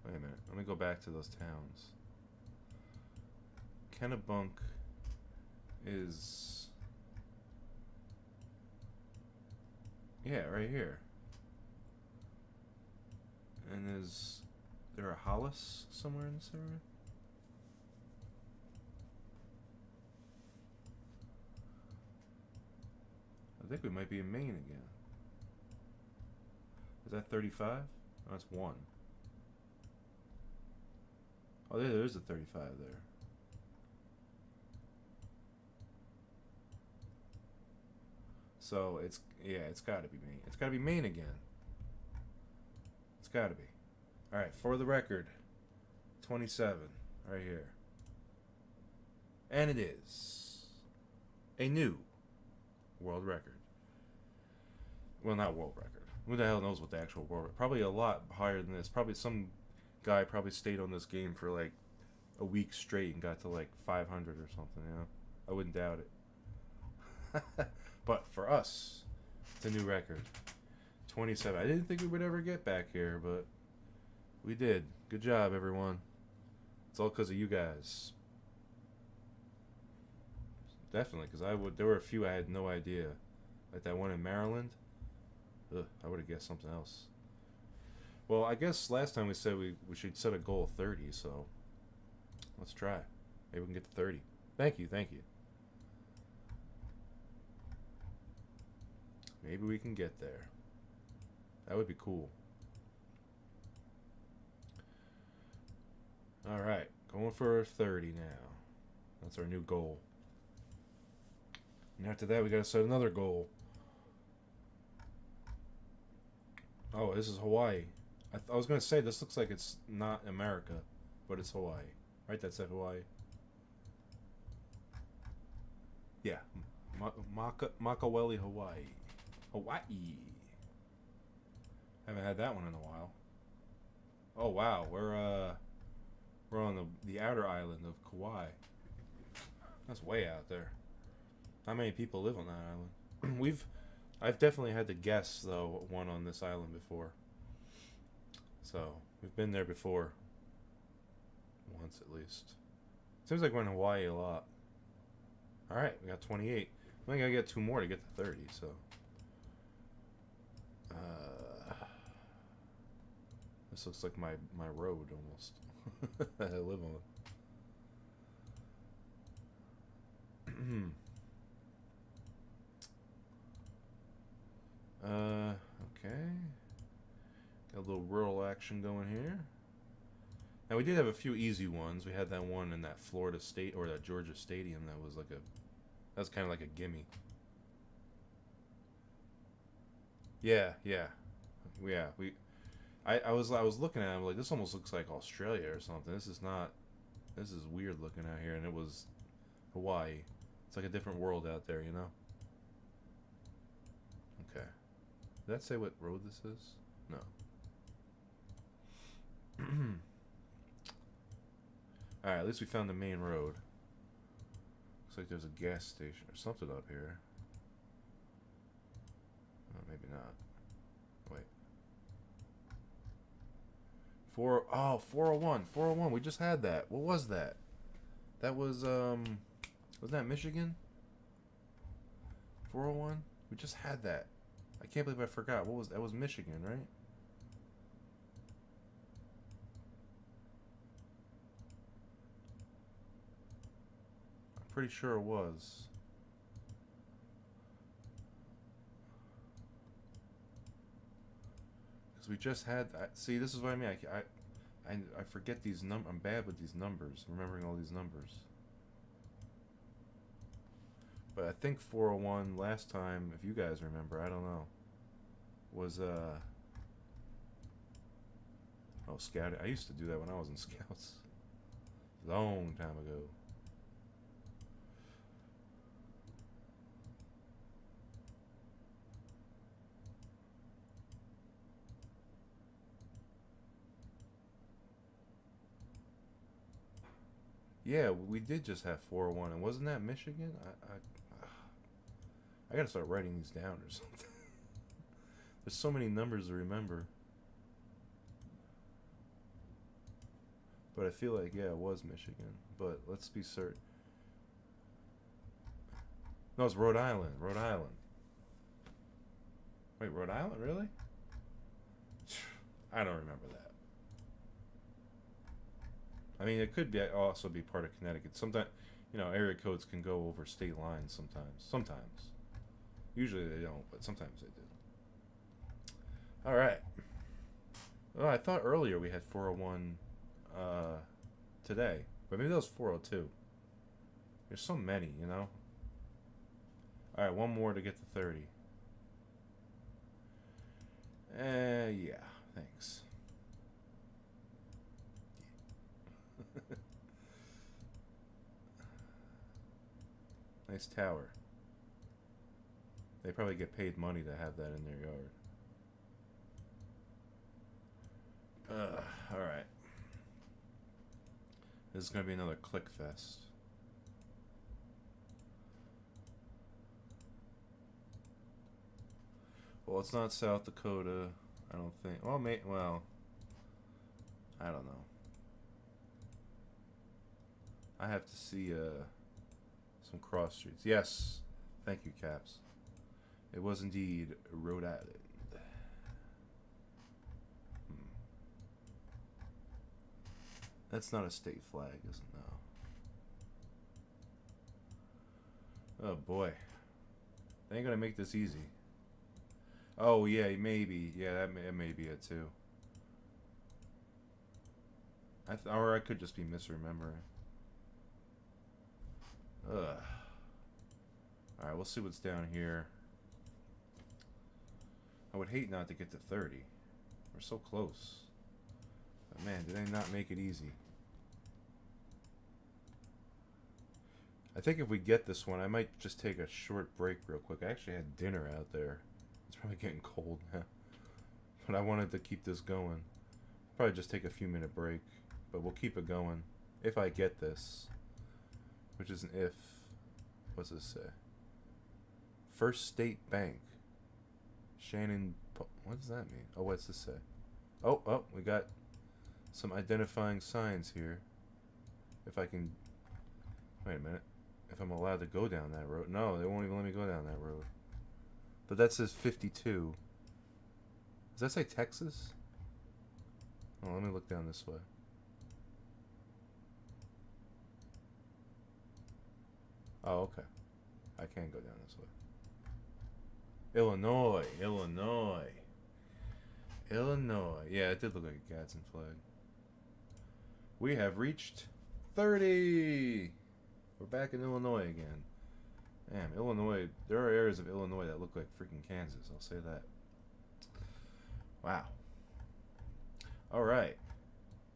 Wait a minute. Let me go back to those towns. Kennebunk is... yeah, right here. And is there a Hollis somewhere in this area? I think we might be in Maine again. Is that 35? Oh, that's 1. Oh, there is a 35 there. So it's got to be Maine. It's got to be Maine again. It's got to be. All right, for the record, 27 right here. And it is a new world record. Well, not world record. Who the hell knows what the actual world record? Probably a lot higher than this. Probably some guy stayed on this game for like a week straight and got to like 500 or something, you know? I wouldn't doubt it. But for us, it's a new record. 27. I didn't think we would ever get back here, but we did. Good job, everyone. It's all because of you guys. Definitely, because there were a few I had no idea. Like that one in Maryland. Ugh, I would have guessed something else. Well, I guess last time we said we should set a goal of 30, so let's try. Maybe we can get to 30. Thank you, thank you. Maybe we can get there. That would be cool. Alright, going for 30 now. That's our new goal. And after that, we gotta set another goal. Oh, this is Hawaii. I was gonna say, this looks like it's not America, but it's Hawaii. Right, that said Hawaii. Yeah, Makaweli, Hawaii. Hawaii. Haven't had that one in a while. Oh wow, we're on the outer island of Kauai. That's way out there. Not many people live on that island. I've definitely had to guess though one on this island before. So we've been there before. Once at least. Seems like we're in Hawaii a lot. Alright, we got 28. I think I get 2 more to get to 30, so. This looks like my road almost. That I live on. Okay. Got a little rural action going here. Now we did have a few easy ones. We had that one in that Florida State or that Georgia Stadium that was like that's kind of like a gimme. Yeah. I was looking at it, I'm like, this almost looks like Australia or something. This is weird looking out here, and it was Hawaii. It's like a different world out there, you know? Okay. Did that say what road this is? No. Alright, at least we found the main road. Looks like there's a gas station or something up here. Oh, maybe not. Wait. 401. 401. We just had that. What was that? That was that Michigan? 401? We just had that. I can't believe I forgot. That was Michigan, right? I'm pretty sure it was. Because we just had that. See, this is what I mean. I forget these numbers. I'm bad with these numbers, remembering all these numbers. But I think 401 last time, if you guys remember, I don't know, was oh, scouting. I used to do that when I was in Scouts. Long time ago. Yeah, we did just have 401, and wasn't that Michigan? I gotta start writing these down or something. There's so many numbers to remember. But I feel like, yeah, it was Michigan. But let's be certain. No, it's Rhode Island. Rhode Island. Wait, Rhode Island? Really? I don't remember that. I mean, it could also be part of Connecticut. Sometimes, area codes can go over state lines sometimes. Sometimes. Usually they don't, but sometimes they do. Alright. Oh, I thought earlier we had 401 today. But maybe that was 402. There's so many, you know? Alright, one more to get to 30. Yeah, thanks. Nice tower. They probably get paid money to have that in their yard. Alright. This is going to be another click fest. Well, it's not South Dakota, I don't think. Well, I don't know. I have to see Some cross streets. Yes. Thank you, Caps. It was indeed Rhode Island. That's not a state flag, is it? No. Oh boy. They ain't gonna make this easy. Oh yeah, maybe. Yeah, that may be it too. Or I could just be misremembering. Ugh. Alright, we'll see what's down here. I would hate not to get to 30. We're so close. But man, did they not make it easy. I think if we get this one, I might just take a short break real quick. I actually had dinner out there. It's probably getting cold now. But I wanted to keep this going. Probably just take a few minute break. But we'll keep it going. If I get this. Which is an if. What's this say? First State Bank. Shannon. What does that mean? Oh, what's this say? Oh, we got some identifying signs here. If I can. Wait a minute. If I'm allowed to go down that road. No, they won't even let me go down that road. But that says 52. Does that say Texas? Oh, let me look down this way. Oh, okay. I can go down this way. Illinois. Yeah, it did look like a Gadsden flag. We have reached 30. We're back in Illinois again. Damn, Illinois. There are areas of Illinois that look like freaking Kansas. I'll say that. Wow. Alright.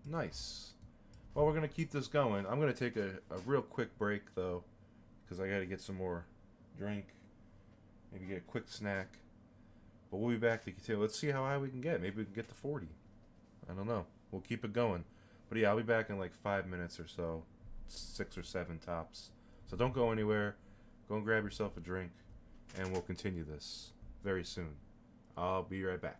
Nice. Well, we're going to keep this going. I'm going to take a real quick break, though, because I got to get some more drink. Maybe get a quick snack. But we'll be back to continue. Let's see how high we can get. Maybe we can get to 40. I don't know. We'll keep it going. But yeah, I'll be back in like 5 minutes or so. 6 or 7 tops. So don't go anywhere. Go and grab yourself a drink. And we'll continue this very soon. I'll be right back.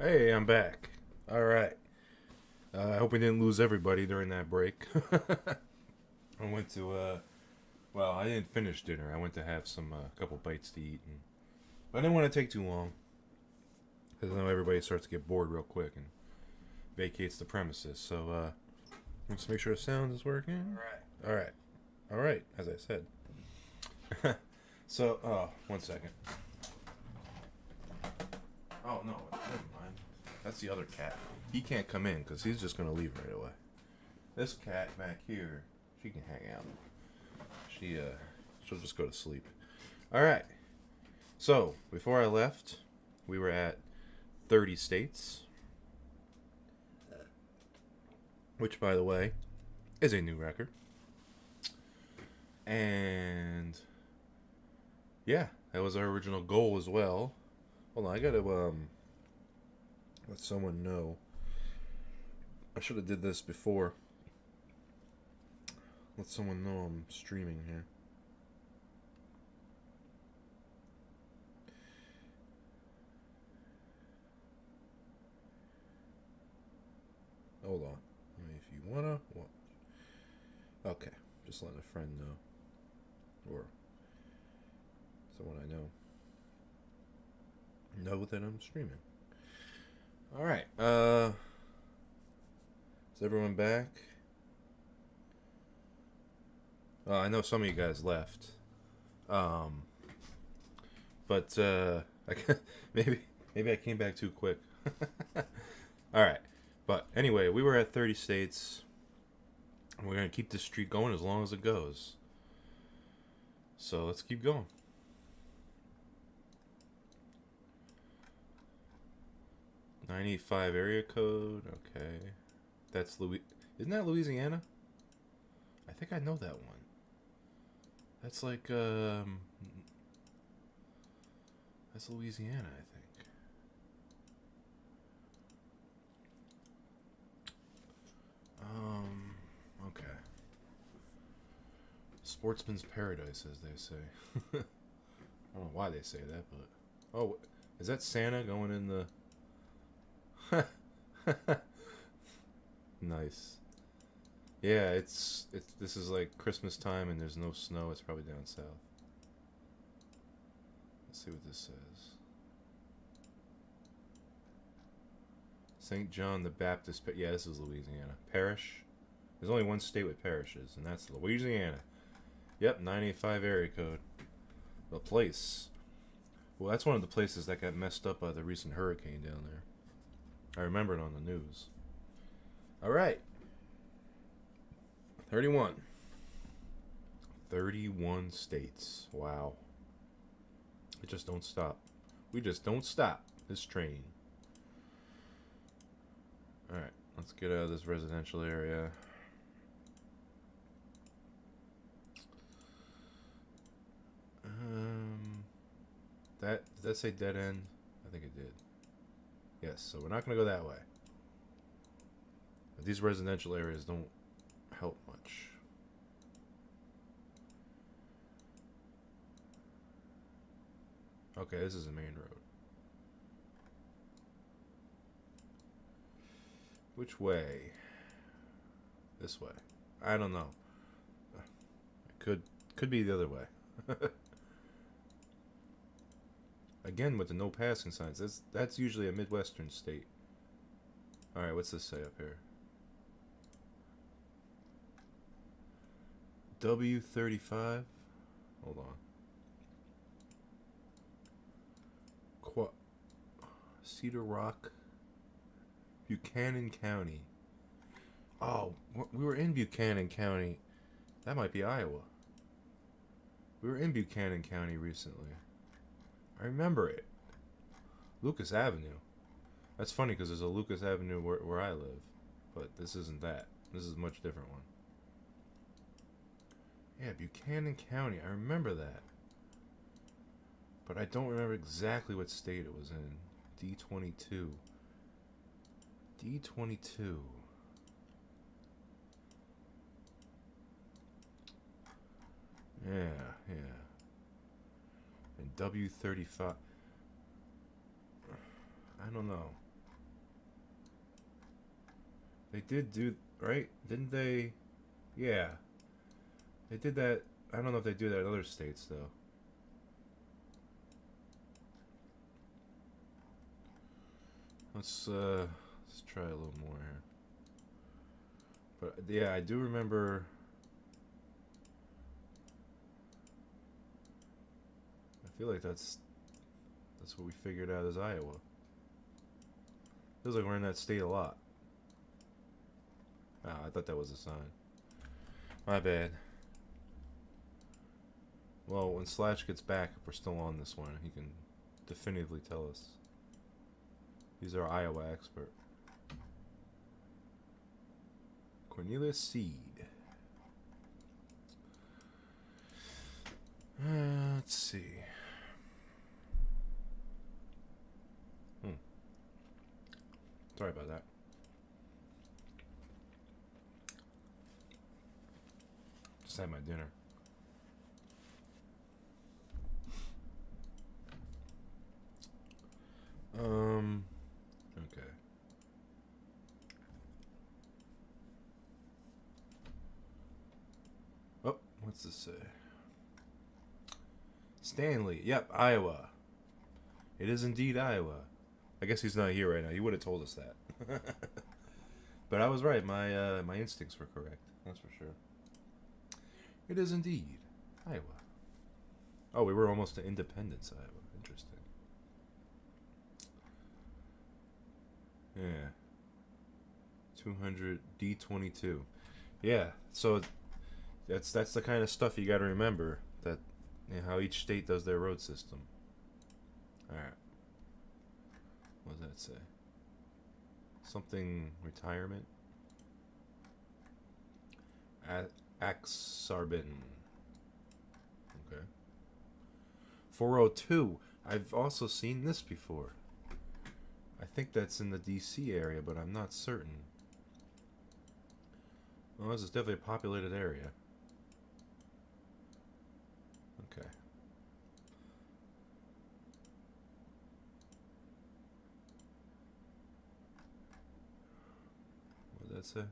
Hey, I'm back. All right. I hope we didn't lose everybody during that break. I went to, well, I didn't finish dinner. I went to have some, couple bites to eat. But I didn't want to take too long. Because I know everybody starts to get bored real quick and vacates the premises. So, let's make sure the sound is working. All right. All right, as I said. So, one second. Oh, no, never mind. That's the other cat. He can't come in because he's just going to leave right away. This cat back here, she can hang out. She'll just go to sleep. All right. So, before I left, we were at 30 states. Which, by the way, is a new record. And yeah, that was our original goal as well. Hold on, I gotta let someone know. I should have did this before. Let someone know I'm streaming here. Hold on. I mean, if you wanna watch. Okay, just letting a friend know. Or someone I know that I'm streaming. Alright, is everyone back? I know some of you guys left. But maybe I came back too quick. Alright. But anyway, we were at 30 states. And we're gonna keep this streak going as long as it goes. So let's keep going. .985 area code. Okay, that's Isn't that Louisiana? I think I know that one. That's like that's Louisiana, I think. Okay. Sportsman's paradise, as they say. I don't know why they say that, but oh, is that Santa going in the? Nice. Yeah, it's this is like Christmas time and there's no snow. It's probably down south. Let's see what this says. St. John the Baptist. Yeah, this is Louisiana. Parish. There's only one state with parishes, and that's Louisiana. Yep, 985 area code. The place. Well, that's one of the places that got messed up by the recent hurricane down there. I remember it on the news. All right. 31. 31 states. Wow. It just don't stop. We just don't stop this train. All right. Let's get out of this residential area. Did that say dead end? I think it did. Yes, so we're not going to go that way. But these residential areas don't help much. Okay, this is a main road. Which way? This way. I don't know. It could be the other way. Again, with the no passing signs. That's usually a Midwestern state. Alright, what's this say up here? W35? Hold on. Cedar Rock, Buchanan County. Oh, we were in Buchanan County. That might be Iowa. We were in Buchanan County recently. I remember it. Lucas Avenue. That's funny because there's a Lucas Avenue where I live. But this isn't that. This is a much different one. Yeah, Buchanan County. I remember that. But I don't remember exactly what state it was in. D22. D22. Yeah. And W35. I don't know. They did do, right? Didn't they? Yeah. They did that. I don't know if they do that in other states, though. Let's try a little more here. But yeah, I do remember. I feel like that's what we figured out as Iowa. Feels like we're in that state a lot. Ah, I thought that was a sign. My bad. Well, when Slash gets back, if we're still on this one, he can definitively tell us. He's our Iowa expert. Cornelius Seed. Let's see. Sorry about that. Just had my dinner. Okay. Oh, what's this say? Stanley. Yep, Iowa. It is indeed Iowa. I guess he's not here right now. He would have told us that. But I was right. My instincts were correct. That's for sure. It is indeed Iowa. Oh, we were almost to Independence, Iowa. Interesting. Yeah. 200 D22. Yeah. So that's the kind of stuff you got to remember, that how each state does their road system. All right. What does that say? Something retirement. Axarben. Okay. 402. I've also seen this before. I think that's in the DC area, but I'm not certain. Well, this is definitely a populated area. Okay. What did that say?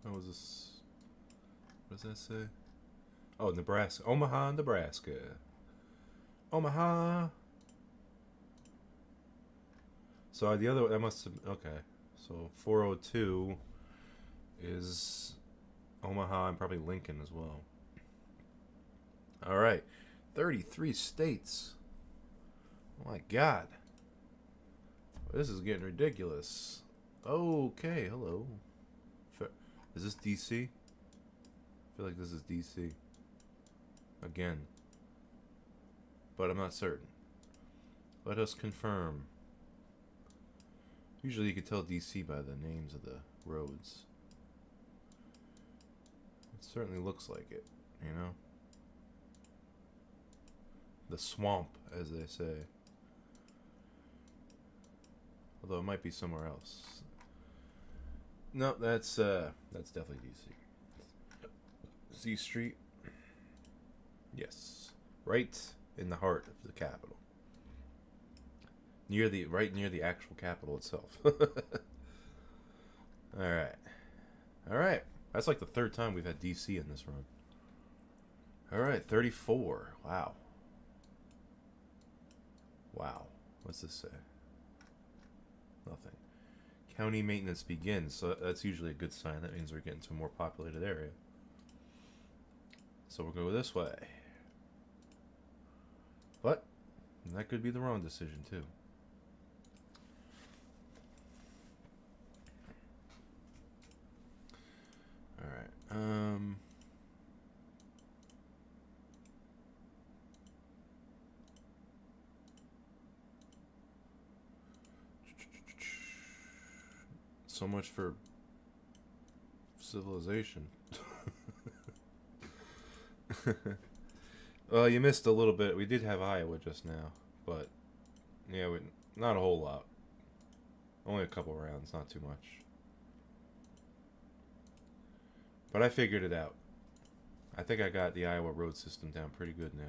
What was this? What does that say? Oh, Nebraska. Omaha, Nebraska. Omaha. So the other, that must have, okay. So 402 is Omaha and probably Lincoln as well. All right. 33 states. Oh my God. This is getting ridiculous. Okay, hello. Is this DC? I feel like this is DC. Again. But I'm not certain. Let us confirm. Usually you can tell DC by the names of the roads. It certainly looks like it, you know? The swamp, as they say. Although it might be somewhere else. No, that's definitely DC. Z Street. Yes. Right in the heart of the capital. Right near the actual capital itself. Alright. Alright. That's like the third time we've had DC in this run. Alright, 34. Wow. Wow. What's this say? Nothing. County maintenance begins. So that's usually a good sign. That means we're getting to a more populated area. So we'll go this way. But that could be the wrong decision too. Alright. So much for civilization. Well, you missed a little bit. We did have Iowa just now, but yeah, not a whole lot. Only a couple rounds, not too much. But I figured it out. I think I got the Iowa road system down pretty good now.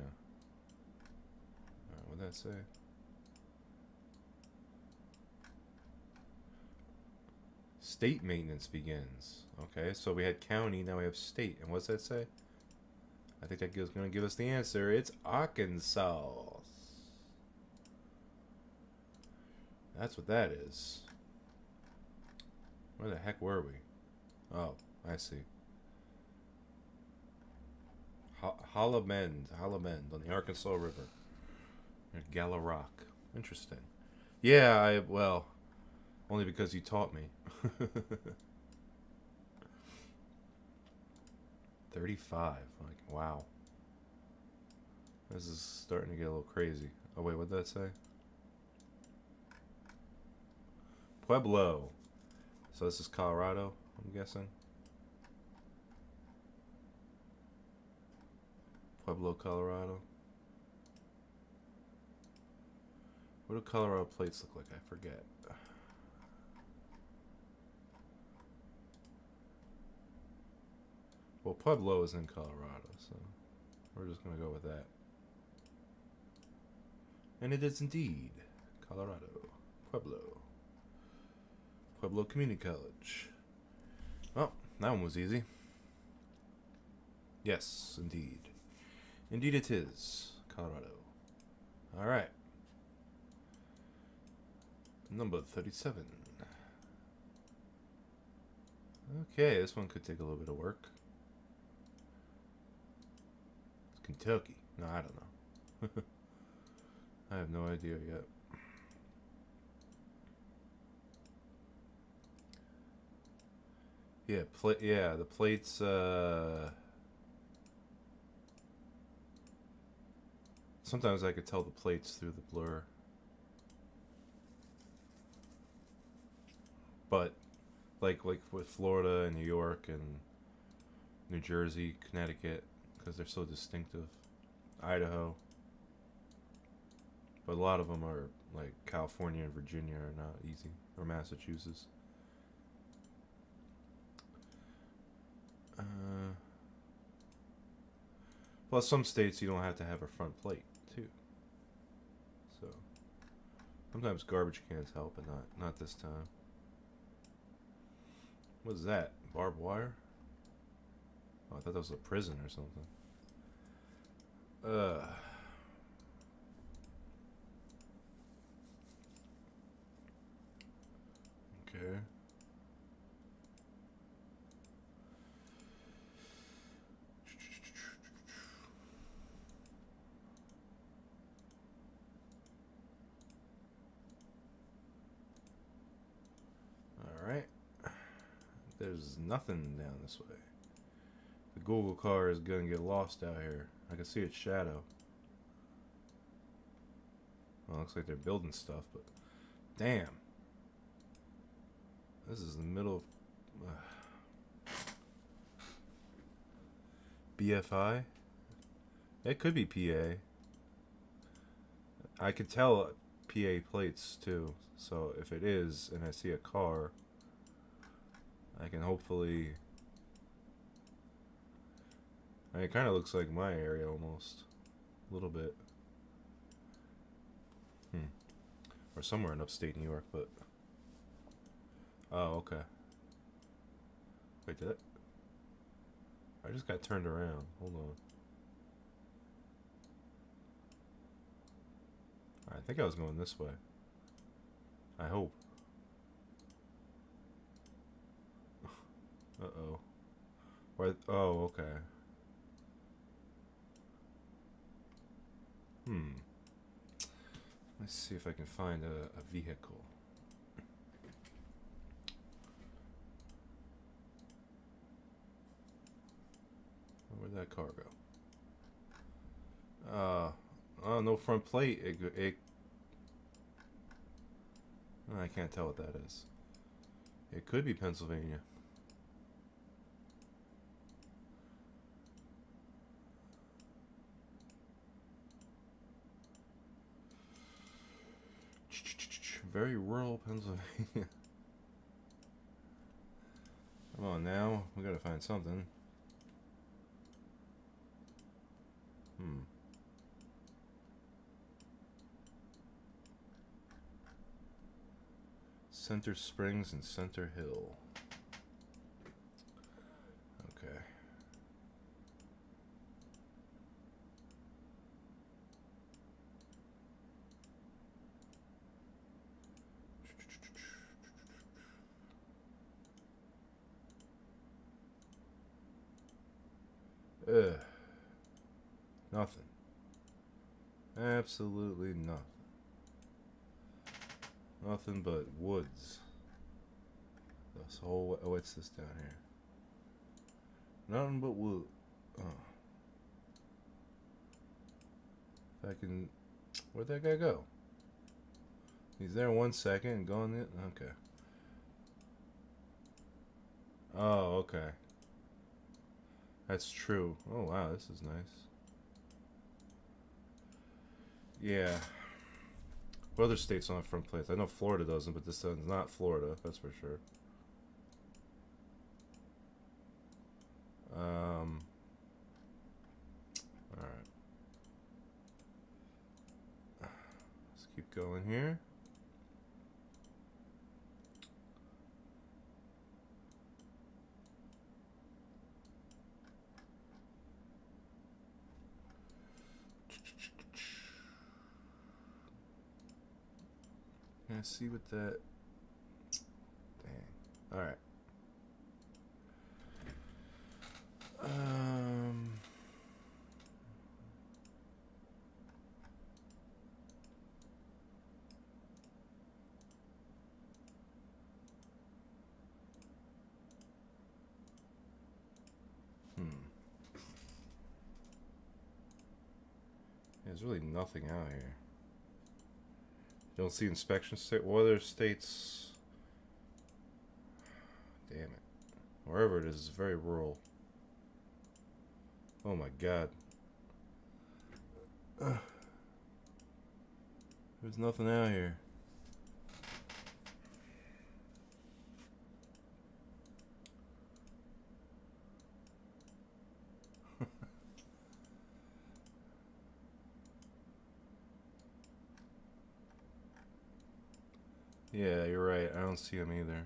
What'd that say? State maintenance begins. Okay, so we had county, now we have state. And what's that say? I think that is going to give us the answer. It's Arkansas. That's what that is. Where the heck were we? Oh, I see. Hollamend on the Arkansas River. At Gala Rock. Interesting. Yeah, well, only because you taught me. 35. Like, wow. This is starting to get a little crazy. Oh, wait, what'd that say? Pueblo. So this is Colorado, I'm guessing. Pueblo, Colorado. What do Colorado plates look like? I forget. Well, Pueblo is in Colorado, so we're just going to go with that. And it is indeed Colorado. Pueblo. Pueblo Community College. Oh, that one was easy. Yes, indeed. Indeed it is. Colorado. Alright. Number 37. Okay, this one could take a little bit of work. It's Kentucky. No, I don't know. I have no idea yet. Yeah, the plates, sometimes I could tell the plates through the blur. But, like with Florida and New York and New Jersey, Connecticut, because they're so distinctive. Idaho. But a lot of them are, like, California and Virginia are not easy. Or Massachusetts. Plus, some states you don't have to have a front plate, too. So, sometimes garbage cans help, but not this time. What is that? Barbed wire? Oh, I thought that was a prison or something. Okay. Alright. There's nothing down this way. The Google car is gonna get lost out here. I can see its shadow. Well, looks like they're building stuff, but damn. This is the middle of BFI? It could be PA. I could tell PA plates too. So if it is and I see a car, I can hopefully... I mean, it kind of looks like my area almost. A little bit. Or somewhere in upstate New York, but... Oh, okay. Wait, did it? I just got turned around. Hold on. I think I was going this way. I hope. Uh-oh. Where? Oh, okay. Let's see if I can find a vehicle. Where'd that car go? Oh, no front plate. I can't tell what that is. It could be Pennsylvania. Very rural Pennsylvania. Come on now, we gotta find something. Center Springs and Center Hill. Okay. Ugh. Nothing. Absolutely nothing. Nothing but woods. This whole, oh, what's this down here? Nothing but wood. Oh. If I can, where'd that guy go? He's there 1 second and gone in. Okay. Oh, okay. That's true. Oh wow, this is nice. Yeah. What other states don't have front plates? I know Florida doesn't, but this one's not Florida, that's for sure. Alright. Let's keep going here. Can I see what that... Dang. Alright. There's really nothing out here. You don't see inspection state. What other states? Damn it. Wherever it is very rural. Oh my god. There's nothing out here. Yeah, you're right. I don't see them either.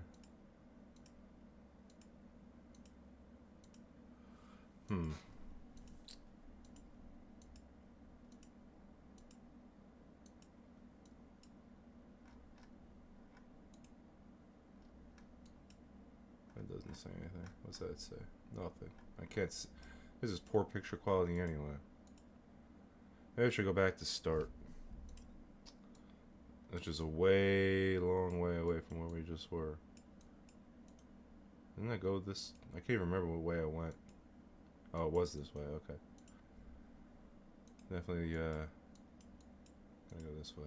That doesn't say anything. What's that say? Nothing. I can't see. This is poor picture quality anyway. Maybe I should go back to start. Which is a long way away from where we just were. Didn't I go this? I can't even remember what way I went. Oh, it was this way. Okay. Definitely, gotta go this way.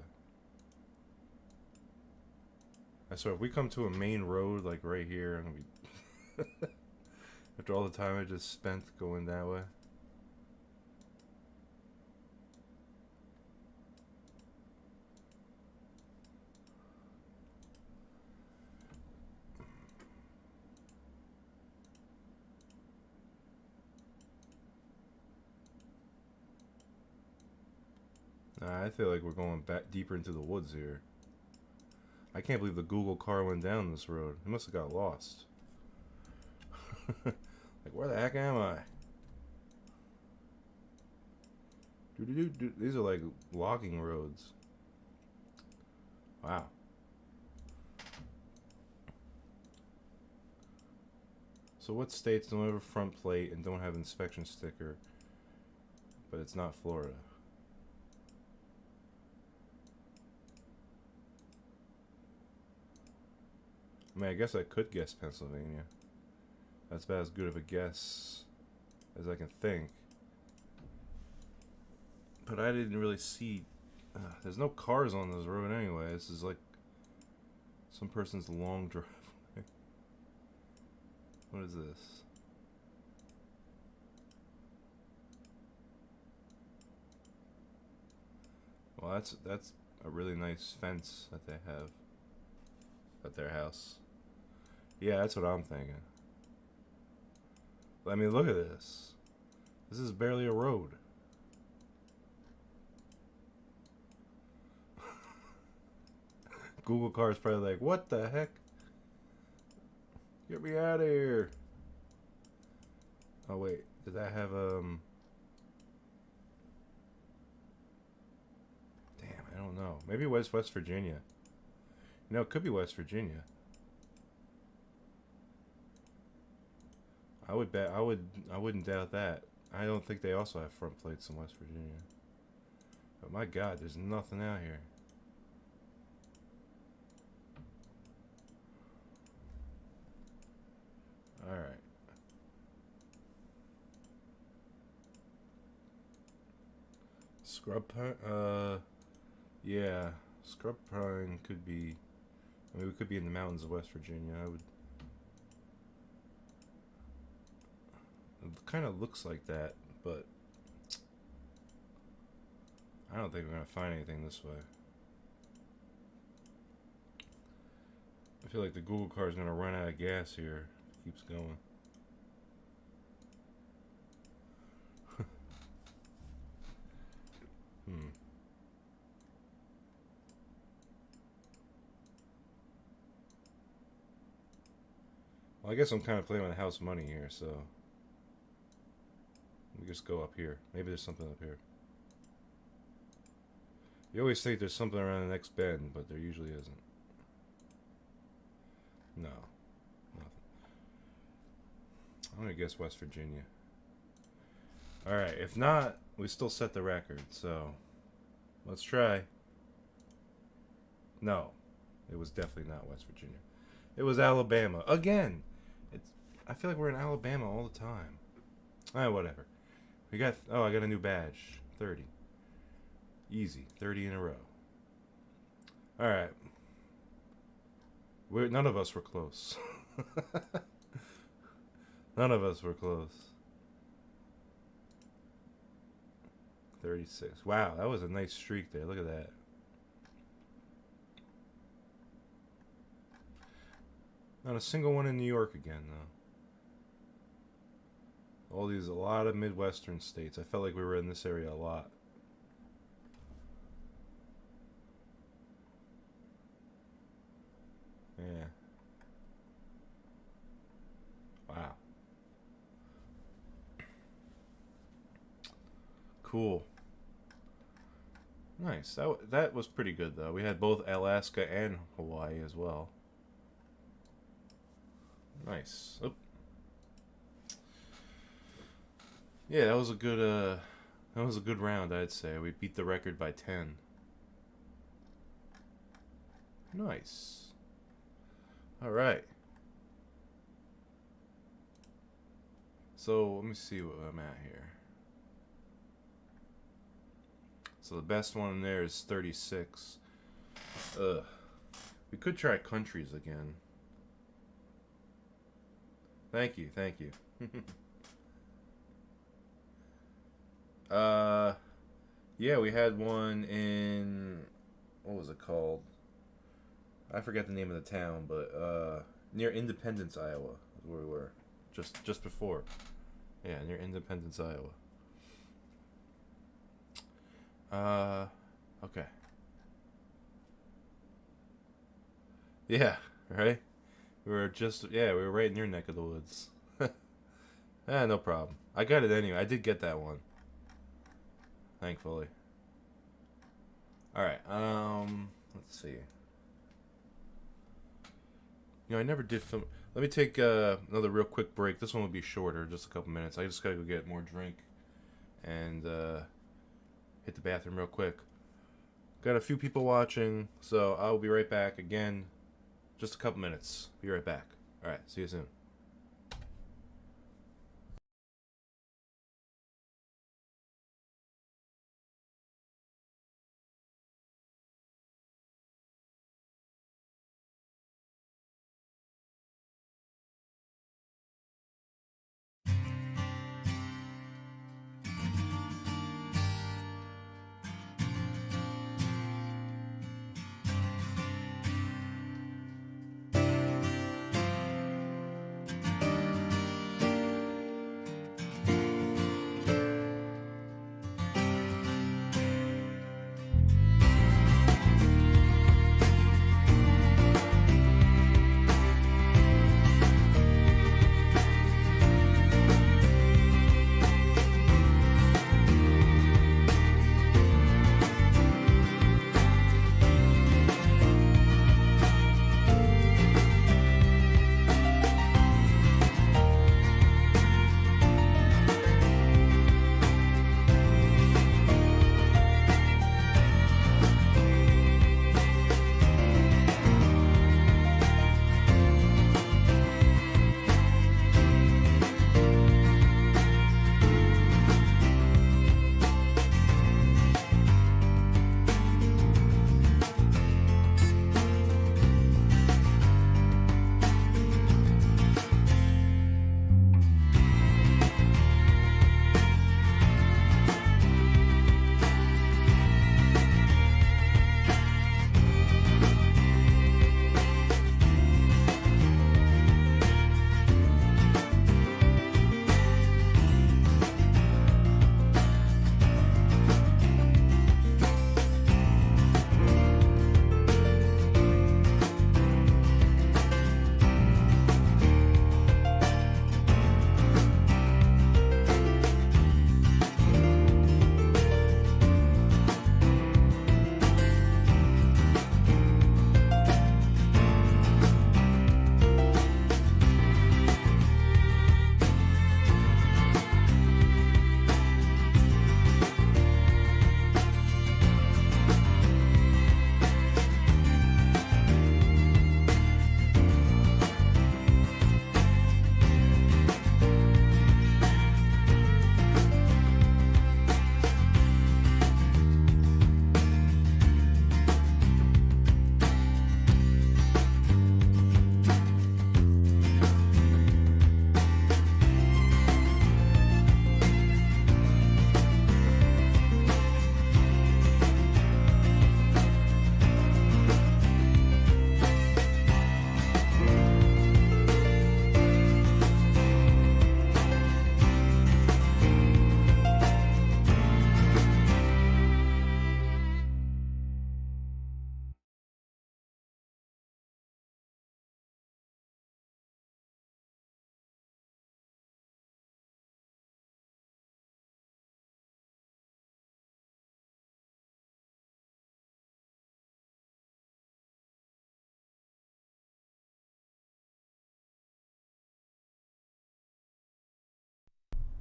I swear, if we come to a main road, like right here, I'm gonna be... After all the time I just spent going that way. Nah, I feel like we're going back deeper into the woods here. I can't believe the Google car went down this road. It must have got lost. Like, where the heck am I? These are like logging roads. Wow. So what states don't have a front plate and don't have inspection sticker, but it's not Florida? I mean, I guess I could guess Pennsylvania. That's about as good of a guess as I can think. But I didn't really see... there's no cars on this road anyway. This is like some person's long driveway. What is this? Well, that's a really nice fence that they have. at their house. Yeah, that's what I'm thinking. I mean, look at this. This is barely a road. Google car is probably like, what the heck? Get me out of here. Oh wait, did that have Damn, I don't know. Maybe it was West Virginia. You know, it could be West Virginia. I wouldn't doubt that. I don't think they also have front plates in West Virginia. But my God, there's nothing out here. Alright. Scrub pine? Yeah. Scrub pine could be... I mean, we could be in the mountains of West Virginia. It kind of looks like that, but... I don't think we're going to find anything this way. I feel like the Google car is going to run out of gas here. It keeps going. Well, I guess I'm kind of playing with house money here, so... Let me just go up here. Maybe there's something up here. You always think there's something around the next bend, but there usually isn't. No. Nothing. I'm gonna guess West Virginia. Alright, if not, we still set the record, so... Let's try. No. It was definitely not West Virginia. It was Alabama. Again! I feel like we're in Alabama all the time. Alright, whatever. We got... Oh, I got a new badge. 30. Easy. 30 in a row. Alright. None of us were close. None of us were close. 36. Wow, that was a nice streak there. Look at that. Not a single one in New York again, though. A lot of Midwestern states. I felt like we were in this area a lot. Yeah. Wow. Cool. Nice. That was pretty good, though. We had both Alaska and Hawaii as well. Nice. Oop. Yeah, that was a good round, I'd say. We beat the record by 10. Nice. All right. So let me see what I'm at here. So the best one in there is 36. Ugh. We could try countries again. Thank you, thank you. Yeah, we had one in, what was it called? I forget the name of the town, but near Independence, Iowa, is where we were, just before. Yeah, near Independence, Iowa. Okay. Yeah, right? We were right in your neck of the woods. No problem. I got it anyway. I did get that one. Thankfully. Alright, let's see. You know, I never did film. Let me take another real quick break. This one will be shorter, just a couple minutes. I just gotta go get more drink and hit the bathroom real quick. Got a few people watching, so I'll be right back again. Just a couple minutes. Be right back. Alright, see you soon.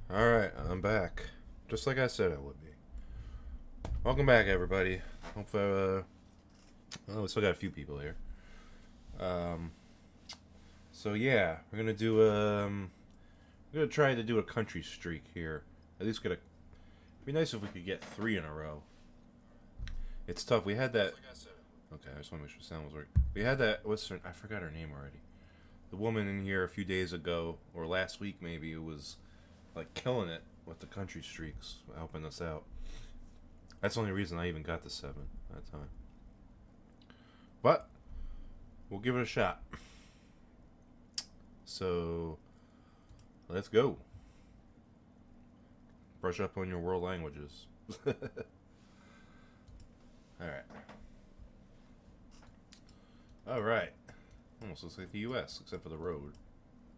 Alright, I'm back. Just like I said I would be. Welcome back, everybody. Hope well, we still got a few people here. So yeah, we're gonna try to do a country streak here. At least it'd be nice if we could get 3 in a row. It's tough. We had that. Okay, I just want to make sure the sound was working. We had that. I forgot her name already. The woman in here a few days ago, or last week maybe, who was like killing it with the country streaks, helping us out. That's the only reason I even got the 7 that time. But we'll give it a shot. So let's go. Brush up on your world languages. Alright. Almost looks like the US, except for the road.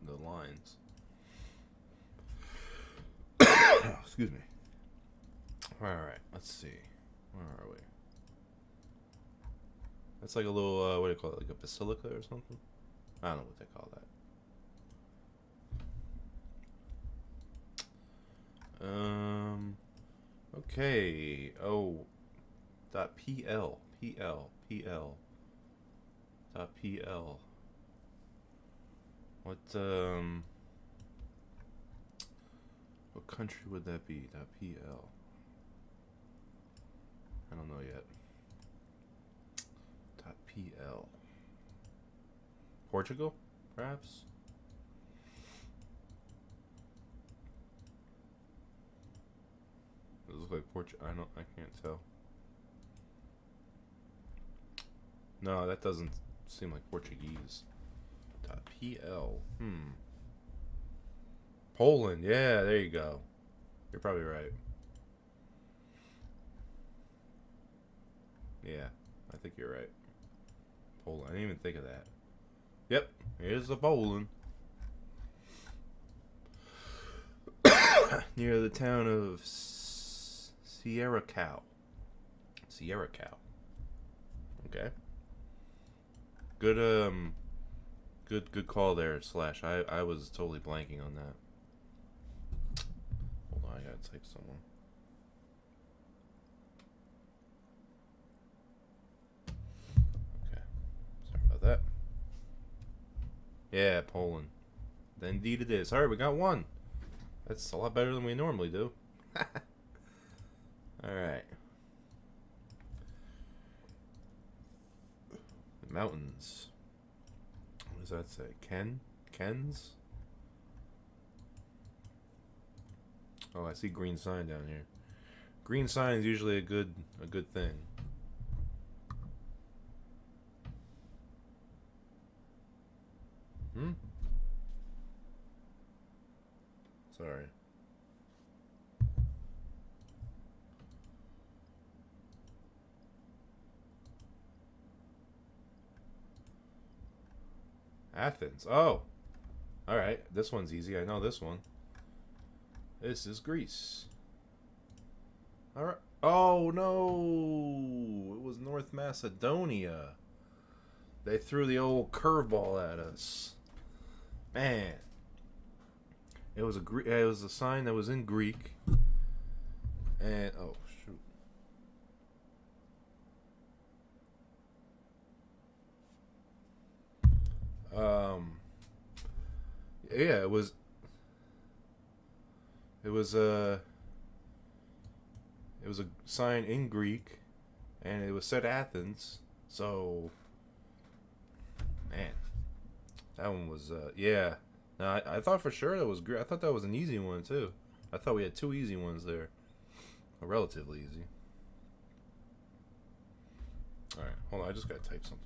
The lines. Excuse me. Alright, let's see. Where are we? That's like a little, what do you call it? Like a basilica or something? I don't know what they call that. Okay. Oh. .pl. PL. .pl. What country would that be? .pl. I don't know yet. .pl. Portugal, perhaps? Does it look like Portugal? I can't tell. No, that doesn't seem like Portuguese. .pl. Poland. Yeah, there you go. You're probably right. Yeah, I think you're right. Poland. I didn't even think of that. Yep, here's the Poland. Near the town of Sierra Cow. Okay. Good good call there, Slash. I was totally blanking on that. Hold on, I gotta type someone. Okay. Sorry about that. Yeah, Poland. Indeed it is. Alright, we got 1. That's a lot better than we normally do. Alright. Mountains. What does that say? Kens? Oh, I see green sign down here. Green sign is usually a good thing. Sorry. Athens. Oh. Alright. This one's easy. I know this one. This is Greece. Alright. Oh, no. It was North Macedonia. They threw the old curveball at us. Man. It was a sign that was in Greek. And, oh, shoot. Yeah, it was a sign in Greek, and it was said Athens. So, man, that one was yeah. Now I thought for sure that was great. I thought that was an easy one too. I thought we had 2 easy ones there, relatively easy. All right, hold on. I just gotta type something.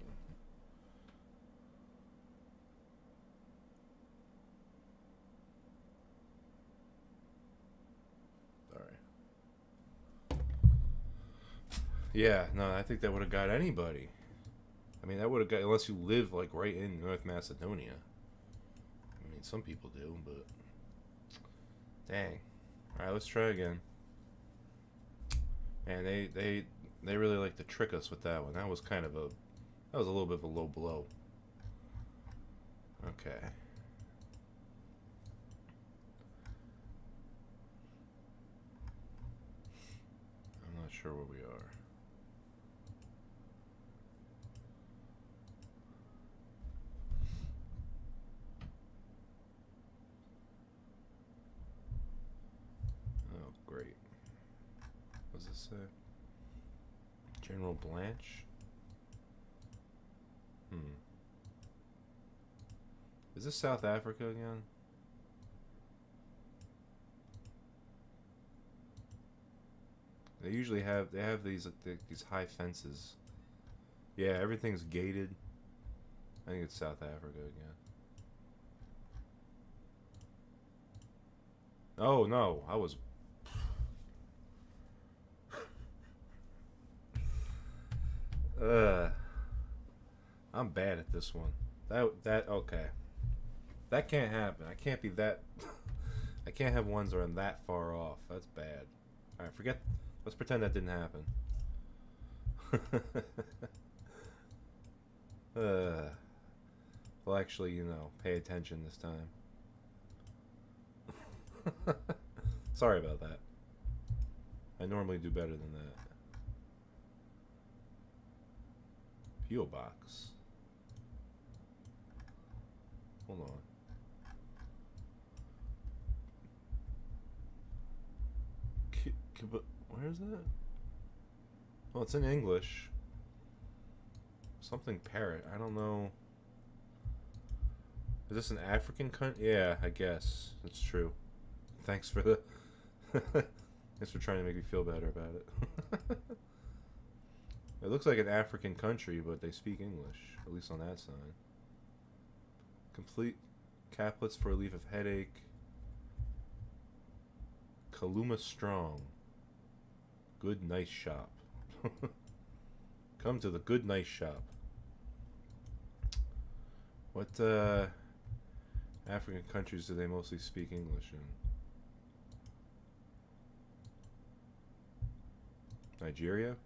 Yeah, no, I think that would have got anybody. I mean, that would have got, unless you live like right in North Macedonia. I mean, some people do, but dang. All right, let's try again. And they really like to trick us with that one. That was a little bit of a low blow. Okay. sure where we are. Oh, great. What does this say? General Blanche? Is this South Africa again? They usually have these high fences. Yeah, everything's gated. I think it's South Africa again. Oh no, I was. I'm bad at this one. Okay. That can't happen. I can't be that. I can't have ones that are that far off. That's bad. All right, forget. Let's pretend that didn't happen. Well, actually, you know, pay attention this time. Sorry about that. I normally do better than that. P.O. box. Hold on. Where is that? Well, it's in English. Something parrot. I don't know. Is this an African country? Yeah, I guess. That's true. Thanks for the... Thanks for trying to make me feel better about it. It looks like an African country, but they speak English. At least on that sign. Complete caplets for relief of headache. Kaluma Strong. Good Nice Shop. Come to the Good Nice Shop. What African countries do they mostly speak English in? Nigeria?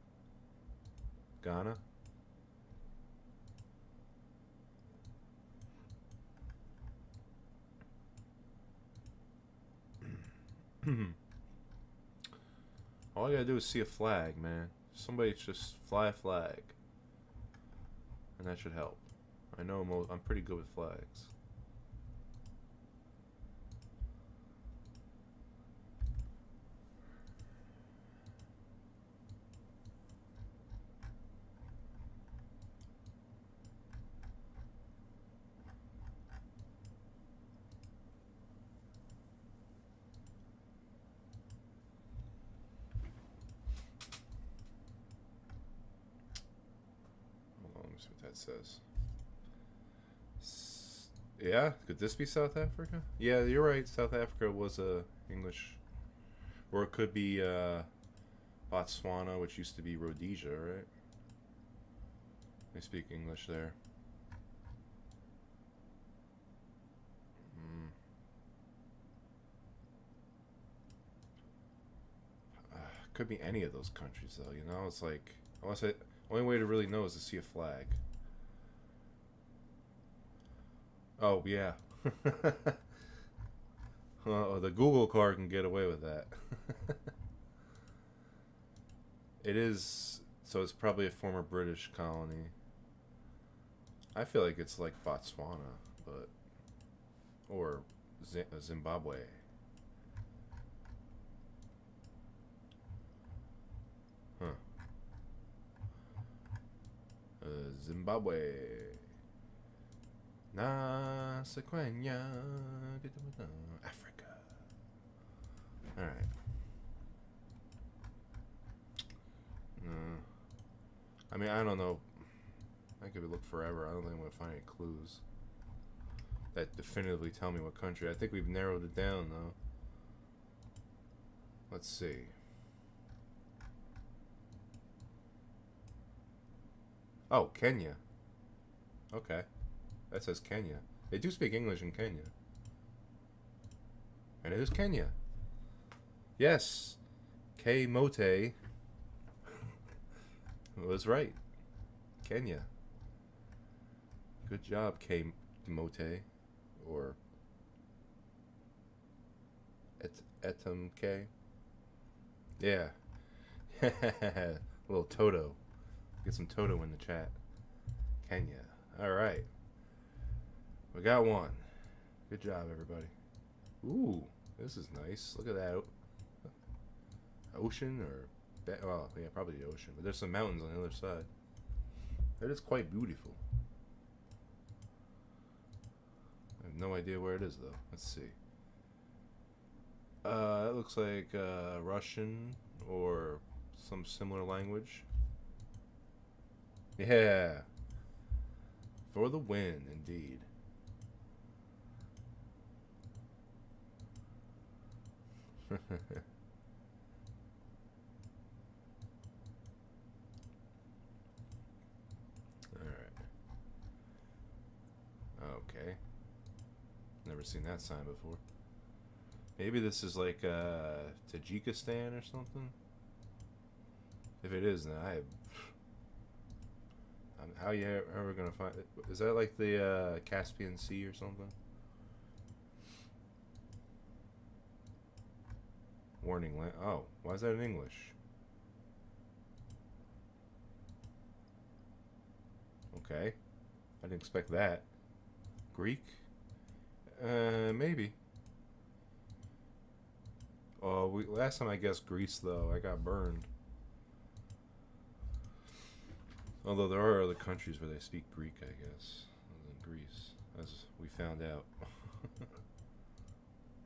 Ghana? All I gotta do is see a flag, man. Somebody just fly a flag. And that should help. I know I'm pretty good with flags. See what that says. Yeah, could this be South Africa? Yeah, you're right. South Africa was English, or it could be Botswana, which used to be Rhodesia, right? They speak English there. Could be any of those countries, though. You know, it's like only way to really know is to see a flag. Oh, yeah. The Google card can get away with that. It is, so it's probably a former British colony. I feel like it's like Botswana, but, or Zimbabwe. Huh. Zimbabwe. Na sequenia. Africa. Alright. I mean, I don't know. I could look forever. I don't think I'm going to find any clues that definitively tell me what country. I think we've narrowed it down, though. Let's see. Oh, Kenya. Okay. That says Kenya. They do speak English in Kenya. And it is Kenya. Yes. K Mote was right. Kenya. Good job, K Mote. Or Etam K. Yeah. Little Toto. Get some Toto in the chat. Kenya. Alright. We got one. Good job, everybody. Ooh, this is nice. Look at that. Ocean or... well, yeah, probably the ocean. But there's some mountains on the other side. That is quite beautiful. I have no idea where it is, though. Let's see. It looks like Russian or some similar language. Yeah. For the win, indeed. Alright. Okay. Never seen that sign before. Maybe this is like Tajikistan or something? If it is, then how you ever gonna find it? Is that like the Caspian Sea or something? Warning land. Oh, why is that in English? Okay, I didn't expect that. Greek? Maybe. Oh, last time I guessed Greece though, I got burned. Although there are other countries where they speak Greek, I guess, other than Greece, as we found out.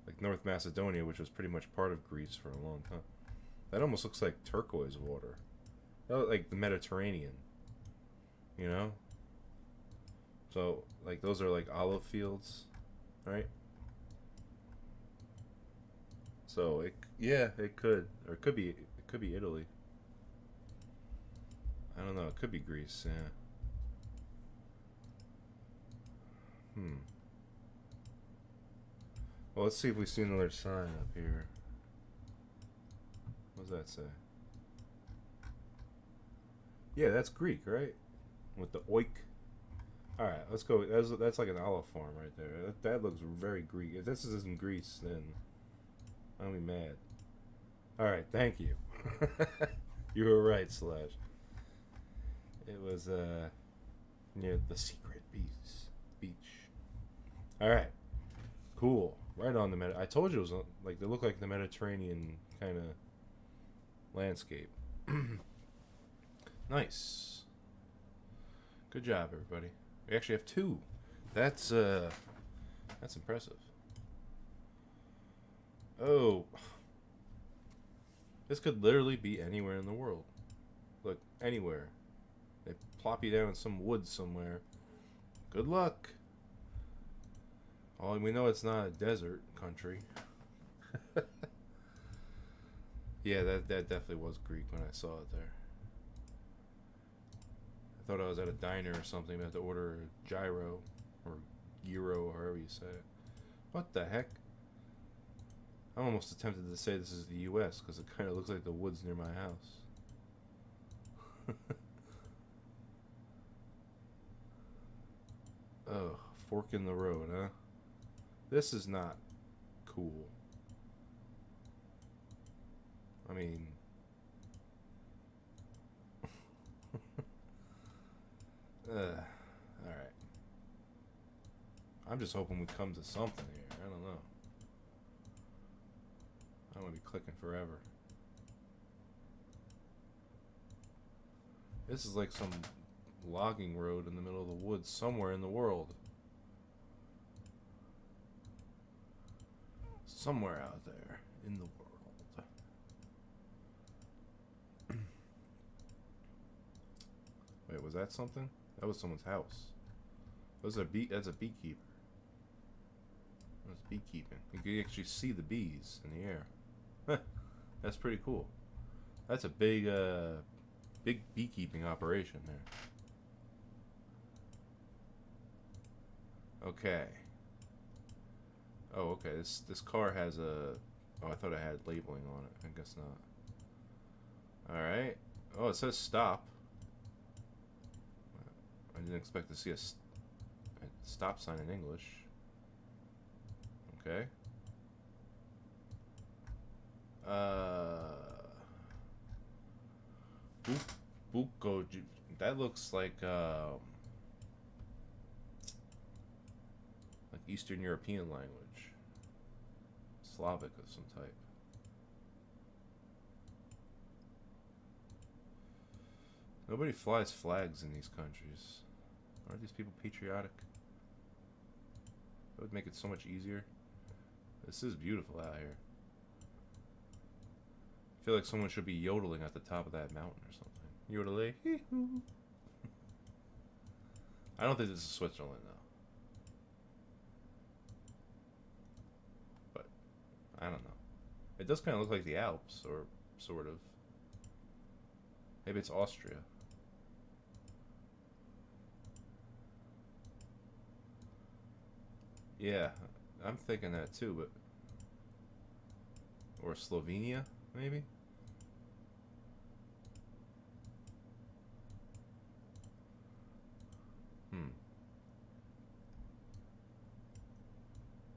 Like North Macedonia, which was pretty much part of Greece for a long time. That almost looks like turquoise water. Like the Mediterranean. You know? So, like, those are like olive fields, right? So, yeah, it could. Or it could be Italy. I don't know. It could be Greece, yeah. Well, let's see if we see another sign up here. What does that say? Yeah, that's Greek, right? With the oik. Alright, let's go. That's like an olive farm right there. That looks very Greek. If this is in Greece, then I'll be mad. Alright, thank you. You were right, Slash. It was near the secret beach. Alright. Cool. Right on the I told you it was like they look like the Mediterranean kind of landscape. Nice. Good job, everybody. We actually have two. That's impressive. Oh. This could literally be anywhere in the world. Look, anywhere. They plop you down in some woods somewhere. Good luck. Oh, we know it's not a desert country. Yeah, that definitely was Greek when I saw it there. I thought I was at a diner or something. I had to order a gyro or gyro, or however you say it. What the heck? I'm almost tempted to say this is the U.S. because it kind of looks like the woods near my house. Oh, fork in the road, huh? This is not cool. I mean... Alright. I'm just hoping we come to something here. I don't know. I don't want to be clicking forever. This is like some logging road in the middle of the woods somewhere in the world. Somewhere out there in the world. Wait, was that something? That was someone's house. That's a beekeeper. That's beekeeping. You can actually see the bees in the air. That's pretty cool. That's a big beekeeping operation there. Okay. Oh, okay. This car has a... Oh, I thought it had labeling on it. I guess not. Alright. Oh, it says stop. I didn't expect to see a stop sign in English. Okay. Buko. That looks like Eastern European language, Slavic of some type. Nobody flies flags in these countries. Aren't these people patriotic? That would make it so much easier. This is beautiful out here. I feel like someone should be yodeling at the top of that mountain or something. Yodeling. I don't think this is Switzerland though. But I don't know. It does kind of look like the Alps, or sort of. Maybe it's Austria. Yeah, I'm thinking that too, but... Or Slovenia, maybe?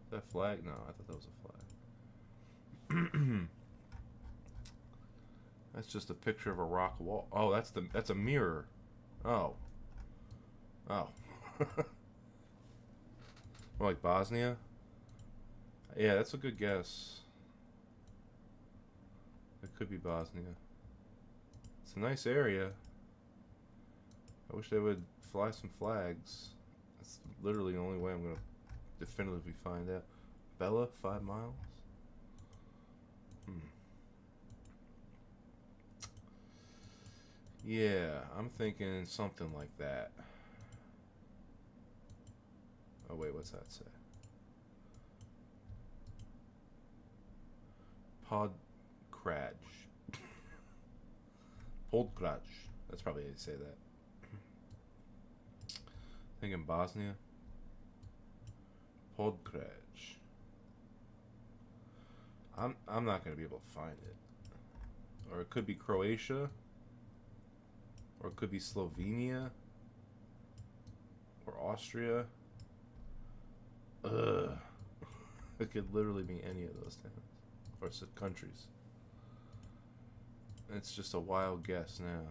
Is that flag? No, I thought that was a flag. That's just a picture of a rock wall. Oh, that's a mirror. Oh. Oh. More like Bosnia? Yeah, that's a good guess. It could be Bosnia. It's a nice area. I wish they would fly some flags. That's literally the only way I'm going to definitively find out. Bella, 5 miles? Yeah, I'm thinking something like that. Oh wait, what's that say? Podkraj. Podkraj. That's probably how you say that. Thinking Bosnia. Podkraj. I'm not gonna be able to find it. Or it could be Croatia. Or it could be Slovenia. Or Austria. Ugh. It could literally be any of those towns. Or countries. It's just a wild guess now.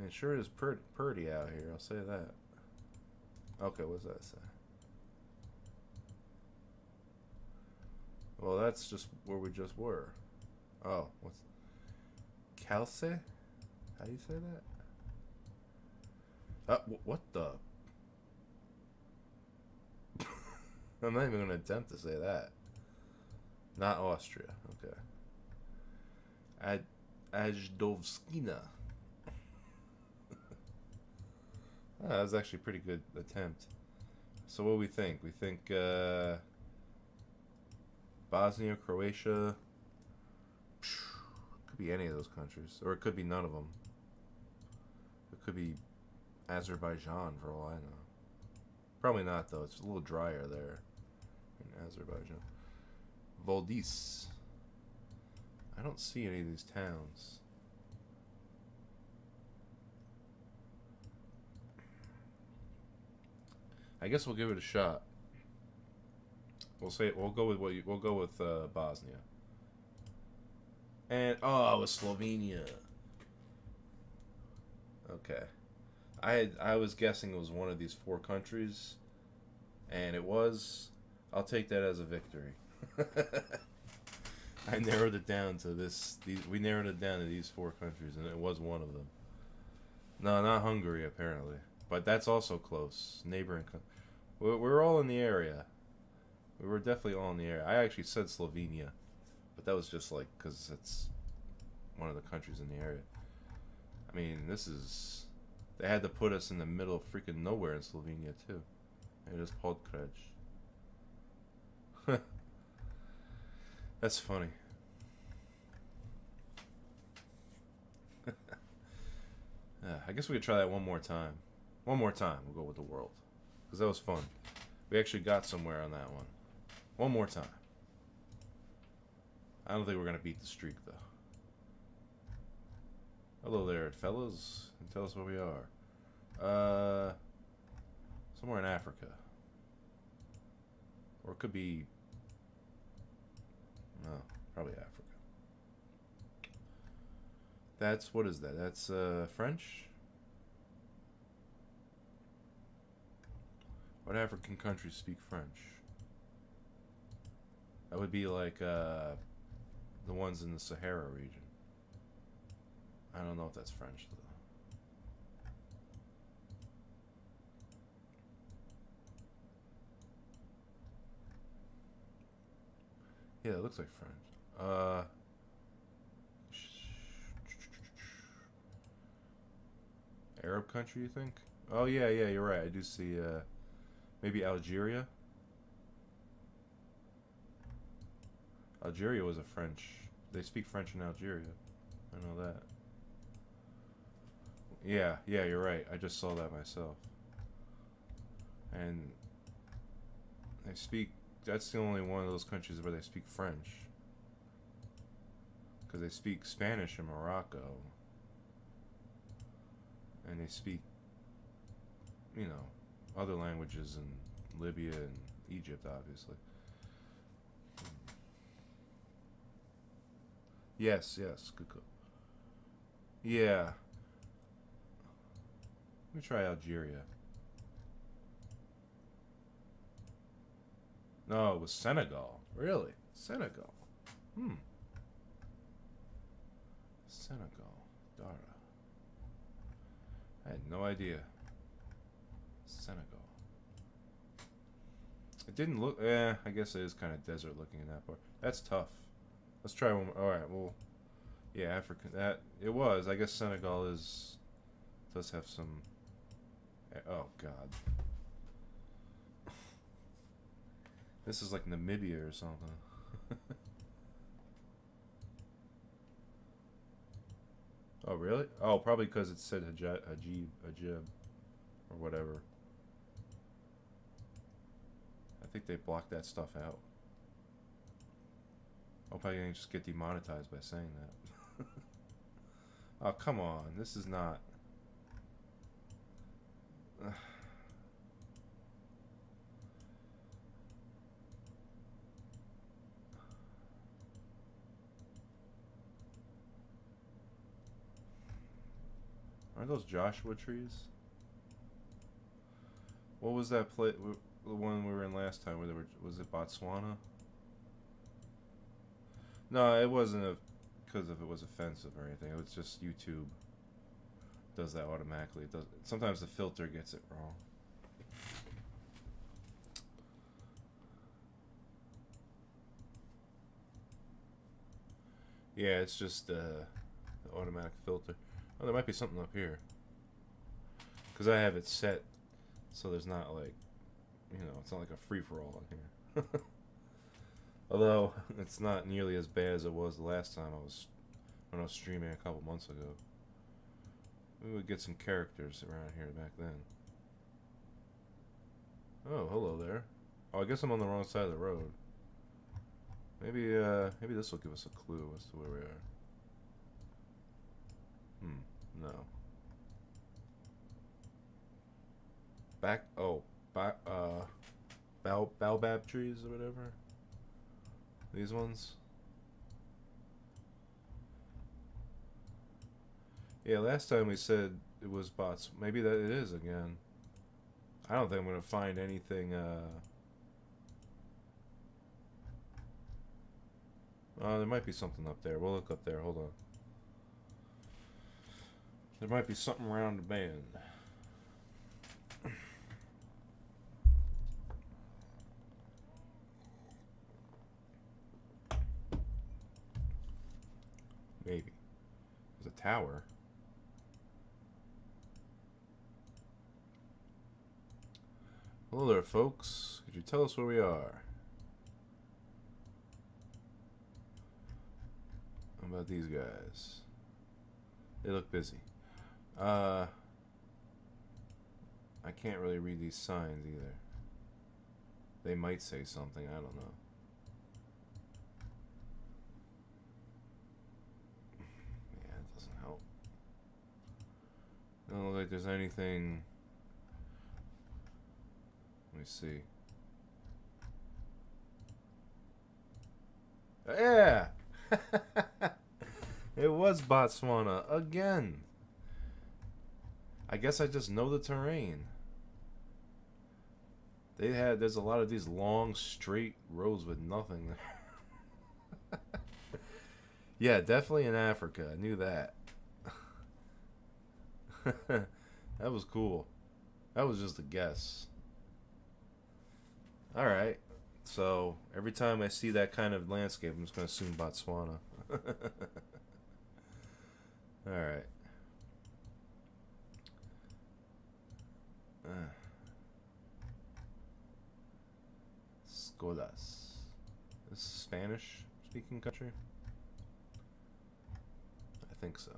It sure is pretty out here, I'll say that. Okay, what's that say? Well, that's just where we just were. Oh, what's... Calce? How do you say that? What the... I'm not even going to attempt to say that. Not Austria. Okay. Ajdovskina. That was actually a pretty good attempt. So what do we think? We think Bosnia, Croatia. Could be any of those countries. Or it could be none of them. It could be Azerbaijan for all I know. Probably not though. It's a little drier there in Azerbaijan. Voldis. I don't see any of these towns. I guess we'll give it a shot. We'll go with Bosnia. And it was Slovenia. Okay. I was guessing it was one of these 4 countries, and it was. I'll take that as a victory. I narrowed it down to we narrowed it down to these 4 countries, and it was one of them. No, not Hungary apparently, but that's also close. Neighboring. We're all in the area. We were definitely all in the area. I actually said Slovenia, but that was just like because it's one of the countries in the area. I mean, they had to put us in the middle of freaking nowhere in Slovenia too. It is Podkraj. That's funny. I guess we could try that one more time. One more time, we'll go with the world. Because that was fun. We actually got somewhere on that one. One more time. I don't think we're going to beat the streak, though. Hello there, fellas. And tell us where we are. Somewhere in Africa. Or it could be No, probably Africa. That's, what is that? That's French? What African countries speak French? That would be like the ones in the Sahara region. I don't know if that's French though. Yeah, it looks like French. Arab country, you think? Oh yeah, yeah, you're right. I do see maybe Algeria. Algeria was a French. They speak French in Algeria. I know that. Yeah, yeah, you're right. I just saw that myself. And they speak. That's the only one of those countries where they speak French. Because they speak Spanish in Morocco. And they speak, you know, other languages in Libya and Egypt, obviously. Yes, yes, good call. Yeah. Let me try Algeria. No, it was Senegal. Really? Senegal. Hmm. Senegal. Dara. I had no idea. Senegal. It didn't look. I guess it is kind of desert looking in that part. That's tough. Let's try one more. All right. Well, yeah, African. That it was. I guess Senegal does have some. Oh God. This is like Namibia or something. Oh really? Oh, probably because it said Hajib, or whatever. I think they blocked that stuff out. I'll probably just get demonetized by saying that. Oh come on, this is not. Aren't those Joshua trees? What was that place? The one we were in last time, where there were, was it Botswana? No, it wasn't because if it was offensive or anything. It was just YouTube does that automatically. It does. Sometimes the filter gets it wrong. Yeah, it's just the automatic filter. Oh, there might be something up here. Because I have it set so there's not like, it's not like a free-for-all in here. Although, it's not nearly as bad as it was the last time when I was streaming a couple months ago. We would get some characters around here back then. Oh, hello there. Oh, I guess I'm on the wrong side of the road. Maybe this will give us a clue as to where we are. No. Baobab trees or whatever. These ones. Yeah, last time we said it was bots. Maybe that it is again. I don't think I'm gonna find anything. Oh, there might be something up there. We'll look up there. Hold on. There might be something around the bend. Maybe. There's a tower. Hello there, folks. Could you tell us where we are? How about these guys? They look busy. I can't really read these signs either. They might say something, I don't know. Yeah, it doesn't help. Doesn't look like there's anything. Let me see. Yeah. It was Botswana again. I guess I just know the terrain. There's a lot of these long, straight roads with nothing there. Yeah, definitely in Africa. I knew that. That was cool. That was just a guess. Alright. So, every time I see that kind of landscape, I'm just going to assume Botswana. Alright. Escolas. This is Spanish speaking country? I think so.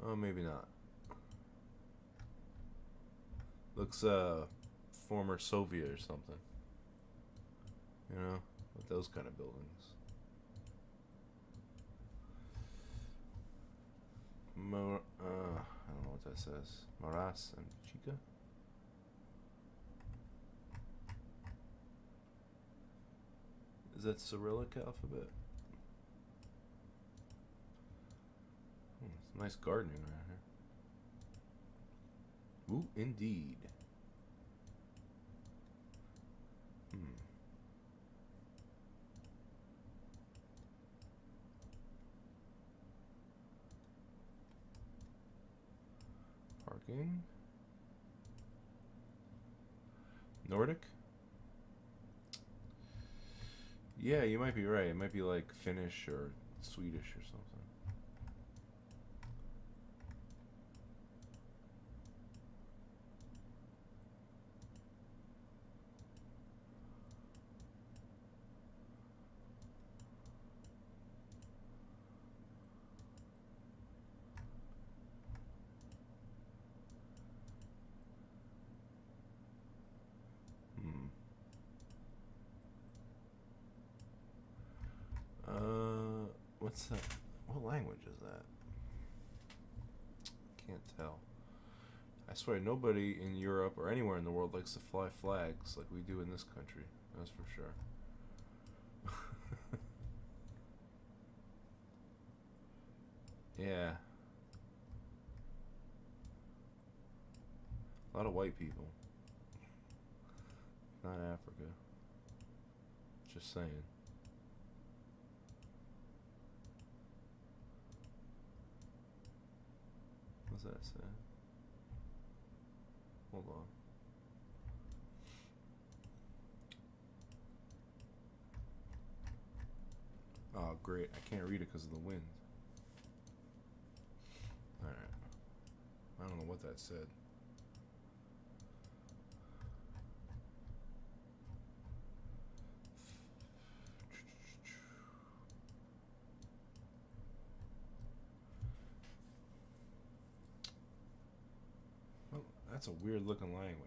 Oh, maybe not. Looks former Soviet or something. You know, with those kind of buildings. I don't know what that says. Maras and Chica. Is that Cyrillic alphabet? It's nice gardening around here. Ooh, indeed. Parking. Nordic? Yeah, you might be right. It might be like Finnish or Swedish or something. What's that? What language is that? Can't tell. I swear nobody in Europe or anywhere in the world likes to fly flags like we do in this country. That's for sure. Yeah. A lot of white people. Not Africa. Just saying. What's that say? Hold on. Oh, great. I can't read it because of the wind. Alright. I don't know what that said. Well, that's a weird looking language.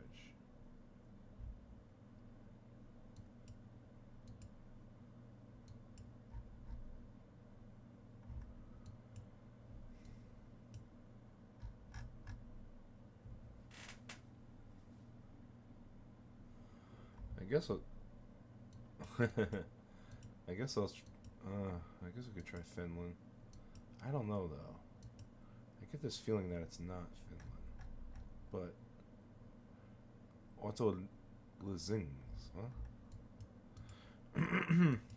I guess I'll I guess I guess we could try Finland. I don't know though. I get this feeling that it's not Finland. But Otto Lezings, huh?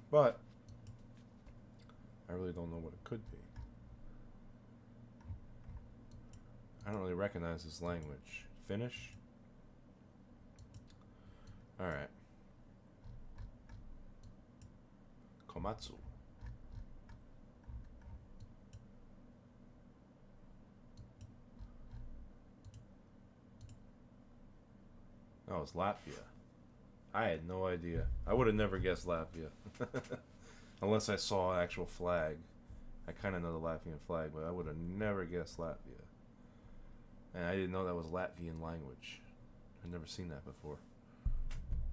But I really don't know what it could be. I don't really recognize this language. Finnish? Alright. Komatsu. Oh, it's Latvia. I had no idea. I would have never guessed Latvia. Unless I saw an actual flag. I kind of know the Latvian flag, but I would have never guessed Latvia. And I didn't know that was Latvian language. I'd never seen that before.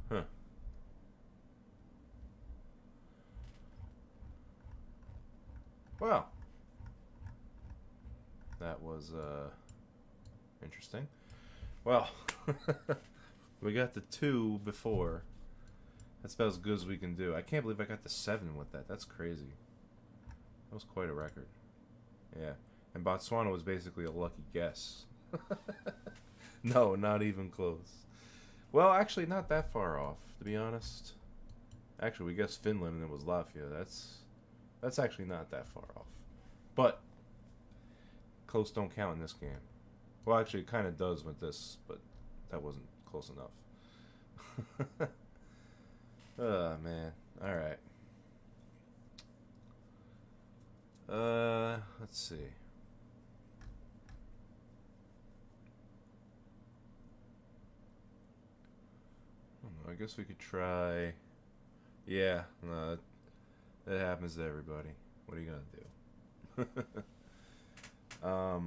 Huh. Well, That was interesting. Well, we got the 2 before. That's about as good as we can do. I can't believe I got the 7 with that. That's crazy. That was quite a record. Yeah. And Botswana was basically a lucky guess. No, not even close. Well, actually, not that far off, to be honest. Actually, we guessed Finland and it was Latvia. That's actually not that far off. But close don't count in this game. Well, actually, it kind of does with this, but that wasn't close enough. Oh, man. All right. Let's see. I guess we could try. Yeah, no, that happens to everybody. What are you gonna do? Let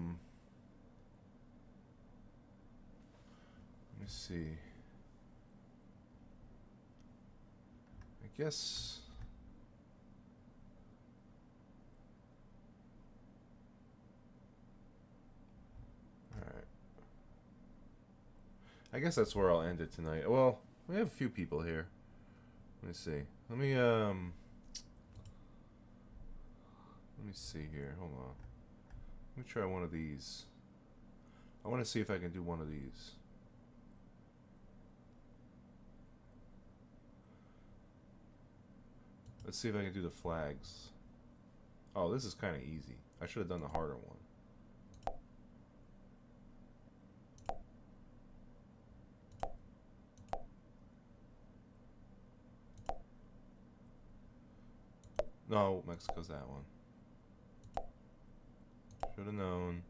me see. I guess. All right. I guess that's where I'll end it tonight. Well, we have a few people here. Let me see. Let me see here. Hold on. Let me try one of these. I want to see if I can do one of these. Let's see if I can do the flags. Oh, this is kind of easy. I should have done the harder one. No, Mexico's that one. Should have known.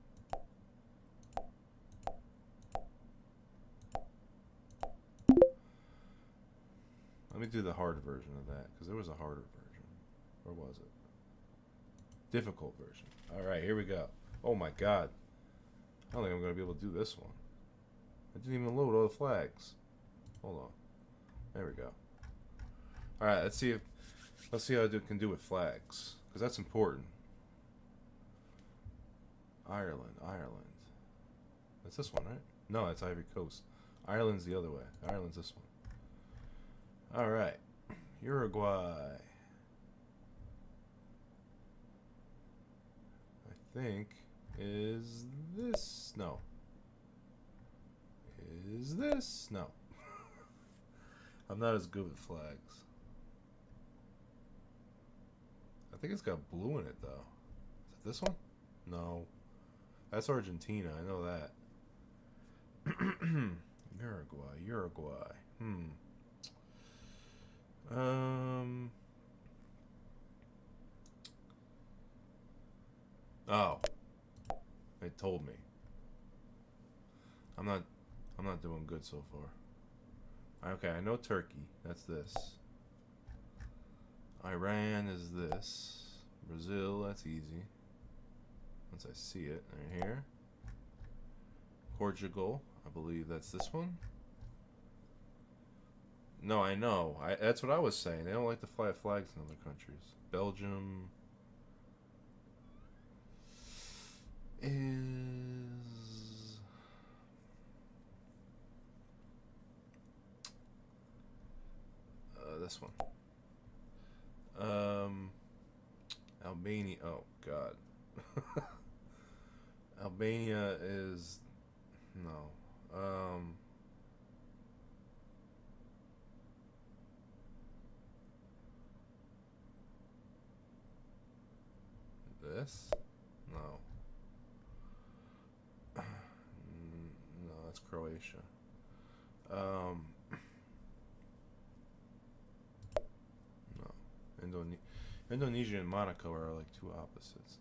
Let me do the hard version of that, because there was a harder version. Or was it? Difficult version. Alright, here we go. Oh my god. I don't think I'm going to be able to do this one. I didn't even load all the flags. Hold on. There we go. Alright, let's see how I can do with flags, because that's important. Ireland. That's this one, right? No, that's Ivory Coast. Ireland's the other way. Ireland's this one. Alright. Uruguay. I think is this. No. Is this? No. I'm not as good with flags. I think it's got blue in it, though. Is it this one? No. That's Argentina. I know that. Uruguay. Oh. They told me. I'm not doing good so far. Okay, I know Turkey. That's this. Iran is this. Brazil, that's easy. Once I see it, right here. Portugal, I believe that's this one. No, I know. That's what I was saying. They don't like to fly flags in other countries. Belgium is this one. Albania. Oh God. Albania is no. This? No. No, that's Croatia. No. Indonesia and Monaco are like two opposites.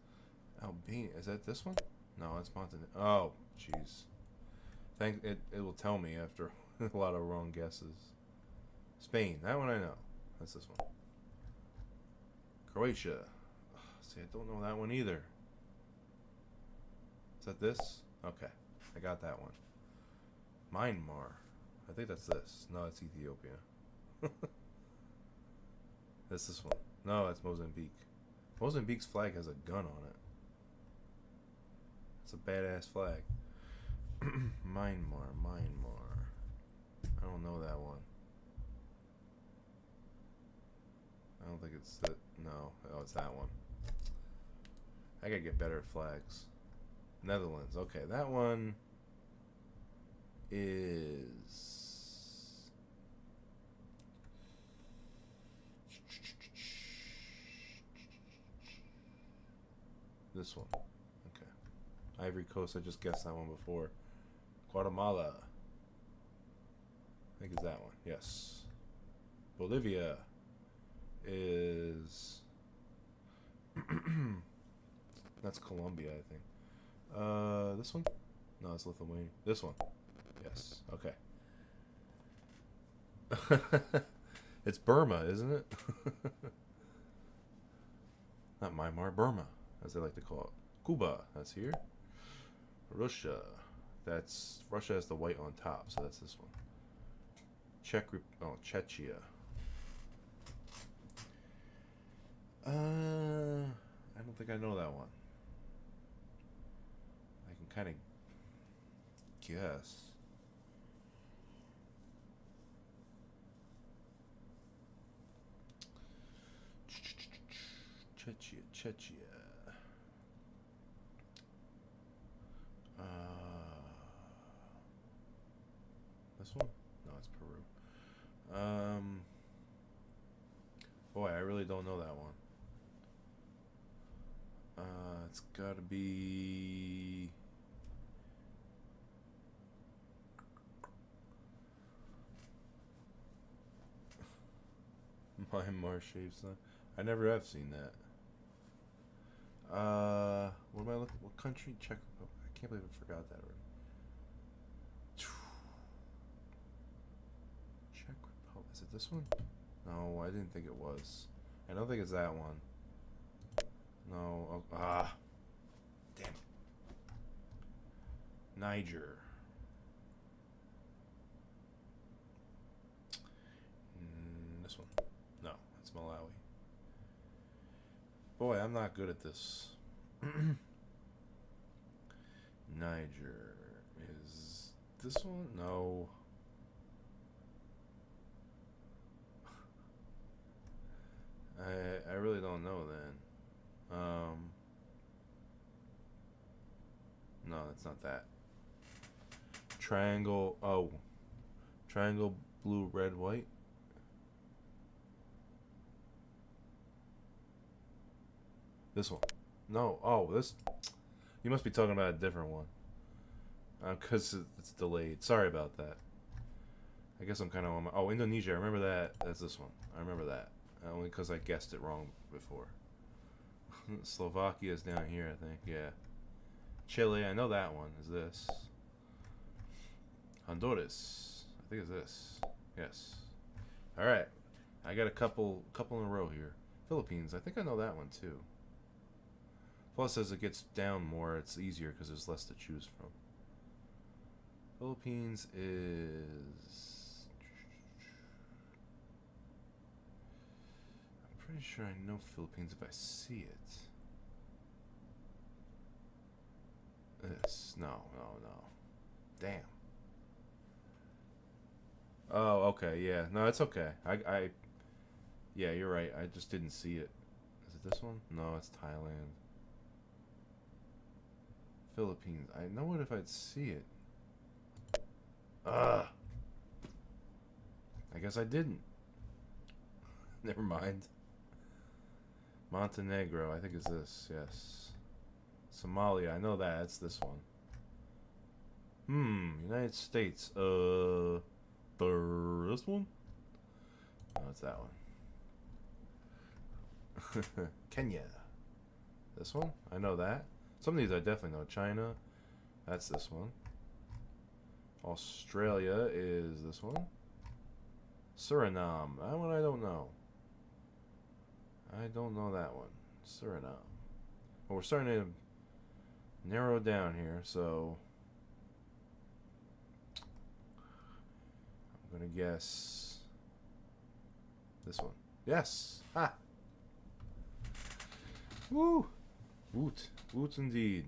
Albania, is that this one? No, it's Montenegro. Oh, jeez. It will tell me after a lot of wrong guesses. Spain, that one I know. That's this one. Croatia. See, I don't know that one either. Is that this? Okay, I got that one. Myanmar. I think that's this. No, it's Ethiopia. That's this one. No, that's Mozambique. Mozambique's flag has a gun on it. It's a badass flag. Myanmar. I don't know that one. I don't think it's that. No. Oh, it's that one. I gotta get better at flags. Netherlands. Okay, that one is... this one. Okay. Ivory Coast, I just guessed that one before. Guatemala. I think it's that one. Yes. Bolivia is... that's Colombia, I think. This one? No, it's Lithuania. This one. Yes. Okay. It's Burma, isn't it? Not Myanmar, Burma, as they like to call it. Cuba, that's here. Russia. Russia has the white on top, so that's this one. Czechia. I don't think I know that one. I can kind of guess. Czechia. This one? No, it's Peru. Boy, I really don't know that one. It's gotta be... Myanmar Shave Sun. I never have seen that. What am I looking? What country? Czech Republic. I can't believe I forgot that already. Czech Republic. Is it this one? No, I didn't think it was. I don't think it's that one. No. Damn it. Niger. This one. No, it's Malawi. Boy, I'm not good at this. Niger is this one? No. I really don't know then. No, it's not that. Triangle. Oh, triangle, blue, red, white. This one. No. Oh, this. You must be talking about a different one. Because it's delayed. Sorry about that. I guess I'm kind of on my... Oh, Indonesia. I remember that. That's this one. I remember that. Only because I guessed it wrong before. Slovakia is down here, I think. Yeah. Chile. I know that one. Is this. Honduras. I think it's this. Yes. Alright. I got a couple in a row here. Philippines. I think I know that one, too. Plus, as it gets down more, it's easier because there's less to choose from. Philippines is... I'm pretty sure I know Philippines if I see it. This. No. Damn. Oh, okay, yeah. No, it's okay. Yeah, you're right. I just didn't see it. Is it this one? No, it's Thailand. Philippines. I know it if I'd see it. I guess I didn't. Never mind. Montenegro. I think it's this. Yes. Somalia. I know that. It's this one. United States. This one? No, it's that one. Kenya. This one? I know that. Some of these I definitely know. China. That's this one. Australia is this one. Suriname. That one I don't know. I don't know that one. Suriname. Well, we're starting to narrow down here, so... I'm going to guess... this one. Yes! Ha! Woo! Woot. Woot indeed.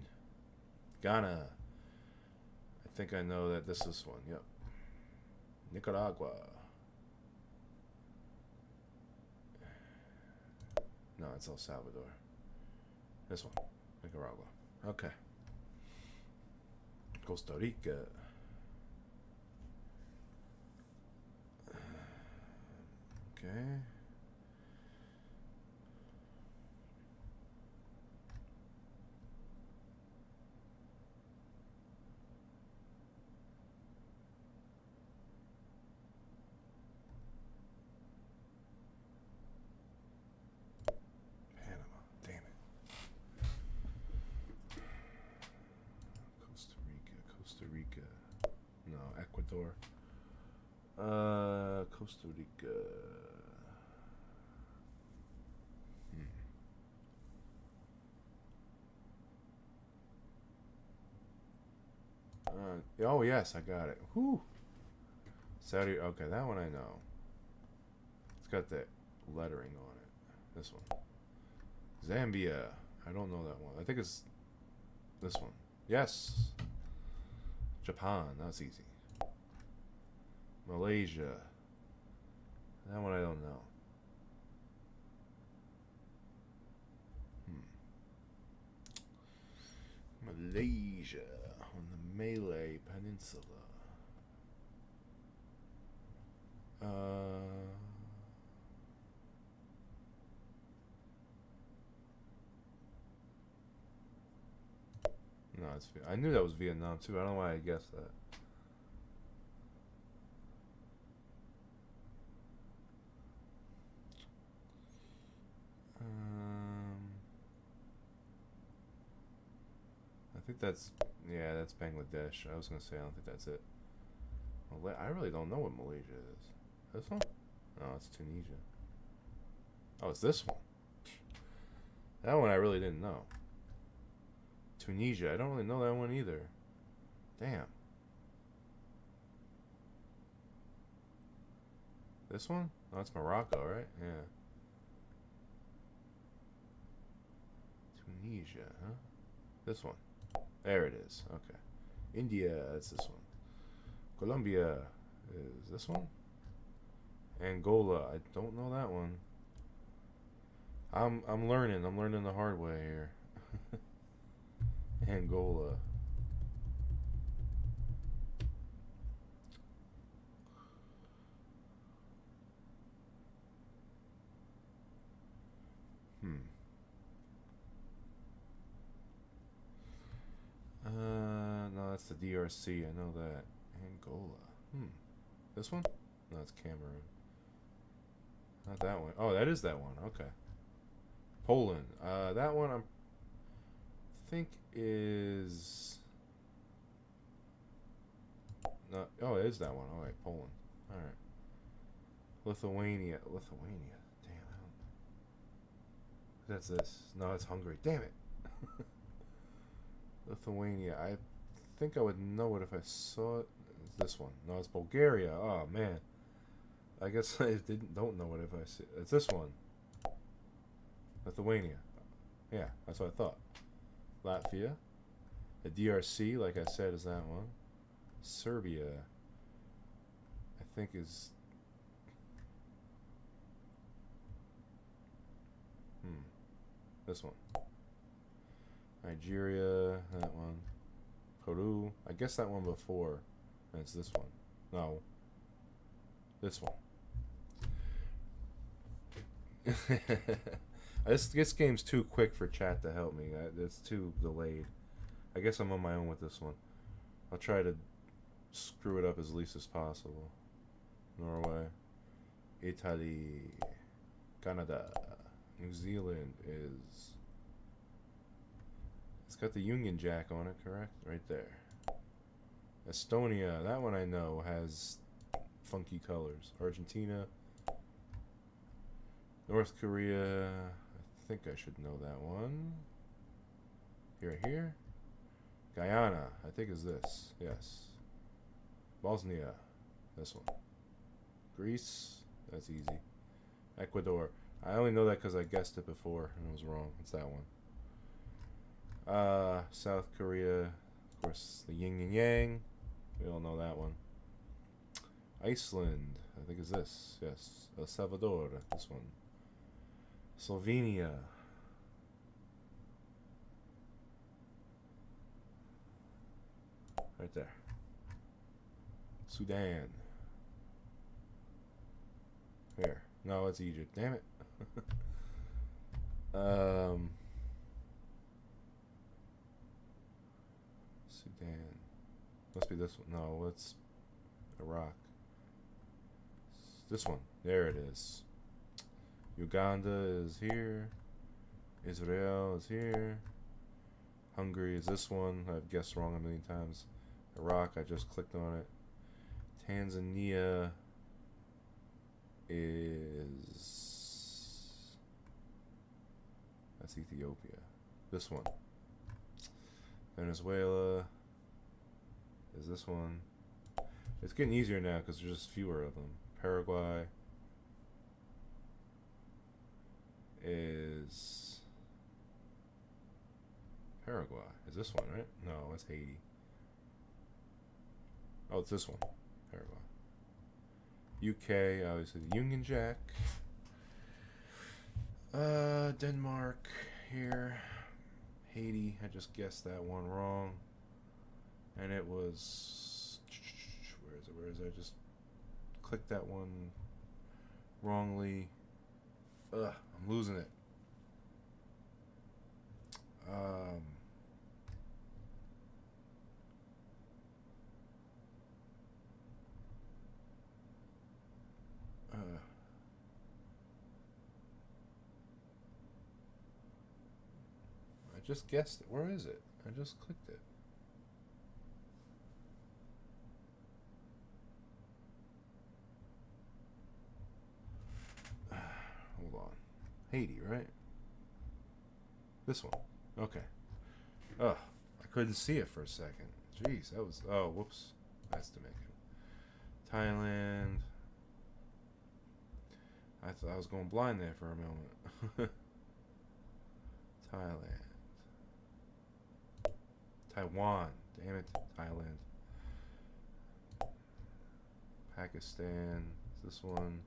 Ghana. I think I know that this is one. Yep. Nicaragua. No, it's El Salvador. This one. Nicaragua. Okay. Costa Rica. Okay. Costa Rica. No, Ecuador. Costa Rica. Oh yes, I got it. Whew. Saudi. Okay, that one I know. It's got that lettering on it. This one. Zambia. I don't know that one. I think it's this one. Yes. Japan. That's easy. Malaysia. That one I don't know. Malaysia on the Malay Peninsula. No, it's. I knew that was Vietnam too. I don't know why I guessed that. I think that's. Yeah, that's Bangladesh. I was gonna say I don't think that's it. I really don't know what Malaysia is. This one? No, it's Tunisia. Oh, it's this one. That one I really didn't know. Tunisia. I don't really know that one either. Damn. This one? Oh, it's Morocco, right? Yeah. Tunisia, huh? This one. There it is. Okay. India, that's this one. Colombia is this one. Angola, I don't know that one. I'm learning. I'm learning the hard way here. Angola. No, that's the DRC. I know that. Angola. This one? No, it's Cameroon. Not that one. Oh, that is that one. Okay. Poland. That one I think is. No. Oh, it is that one. All right, Poland. All right. Lithuania. Damn. That's this. No, it's Hungary. Damn it. Lithuania. I think I would know it if I saw it. It's this one. No, it's Bulgaria. Oh man. I guess I don't know it if I see it. It's this one. Lithuania. Yeah, that's what I thought. Latvia. The DRC, like I said, is that one. Serbia, I think is. This one. Nigeria, that one. Peru, I guess that one before. And it's this one. No. This one. This game's too quick for chat to help me. It's too delayed. I guess I'm on my own with this one. I'll try to screw it up as least as possible. Norway, Italy, Canada, New Zealand is. It's got the Union Jack on it, correct? Right there. Estonia, that one I know has funky colors. Argentina, North Korea, I think I should know that one. Here. Guyana, I think is this. Yes. Bosnia, this one. Greece, that's easy. Ecuador, I only know that because I guessed it before and it was wrong. It's that one. South Korea, Of course, the yin and yang. We all know that one. Iceland, I think is this. Yes. El Salvador, this one. Slovenia. Right there. Sudan. Here. No, it's Egypt. Damn it. Sudan. Must be this one. No, it's Iraq. This one. There it is. Uganda is here. Israel is here. Hungary is this one. I've guessed wrong a million times. Iraq, I just clicked on it. Tanzania is... That's Ethiopia. This one. Venezuela is this one. It's getting easier now because there's just fewer of them. Paraguay is... Paraguay. Is this one, right? No, it's Haiti. Oh, it's this one. Paraguay. UK, obviously the Union Jack. Denmark here. Haiti, I just guessed that one wrong. And it was... Where is it? I just clicked that one wrongly. Ugh, I'm losing it. I just guessed it. Where is it? I just clicked it. Hold on. Haiti, right? This one. Okay. Oh, I couldn't see it for a second. Jeez, that was... Oh, whoops. That's Dominican. Thailand. I thought I was going blind there for a moment. Thailand. Taiwan. Damn it. Thailand. Pakistan. Is this one?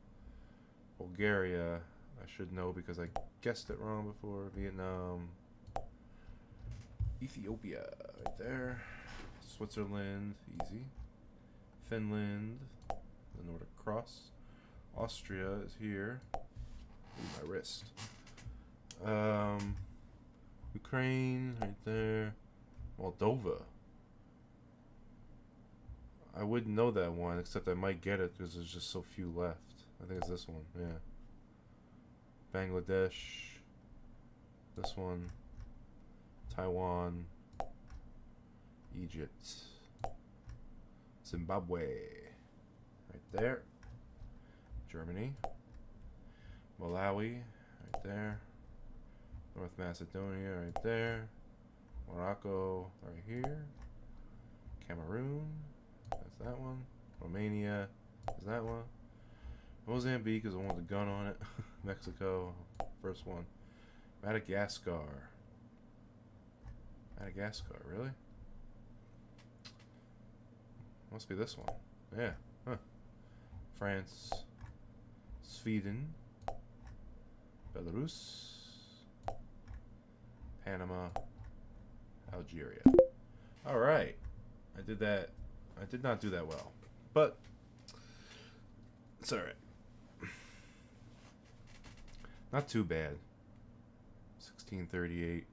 Bulgaria. I should know because I guessed it wrong before. Vietnam. Ethiopia. Right there. Switzerland. Easy. Finland. The Nordic Cross. Austria is here. Ooh, my wrist. Ukraine. Right there. Moldova. I wouldn't know that one, except I might get it because there's just so few left. I think it's this one, yeah. Bangladesh. This one. Taiwan. Egypt. Zimbabwe. Right there. Germany. Malawi. Right there. North Macedonia. Right there. Morocco. Right here. Cameroon. That's that one. Romania is that one. Mozambique is the one with the gun on it. Mexico, first one. Madagascar. Madagascar, really? Must be this one. Yeah. Huh. France. Sweden. Belarus. Panama. Algeria. Alright. I did that. I did not do that well. But it's alright. Not too bad. 1638.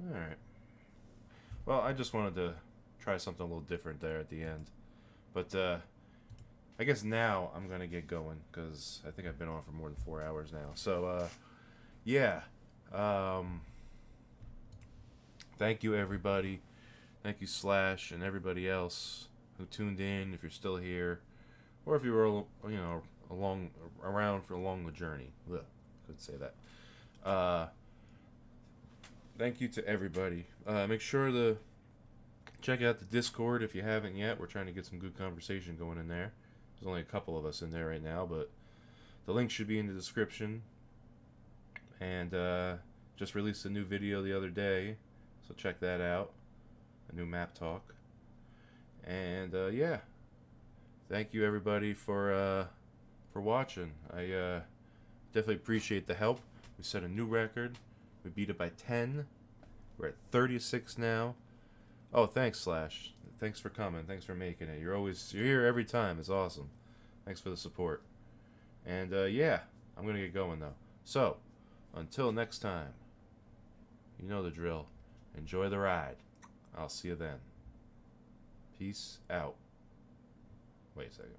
Alright. Well, I just wanted to try something a little different there at the end. But I guess now I'm going to get going because I think I've been on for more than 4 hours now. So, yeah. Thank you, everybody. Thank you, Slash, and everybody else who tuned in, if you're still here, or if you were, you know, around along the journey. Ugh, couldn't say that. Thank you to everybody. Make sure to check out the Discord if you haven't yet. We're trying to get some good conversation going in there. There's only a couple of us in there right now, but the link should be in the description. And just released a new video the other day, so So check that out. A new map talk. And yeah, thank you everybody for watching. I definitely appreciate the help. We set a new record. We beat it by 10. We're at 36 now. Oh, thanks, Slash. Thanks for coming. Thanks for making it. You're here every time. It's awesome. Thanks for the support. And yeah, I'm gonna get going though. So, until next time, you know the drill. Enjoy the ride. I'll see you then. Peace out. Wait a second.